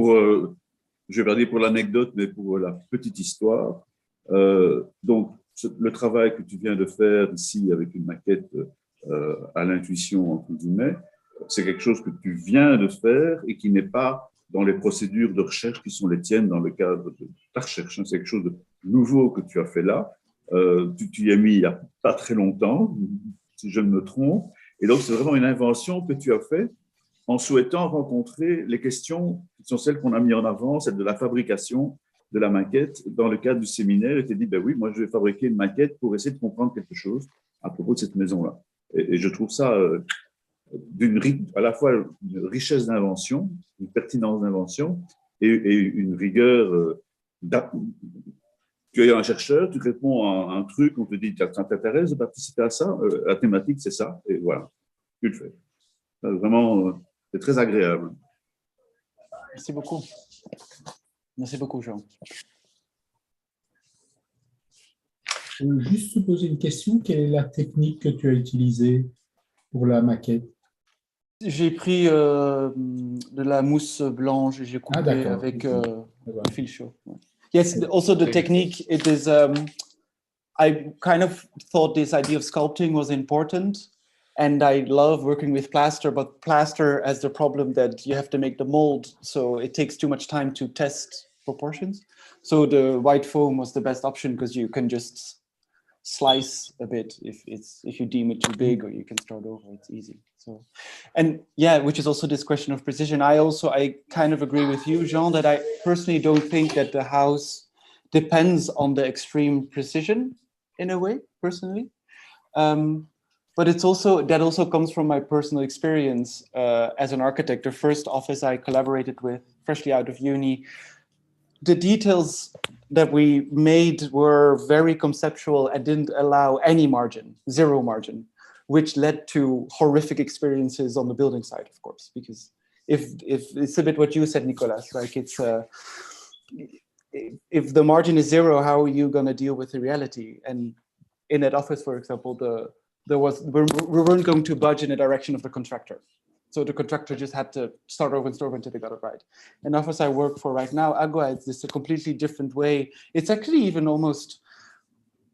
je vais pas dire pour l'anecdote, mais pour la petite histoire, donc le travail que tu viens de faire ici avec une maquette à l'intuition, entre guillemets, c'est quelque chose que tu viens de faire et qui n'est pas dans les procédures de recherche qui sont les tiennes dans le cadre de ta recherche. C'est quelque chose de nouveau que tu as fait là. Tu y as mis il n'y a pas très longtemps, si je ne me trompe. Et donc, c'est vraiment une invention que tu as faite en souhaitant rencontrer les questions qui sont celles qu'on a mis en avant, celle de la fabrication de la maquette dans le cadre du séminaire. Et tu t'es dit, ben oui, moi, je vais fabriquer une maquette pour essayer de comprendre quelque chose à propos de cette maison-là. Et je trouve ça à la fois une richesse d'invention, une pertinence d'invention et une rigueur. Tu es un chercheur, tu réponds à un truc, on te dit, ça t'intéresse de participer à ça, la thématique c'est ça, et voilà, tu le fais. Vraiment, c'est très agréable. Merci beaucoup. Merci beaucoup, Jean. Je veux juste te poser une question. Quelle est la technique que tu as utilisée pour la maquette? J'ai pris de la mousse blanche et j'ai coupé avec un fil chaud. Yes, also the technique, it is, I kind of thought this idea of sculpting was important, and I love working with plaster, but plaster has the problem that you have to make the mold, so it takes too much time to test proportions. So the white foam was the best option because you can just slice a bit if you deem it too big, or you can start over. It's easy. So, and yeah, which is also this question of precision. I kind of agree with you, Jean, that I personally don't think that the house depends on the extreme precision in a way, personally. But it's also, that also comes from my personal experience as an architect. The first office I collaborated with, freshly out of uni, the details that we made were very conceptual and didn't allow any margin, zero margin, which led to horrific experiences on the building side, of course, because if it's a bit what you said, Nicolas, like it's, if the margin is zero, how are you going to deal with the reality? And in that office, for example, we weren't going to budge in the direction of the contractor. So the contractor just had to start over and start over until they got it right. And the office I work for right now, Agua, it's just a completely different way. It's actually even almost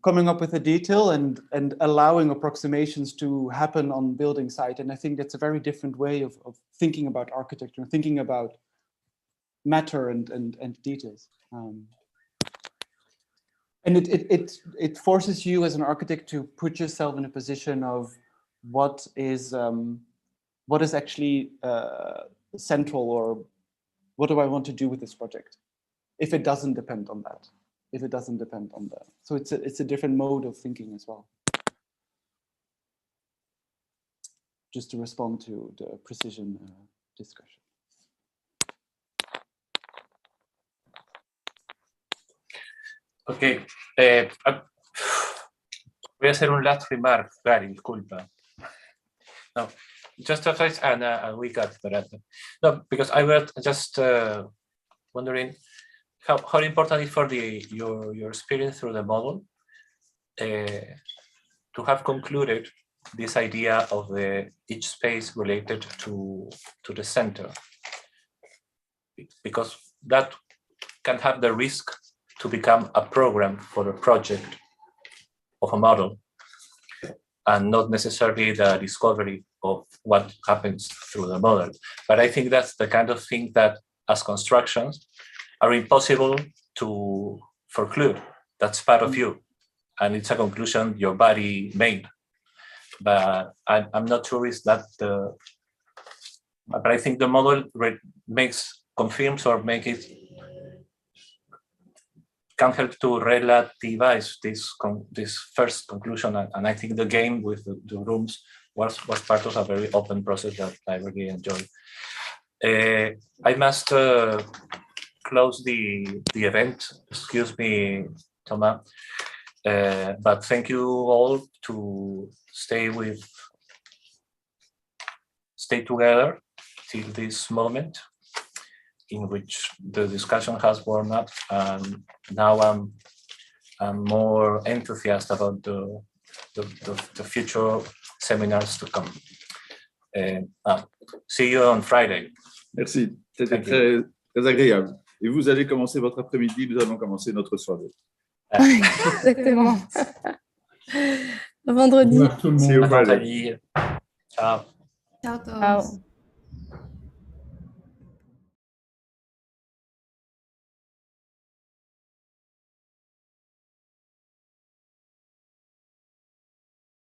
coming up with a detail and allowing approximations to happen on building site. And I think that's a very different way of thinking about architecture, thinking about matter and details. And it forces you as an architect to put yourself in a position of what is actually central, or what do I want to do with this project if it doesn't depend on that. So it's a different mode of thinking as well. Just to respond to the precision discussion. Ok. Voy a hacer un last remark, Gary, disculpa. No, just a face and we got that. No, because I was just wondering how important is for your experience through the model to have concluded this idea of each space related to the center, because that can have the risk to become a program for a project of a model and not necessarily the discovery of what happens through the model. But I think that's the kind of thing that as constructions are impossible to foreclose. That's part of you. And it's a conclusion your body made. But I'm not sure is that but I think the model confirms or can help to relativize this first conclusion. And I think the game with the rooms was part of a very open process that I really enjoyed. I must close the event. Excuse me, Thomas. But thank you all to stay together till this moment in which the discussion has warmed up, and now I'm more enthusiastic about the future seminars to come. See you on Friday. Merci, c'était très agréable. Et vous allez commencer votre après-midi, nous allons commencer notre soirée. Exactement. Vendredi. Au revoir tout le monde. Ciao. Ciao.